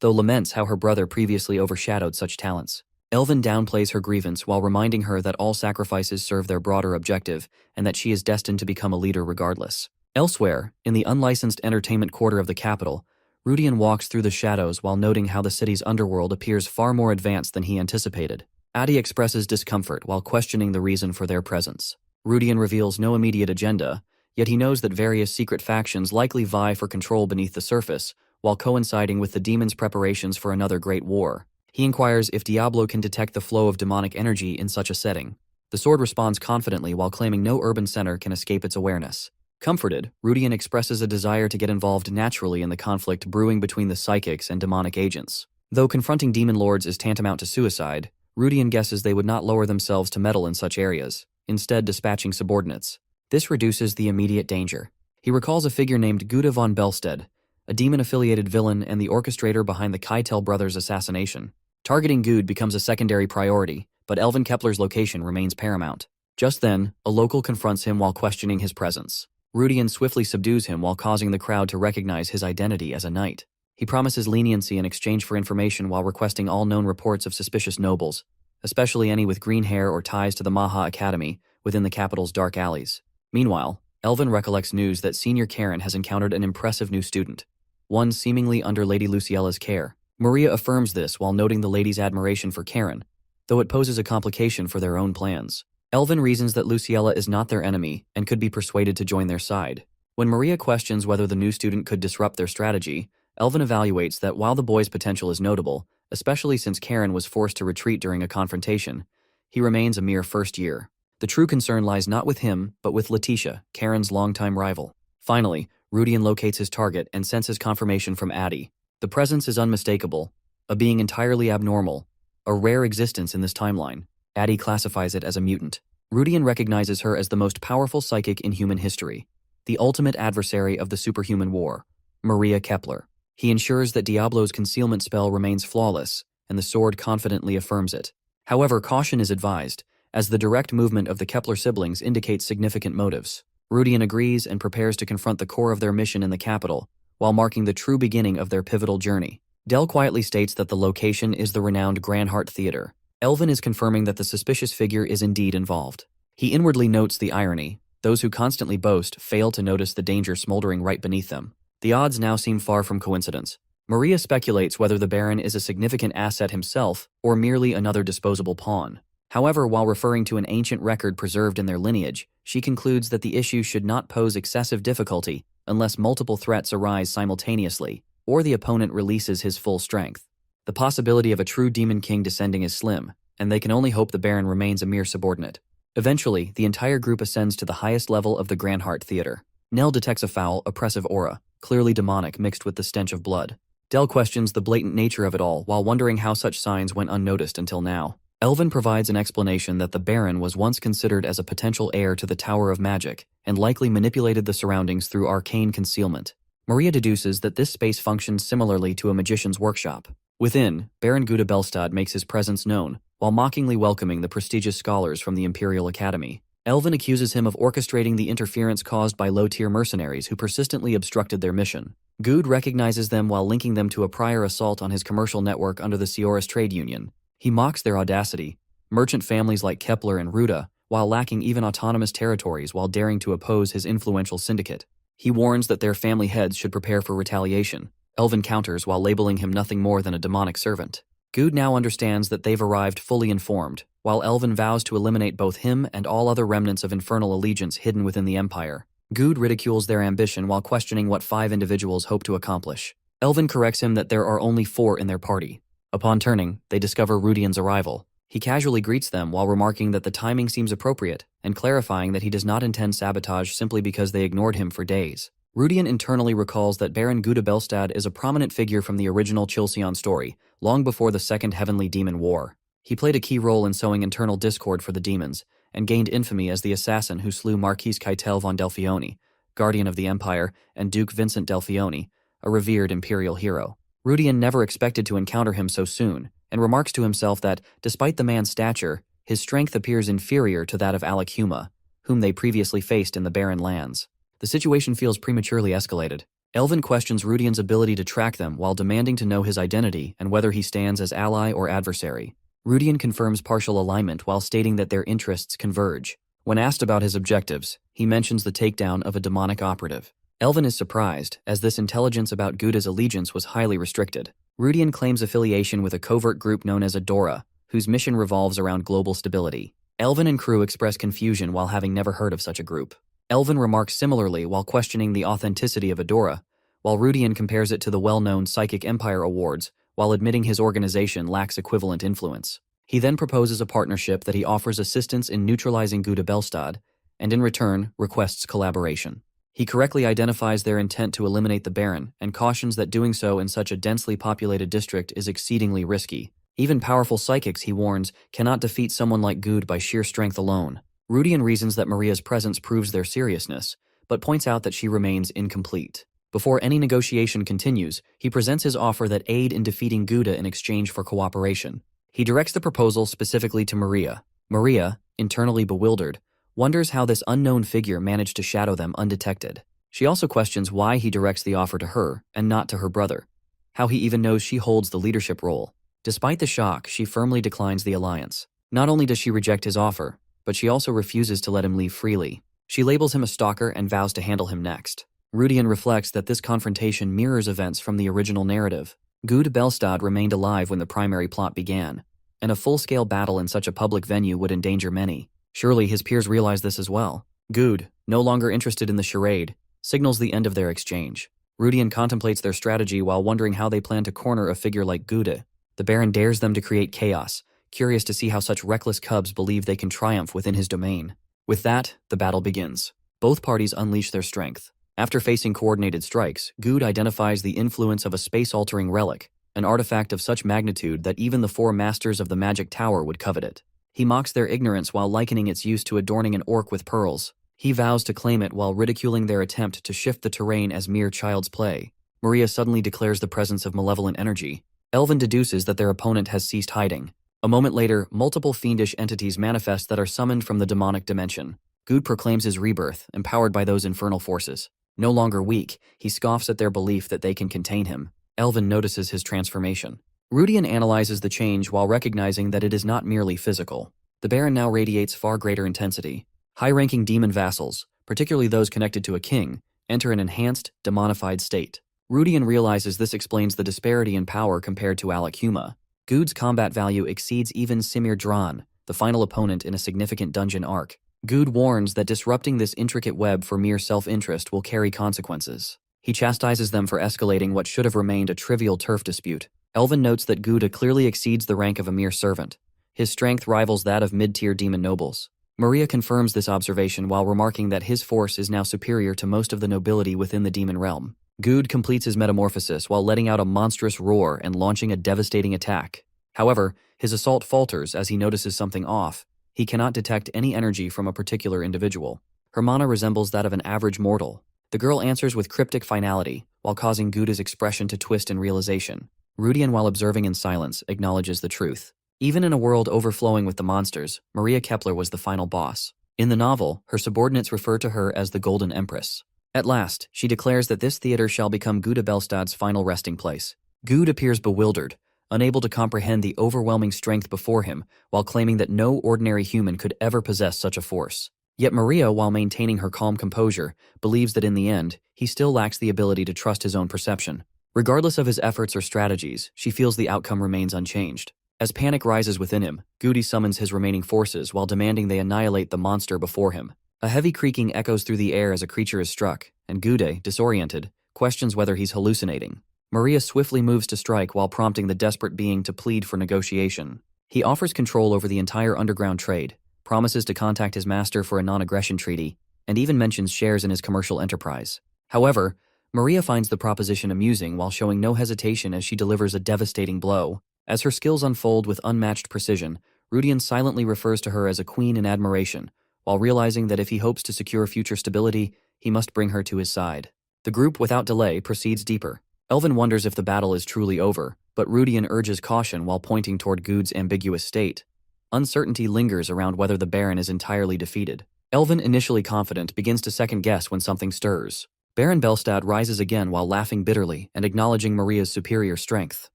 though laments how her brother previously overshadowed such talents. Elvin downplays her grievance while reminding her that all sacrifices serve their broader objective and that she is destined to become a leader regardless. Elsewhere, in the unlicensed entertainment quarter of the capital, Rudian walks through the shadows while noting how the city's underworld appears far more advanced than he anticipated. Addie expresses discomfort while questioning the reason for their presence. Rudian reveals no immediate agenda, yet he knows that various secret factions likely vie for control beneath the surface, while coinciding with the demon's preparations for another great war. He inquires if Diablo can detect the flow of demonic energy in such a setting. The sword responds confidently while claiming no urban center can escape its awareness. Comforted, Rudian expresses a desire to get involved naturally in the conflict brewing between the psychics and demonic agents. Though confronting demon lords is tantamount to suicide, Rudian guesses they would not lower themselves to meddle in such areas, instead dispatching subordinates. This reduces the immediate danger. He recalls a figure named Gouda von Belstead, a demon-affiliated villain and the orchestrator behind the Keitel brothers' assassination. Targeting Good becomes a secondary priority, but Elvin Kepler's location remains paramount. Just then, a local confronts him while questioning his presence. Rudian swiftly subdues him while causing the crowd to recognize his identity as a knight. He promises leniency in exchange for information while requesting all known reports of suspicious nobles, especially any with green hair or ties to the Manhwa Academy within the capital's dark alleys. Meanwhile, Elvin recollects news that Senior Karen has encountered an impressive new student, one seemingly under Lady Luciella's care. Maria affirms this while noting the lady's admiration for Karen, though it poses a complication for their own plans. Elvin reasons that Luciella is not their enemy and could be persuaded to join their side. When Maria questions whether the new student could disrupt their strategy, Elvin evaluates that while the boy's potential is notable, especially since Karen was forced to retreat during a confrontation, he remains a mere first year. The true concern lies not with him, but with Letitia, Karen's longtime rival. Finally, Rudian locates his target and senses confirmation from Addie. The presence is unmistakable, a being entirely abnormal, a rare existence in this timeline. Addie classifies it as a mutant. Rudian recognizes her as the most powerful psychic in human history, the ultimate adversary of the superhuman war, Maria Kepler. He ensures that Diablo's concealment spell remains flawless, and the sword confidently affirms it. However, caution is advised, as the direct movement of the Kepler siblings indicates significant motives. Rudian agrees and prepares to confront the core of their mission in the capital, while marking the true beginning of their pivotal journey. Del quietly states that the location is the renowned Granhart Theater. Elvin is confirming that the suspicious figure is indeed involved. He inwardly notes the irony. Those who constantly boast fail to notice the danger smoldering right beneath them. The odds now seem far from coincidence. Maria speculates whether the Baron is a significant asset himself or merely another disposable pawn. However, while referring to an ancient record preserved in their lineage, she concludes that the issue should not pose excessive difficulty unless multiple threats arise simultaneously, or the opponent releases his full strength. The possibility of a true Demon King descending is slim, and they can only hope the Baron remains a mere subordinate. Eventually, the entire group ascends to the highest level of the Granhart Theater. Nell detects a foul, oppressive aura, clearly demonic mixed with the stench of blood. Del questions the blatant nature of it all while wondering how such signs went unnoticed until now. Elvin provides an explanation that the Baron was once considered as a potential heir to the Tower of Magic and likely manipulated the surroundings through arcane concealment. Maria deduces that this space functions similarly to a magician's workshop. Within, Baron Guda Belstad makes his presence known, while mockingly welcoming the prestigious scholars from the Imperial Academy. Elvin accuses him of orchestrating the interference caused by low-tier mercenaries who persistently obstructed their mission. Good recognizes them while linking them to a prior assault on his commercial network under the Sioris Trade Union. He mocks their audacity, merchant families like Kepler and Ruda, while lacking even autonomous territories while daring to oppose his influential syndicate. He warns that their family heads should prepare for retaliation. Elvin counters while labeling him nothing more than a demonic servant. Good now understands that they've arrived fully informed, while Elvin vows to eliminate both him and all other remnants of infernal allegiance hidden within the Empire. Good ridicules their ambition while questioning what 5 individuals hope to accomplish. Elvin corrects him that there are only 4 in their party. Upon turning, they discover Rudian's arrival. He casually greets them while remarking that the timing seems appropriate and clarifying that he does not intend sabotage simply because they ignored him for days. Rudian internally recalls that Baron Guda Belstad is a prominent figure from the original Chilcyon story, long before the Second Heavenly Demon War. He played a key role in sowing internal discord for the demons, and gained infamy as the assassin who slew Marquis Keitel von Delfione, Guardian of the Empire, and Duke Vincent Delfione, a revered imperial hero. Rudian never expected to encounter him so soon, and remarks to himself that, despite the man's stature, his strength appears inferior to that of Alec Huma, whom they previously faced in the Barren Lands. The situation feels prematurely escalated. Elvin questions Rudian's ability to track them while demanding to know his identity and whether he stands as ally or adversary. Rudian confirms partial alignment while stating that their interests converge. When asked about his objectives, he mentions the takedown of a demonic operative. Elvin is surprised, as this intelligence about Guda's allegiance was highly restricted. Rudian claims affiliation with a covert group known as Adora, whose mission revolves around global stability. Elvin and crew express confusion while having never heard of such a group. Elvin remarks similarly while questioning the authenticity of Adora, while Rudian compares it to the well-known Psychic Empire Awards, while admitting his organization lacks equivalent influence. He then proposes a partnership that he offers assistance in neutralizing Guda Belstad, and in return, requests collaboration. He correctly identifies their intent to eliminate the Baron, and cautions that doing so in such a densely populated district is exceedingly risky. Even powerful psychics, he warns, cannot defeat someone like Gud by sheer strength alone. Rudian reasons that Maria's presence proves their seriousness, but points out that she remains incomplete. Before any negotiation continues, he presents his offer that aid in defeating Guda in exchange for cooperation. He directs the proposal specifically to Maria. Maria, internally bewildered, wonders how this unknown figure managed to shadow them undetected. She also questions why he directs the offer to her and not to her brother. how he even knows she holds the leadership role. Despite the shock, she firmly declines the alliance. Not only does she reject his offer, but she also refuses to let him leave freely. She labels him a stalker and vows to handle him next. Rudian reflects that this confrontation mirrors events from the original narrative. Gud Belstad remained alive when the primary plot began, and a full-scale battle in such a public venue would endanger many. Surely his peers realize this as well. Gud, no longer interested in the charade, signals the end of their exchange. Rudian contemplates their strategy while wondering how they plan to corner a figure like Gude. The Baron dares them to create chaos, curious to see how such reckless cubs believe they can triumph within his domain. With that, the battle begins. Both parties unleash their strength. After facing coordinated strikes, Gud identifies the influence of a space-altering relic, an artifact of such magnitude that even the four masters of the magic tower would covet it. He mocks their ignorance while likening its use to adorning an orc with pearls. He vows to claim it while ridiculing their attempt to shift the terrain as mere child's play. Maria suddenly declares the presence of malevolent energy. Elvin deduces that their opponent has ceased hiding. A moment later, multiple fiendish entities manifest that are summoned from the demonic dimension. Gud proclaims his rebirth, empowered by those infernal forces. No longer weak, he scoffs at their belief that they can contain him. Elvin notices his transformation. Rudian analyzes the change while recognizing that it is not merely physical. The Baron now radiates far greater intensity. High-ranking demon vassals, particularly those connected to a king, enter an enhanced, demonified state. Rudian realizes this explains the disparity in power compared to Alec Huma. Gud's combat value exceeds even Simir Dran, the final opponent in a significant dungeon arc. Gud warns that disrupting this intricate web for mere self-interest will carry consequences. He chastises them for escalating what should have remained a trivial turf dispute. Elvin notes that Gouda clearly exceeds the rank of a mere servant. His strength rivals that of mid-tier demon nobles. Maria confirms this observation while remarking that his force is now superior to most of the nobility within the demon realm. Gud completes his metamorphosis while letting out a monstrous roar and launching a devastating attack. However, his assault falters as he notices something off. He cannot detect any energy from a particular individual. Her mana resembles that of an average mortal. The girl answers with cryptic finality, while causing Guda's expression to twist in realization. Rudian, while observing in silence, acknowledges the truth. Even in a world overflowing with the monsters, Maria Kepler was the final boss. In the novel, her subordinates refer to her as the Golden Empress. At last, she declares that this theater shall become Guda Belstad's final resting place. Gud appears bewildered, unable to comprehend the overwhelming strength before him, while claiming that no ordinary human could ever possess such a force. Yet Maria, while maintaining her calm composure, believes that in the end, he still lacks the ability to trust his own perception. Regardless of his efforts or strategies, she feels the outcome remains unchanged. As panic rises within him, Gudi summons his remaining forces while demanding they annihilate the monster before him. A heavy creaking echoes through the air as a creature is struck, and Gude, disoriented, questions whether he's hallucinating. Maria swiftly moves to strike while prompting the desperate being to plead for negotiation. He offers control over the entire underground trade, promises to contact his master for a non-aggression treaty, and even mentions shares in his commercial enterprise. However, Maria finds the proposition amusing while showing no hesitation as she delivers a devastating blow. As her skills unfold with unmatched precision, Rudian silently refers to her as a queen in admiration, while realizing that if he hopes to secure future stability, he must bring her to his side. The group, without delay, proceeds deeper. Elvin wonders if the battle is truly over, but Rudian urges caution while pointing toward Gud's ambiguous state. Uncertainty lingers around whether the Baron is entirely defeated. Elvin, initially confident, begins to second-guess when something stirs. Baron Belstad rises again while laughing bitterly and acknowledging Maria's superior strength.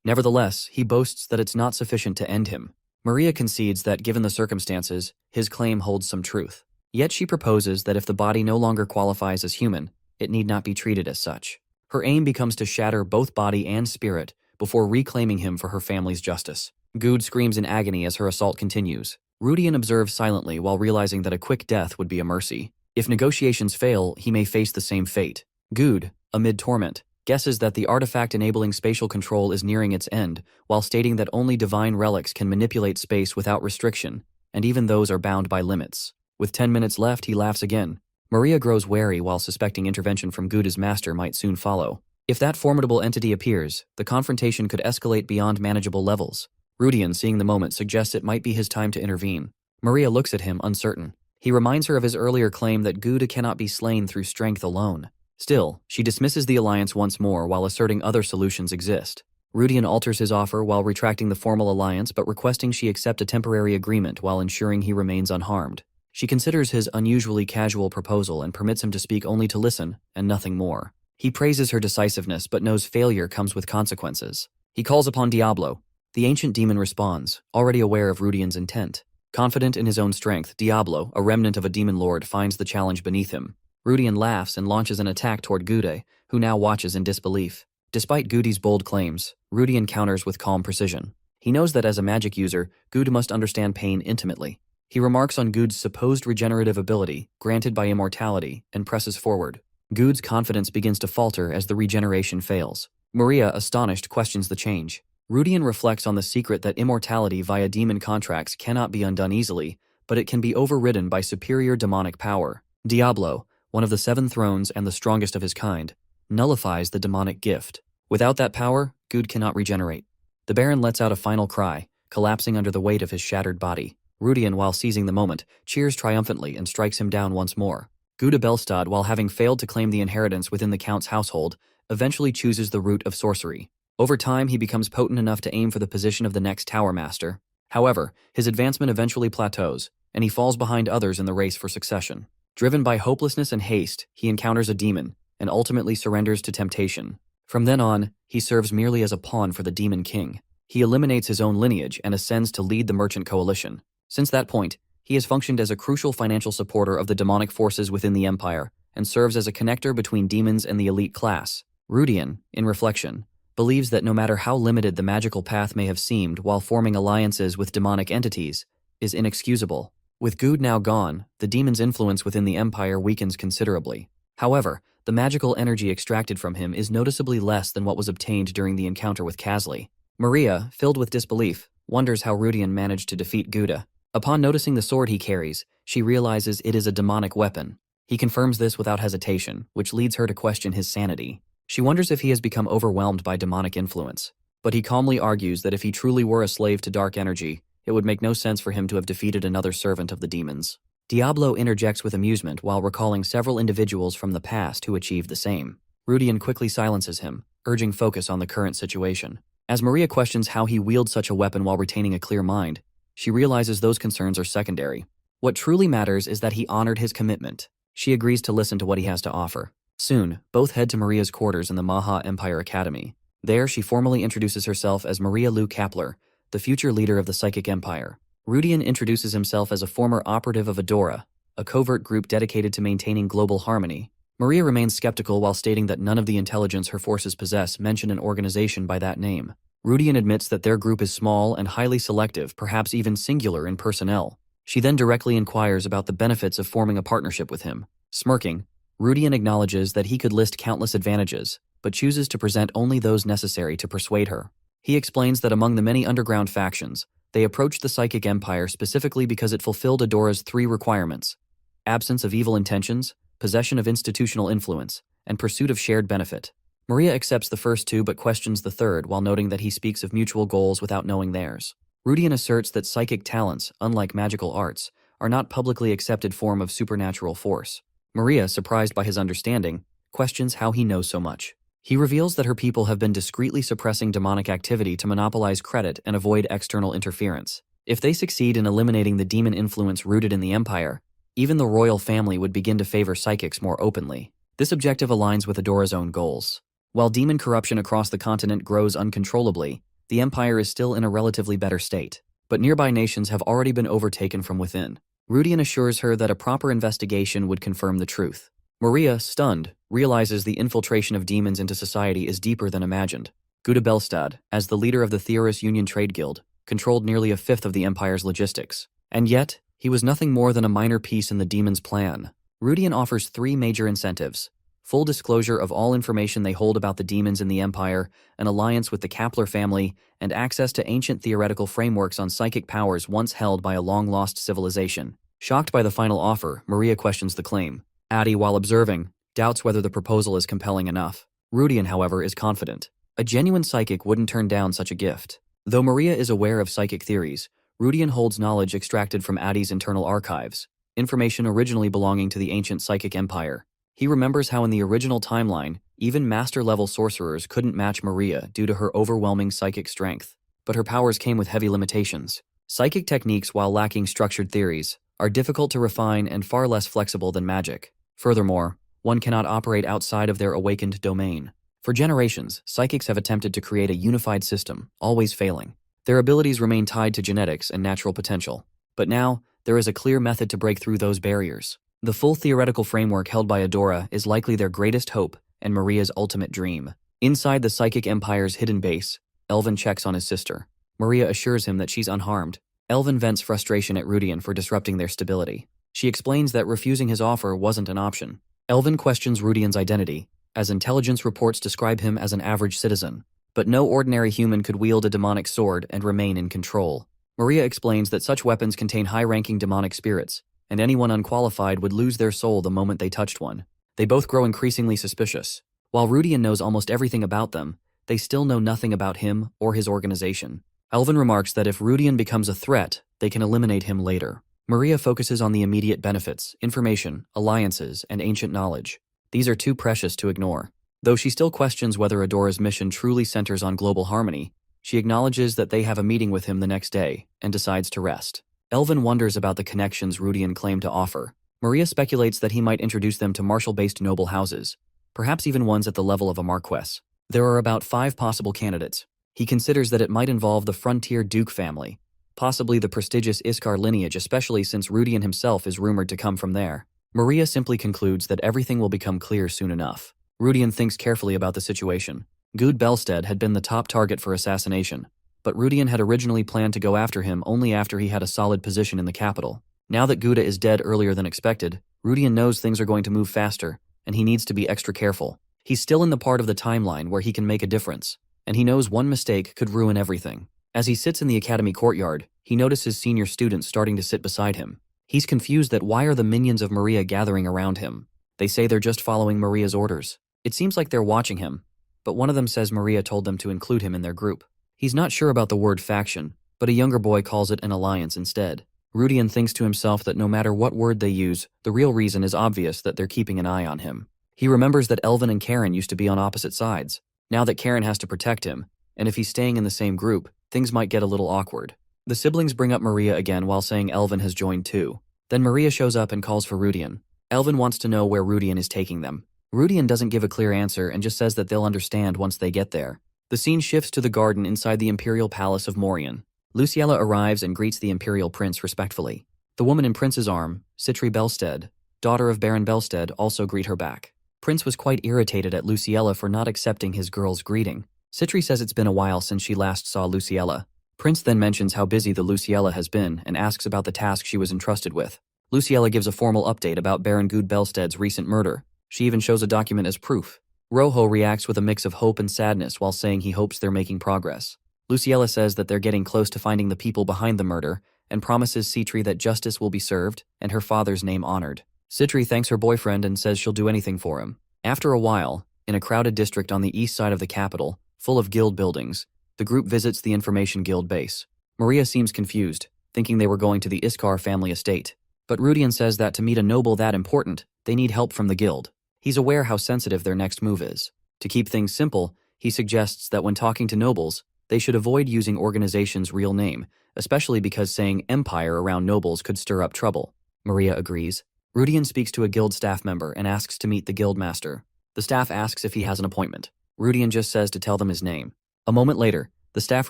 Nevertheless, he boasts that it's not sufficient to end him. Maria concedes that, given the circumstances, his claim holds some truth. Yet she proposes that if the body no longer qualifies as human, it need not be treated as such. Her aim becomes to shatter both body and spirit before reclaiming him for her family's justice. Gud screams in agony as her assault continues. Rudian observes silently while realizing that a quick death would be a mercy. If negotiations fail, he may face the same fate. Gud, amid torment, guesses that the artifact enabling spatial control is nearing its end, while stating that only divine relics can manipulate space without restriction, and even those are bound by limits. With 10 minutes left, he laughs again. Maria grows wary while suspecting intervention from Guda's master might soon follow. If that formidable entity appears, the confrontation could escalate beyond manageable levels. Rudian, seeing the moment, suggests it might be his time to intervene. Maria looks at him, uncertain. He reminds her of his earlier claim that Guda cannot be slain through strength alone. Still, she dismisses the alliance once more while asserting other solutions exist. Rudian alters his offer while retracting the formal alliance but requesting she accept a temporary agreement while ensuring he remains unharmed. She considers his unusually casual proposal and permits him to speak only to listen, and nothing more. He praises her decisiveness but knows failure comes with consequences. He calls upon Diablo. The ancient demon responds, already aware of Rudian's intent. Confident in his own strength, Diablo, a remnant of a demon lord, finds the challenge beneath him. Rudian laughs and launches an attack toward Gude, who now watches in disbelief. Despite Gude's bold claims, Rudian counters with calm precision. He knows that as a magic user, Gude must understand pain intimately. He remarks on Gude's supposed regenerative ability, granted by immortality, and presses forward. Gude's confidence begins to falter as the regeneration fails. Maria, astonished, questions the change. Rudian reflects on the secret that immortality via demon contracts cannot be undone easily, but it can be overridden by superior demonic power. Diablo, one of the 7 thrones and the strongest of his kind, nullifies the demonic gift. Without that power, Gude cannot regenerate. The Baron lets out a final cry, collapsing under the weight of his shattered body. Rudian, while seizing the moment, cheers triumphantly and strikes him down once more. Gude Belstad, while having failed to claim the inheritance within the Count's household, eventually chooses the route of sorcery. Over time, he becomes potent enough to aim for the position of the next Tower Master. However, his advancement eventually plateaus, and he falls behind others in the race for succession. Driven by hopelessness and haste, he encounters a demon, and ultimately surrenders to temptation. From then on, he serves merely as a pawn for the Demon King. He eliminates his own lineage and ascends to lead the Merchant Coalition. Since that point, he has functioned as a crucial financial supporter of the demonic forces within the Empire, and serves as a connector between demons and the elite class. Rudian, in reflection, believes that no matter how limited the magical path may have seemed while forming alliances with demonic entities, is inexcusable. With Gude now gone, the demon's influence within the Empire weakens considerably. However, the magical energy extracted from him is noticeably less than what was obtained during the encounter with Casley. Maria, filled with disbelief, wonders how Rudian managed to defeat Gude. Upon noticing the sword he carries, she realizes it is a demonic weapon. He confirms this without hesitation, which leads her to question his sanity. She wonders if he has become overwhelmed by demonic influence. But he calmly argues that if he truly were a slave to dark energy, it would make no sense for him to have defeated another servant of the demons. Diablo interjects with amusement while recalling several individuals from the past who achieved the same. Rudian quickly silences him, urging focus on the current situation. As Maria questions how he wields such a weapon while retaining a clear mind, she realizes those concerns are secondary. What truly matters is that he honored his commitment. She agrees to listen to what he has to offer. Soon, both head to Maria's quarters in the Manhwa Empire Academy. There, she formally introduces herself as Maria Lou Kapler, the future leader of the Psychic Empire. Rudian introduces himself as a former operative of Adora, a covert group dedicated to maintaining global harmony. Maria remains skeptical while stating that none of the intelligence her forces possess mention an organization by that name. Rudian admits that their group is small and highly selective, perhaps even singular in personnel. She then directly inquires about the benefits of forming a partnership with him. Smirking, Rudian acknowledges that he could list countless advantages, but chooses to present only those necessary to persuade her. He explains that among the many underground factions, they approached the Psychic Empire specifically because it fulfilled Adora's 3 requirements: absence of evil intentions, possession of institutional influence, and pursuit of shared benefit. Maria accepts the first 2 but questions the third while noting that he speaks of mutual goals without knowing theirs. Rudian asserts that psychic talents, unlike magical arts, are not publicly accepted form of supernatural force. Maria, surprised by his understanding, questions how he knows so much. He reveals that her people have been discreetly suppressing demonic activity to monopolize credit and avoid external interference. If they succeed in eliminating the demon influence rooted in the Empire, even the royal family would begin to favor psychics more openly. This objective aligns with Adora's own goals. While demon corruption across the continent grows uncontrollably, the Empire is still in a relatively better state. But nearby nations have already been overtaken from within. Rudian assures her that a proper investigation would confirm the truth. Maria, stunned, realizes the infiltration of demons into society is deeper than imagined. Gude Belstad, as the leader of the Theoris Union Trade Guild, controlled nearly a fifth of the Empire's logistics. And yet, he was nothing more than a minor piece in the demons' plan. Rudian offers 3 major incentives: full disclosure of all information they hold about the demons in the Empire, an alliance with the Kapler family, and access to ancient theoretical frameworks on psychic powers once held by a long-lost civilization. Shocked by the final offer, Maria questions the claim. Addie, while observing, doubts whether the proposal is compelling enough. Rudian, however, is confident. A genuine psychic wouldn't turn down such a gift. Though Maria is aware of psychic theories, Rudian holds knowledge extracted from Addie's internal archives, information originally belonging to the ancient psychic empire. He remembers how in the original timeline, even master-level sorcerers couldn't match Maria due to her overwhelming psychic strength. But her powers came with heavy limitations. Psychic techniques, while lacking structured theories, are difficult to refine and far less flexible than magic. Furthermore, one cannot operate outside of their awakened domain. For generations, psychics have attempted to create a unified system, always failing. Their abilities remain tied to genetics and natural potential. But now, there is a clear method to break through those barriers. The full theoretical framework held by Adora is likely their greatest hope and Maria's ultimate dream. Inside the Psychic Empire's hidden base, Elvin checks on his sister. Maria assures him that she's unharmed. Elvin vents frustration at Rudian for disrupting their stability. She explains that refusing his offer wasn't an option. Elvin questions Rudian's identity, as intelligence reports describe him as an average citizen. But no ordinary human could wield a demonic sword and remain in control. Maria explains that such weapons contain high-ranking demonic spirits, and anyone unqualified would lose their soul the moment they touched one. They both grow increasingly suspicious. While Rudian knows almost everything about them, they still know nothing about him or his organization. Elvin remarks that if Rudian becomes a threat, they can eliminate him later. Maria focuses on the immediate benefits, information, alliances, and ancient knowledge. These are too precious to ignore. Though she still questions whether Adora's mission truly centers on global harmony, she acknowledges that they have a meeting with him the next day and decides to rest. Elvin wonders about the connections Rudian claimed to offer. Maria speculates that he might introduce them to martial-based noble houses, perhaps even ones at the level of a marquess. There are about 5 possible candidates. He considers that it might involve the frontier Duke family, possibly the prestigious Iskar lineage, especially since Rudian himself is rumored to come from there. Maria simply concludes that everything will become clear soon enough. Rudian thinks carefully about the situation. Good Belstead had been the top target for assassination, but Rudian had originally planned to go after him only after he had a solid position in the capital. Now that Gouda is dead earlier than expected, Rudian knows things are going to move faster, and he needs to be extra careful. He's still in the part of the timeline where he can make a difference, and he knows one mistake could ruin everything. As he sits in the academy courtyard, he notices senior students starting to sit beside him. He's confused that why are the minions of Maria gathering around him? They say they're just following Maria's orders. It seems like they're watching him, but one of them says Maria told them to include him in their group. He's not sure about the word faction, but a younger boy calls it an alliance instead. Rudian thinks to himself that no matter what word they use, the real reason is obvious that they're keeping an eye on him. He remembers that Elvin and Karen used to be on opposite sides. Now that Karen has to protect him, and if he's staying in the same group, things might get a little awkward. The siblings bring up Maria again while saying Elvin has joined too. Then Maria shows up and calls for Rudian. Elvin wants to know where Rudian is taking them. Rudian doesn't give a clear answer and just says that they'll understand once they get there. The scene shifts to the garden inside the Imperial Palace of Morian. Luciella arrives and greets the Imperial Prince respectfully. The woman in Prince's arm, Citri Belstead, daughter of Baron Belstead, also greet her back. Prince was quite irritated at Luciella for not accepting his girl's greeting. Citri says it's been a while since she last saw Luciella. Prince then mentions how busy the Luciella has been and asks about the task she was entrusted with. Luciella gives a formal update about Baron Good Belstead's recent murder. She even shows a document as proof. Rojo reacts with a mix of hope and sadness while saying he hopes they're making progress. Luciella says that they're getting close to finding the people behind the murder and promises Citri that justice will be served and her father's name honored. Citri thanks her boyfriend and says she'll do anything for him. After a while, in a crowded district on the east side of the capital, full of guild buildings, the group visits the Information Guild base. Maria seems confused, thinking they were going to the Iskar family estate. But Rudian says that to meet a noble that important, they need help from the guild. He's aware how sensitive their next move is. To keep things simple, he suggests that when talking to nobles, they should avoid using organization's real name, especially because saying empire around nobles could stir up trouble. Maria agrees. Rudian speaks to a guild staff member and asks to meet the guild master. The staff asks if he has an appointment. Rudian just says to tell them his name. A moment later, the staff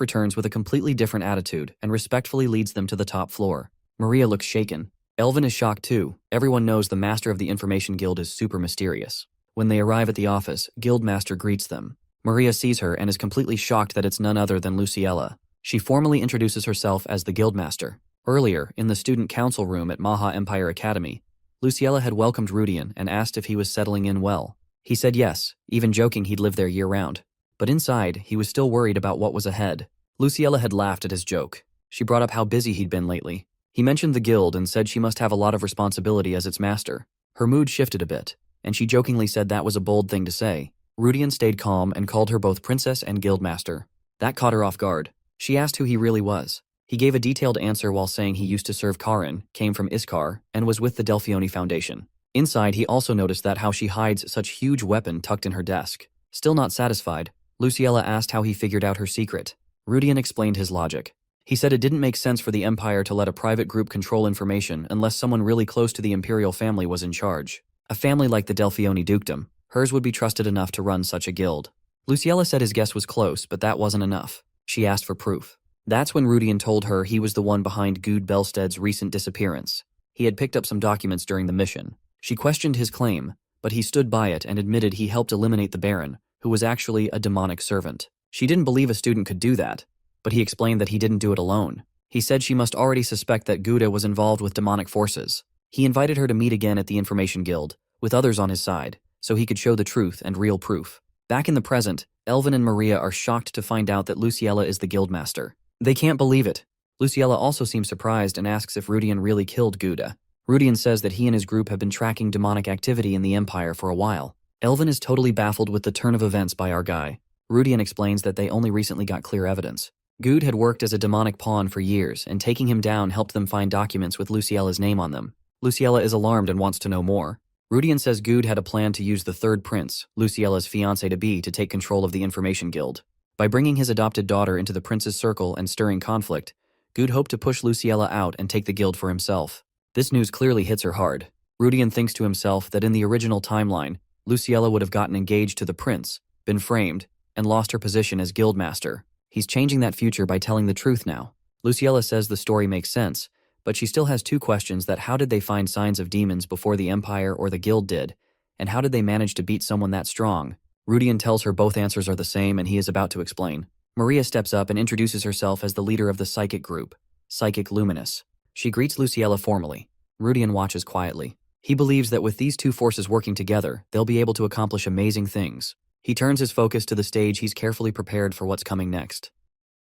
returns with a completely different attitude and respectfully leads them to the top floor. Maria looks shaken. Elvin is shocked too. Everyone knows the master of the Information Guild is super mysterious. When they arrive at the office, Guildmaster greets them. Maria sees her and is completely shocked that it's none other than Luciella. She formally introduces herself as the Guildmaster. Earlier, in the student council room at Manhwa Empire Academy, Luciella had welcomed Rudian and asked if he was settling in well. He said yes, even joking he'd live there year-round. But inside, he was still worried about what was ahead. Luciella had laughed at his joke. She brought up how busy he'd been lately. He mentioned the guild and said she must have a lot of responsibility as its master. Her mood shifted a bit, and she jokingly said that was a bold thing to say. Rudian stayed calm and called her both princess and guildmaster. That caught her off guard. She asked who he really was. He gave a detailed answer while saying he used to serve Karin, came from Iskar, and was with the Delphione Foundation. Inside, he also noticed that how she hides such huge weapon tucked in her desk. Still not satisfied, Luciella asked how he figured out her secret. Rudian explained his logic. He said it didn't make sense for the Empire to let a private group control information unless someone really close to the Imperial family was in charge. A family like the Delfioni dukedom, hers would be trusted enough to run such a guild. Luciella said his guess was close, but that wasn't enough. She asked for proof. That's when Rudian told her he was the one behind Good Belsted's recent disappearance. He had picked up some documents during the mission. She questioned his claim, but he stood by it and admitted he helped eliminate the Baron, who was actually a demonic servant. She didn't believe a student could do that, but he explained that he didn't do it alone. He said she must already suspect that Gouda was involved with demonic forces. He invited her to meet again at the Information Guild, with others on his side, so he could show the truth and real proof. Back in the present, Elvin and Maria are shocked to find out that Luciella is the guildmaster. They can't believe it. Luciella also seems surprised and asks if Rudian really killed Gouda. Rudian says that he and his group have been tracking demonic activity in the Empire for a while. Elvin is totally baffled with the turn of events by our guy. Rudian explains that they only recently got clear evidence. Good had worked as a demonic pawn for years, and taking him down helped them find documents with Luciella's name on them. Luciella is alarmed and wants to know more. Rudian says Good had a plan to use the third prince, Luciella's fiancé-to-be, to take control of the Information Guild. By bringing his adopted daughter into the prince's circle and stirring conflict, Good hoped to push Luciella out and take the guild for himself. This news clearly hits her hard. Rudian thinks to himself that in the original timeline, Luciella would have gotten engaged to the prince, been framed, and lost her position as guildmaster. He's changing that future by telling the truth now. Luciella says the story makes sense, but she still has two questions: that how did they find signs of demons before the Empire or the guild did, and how did they manage to beat someone that strong? Rudian tells her both answers are the same, and he is about to explain. Maria steps up and introduces herself as the leader of the psychic group, Psychic Luminous. She greets Luciella formally. Rudian watches quietly. He believes that with these two forces working together, they'll be able to accomplish amazing things. He turns his focus to the stage. He's carefully prepared for what's coming next.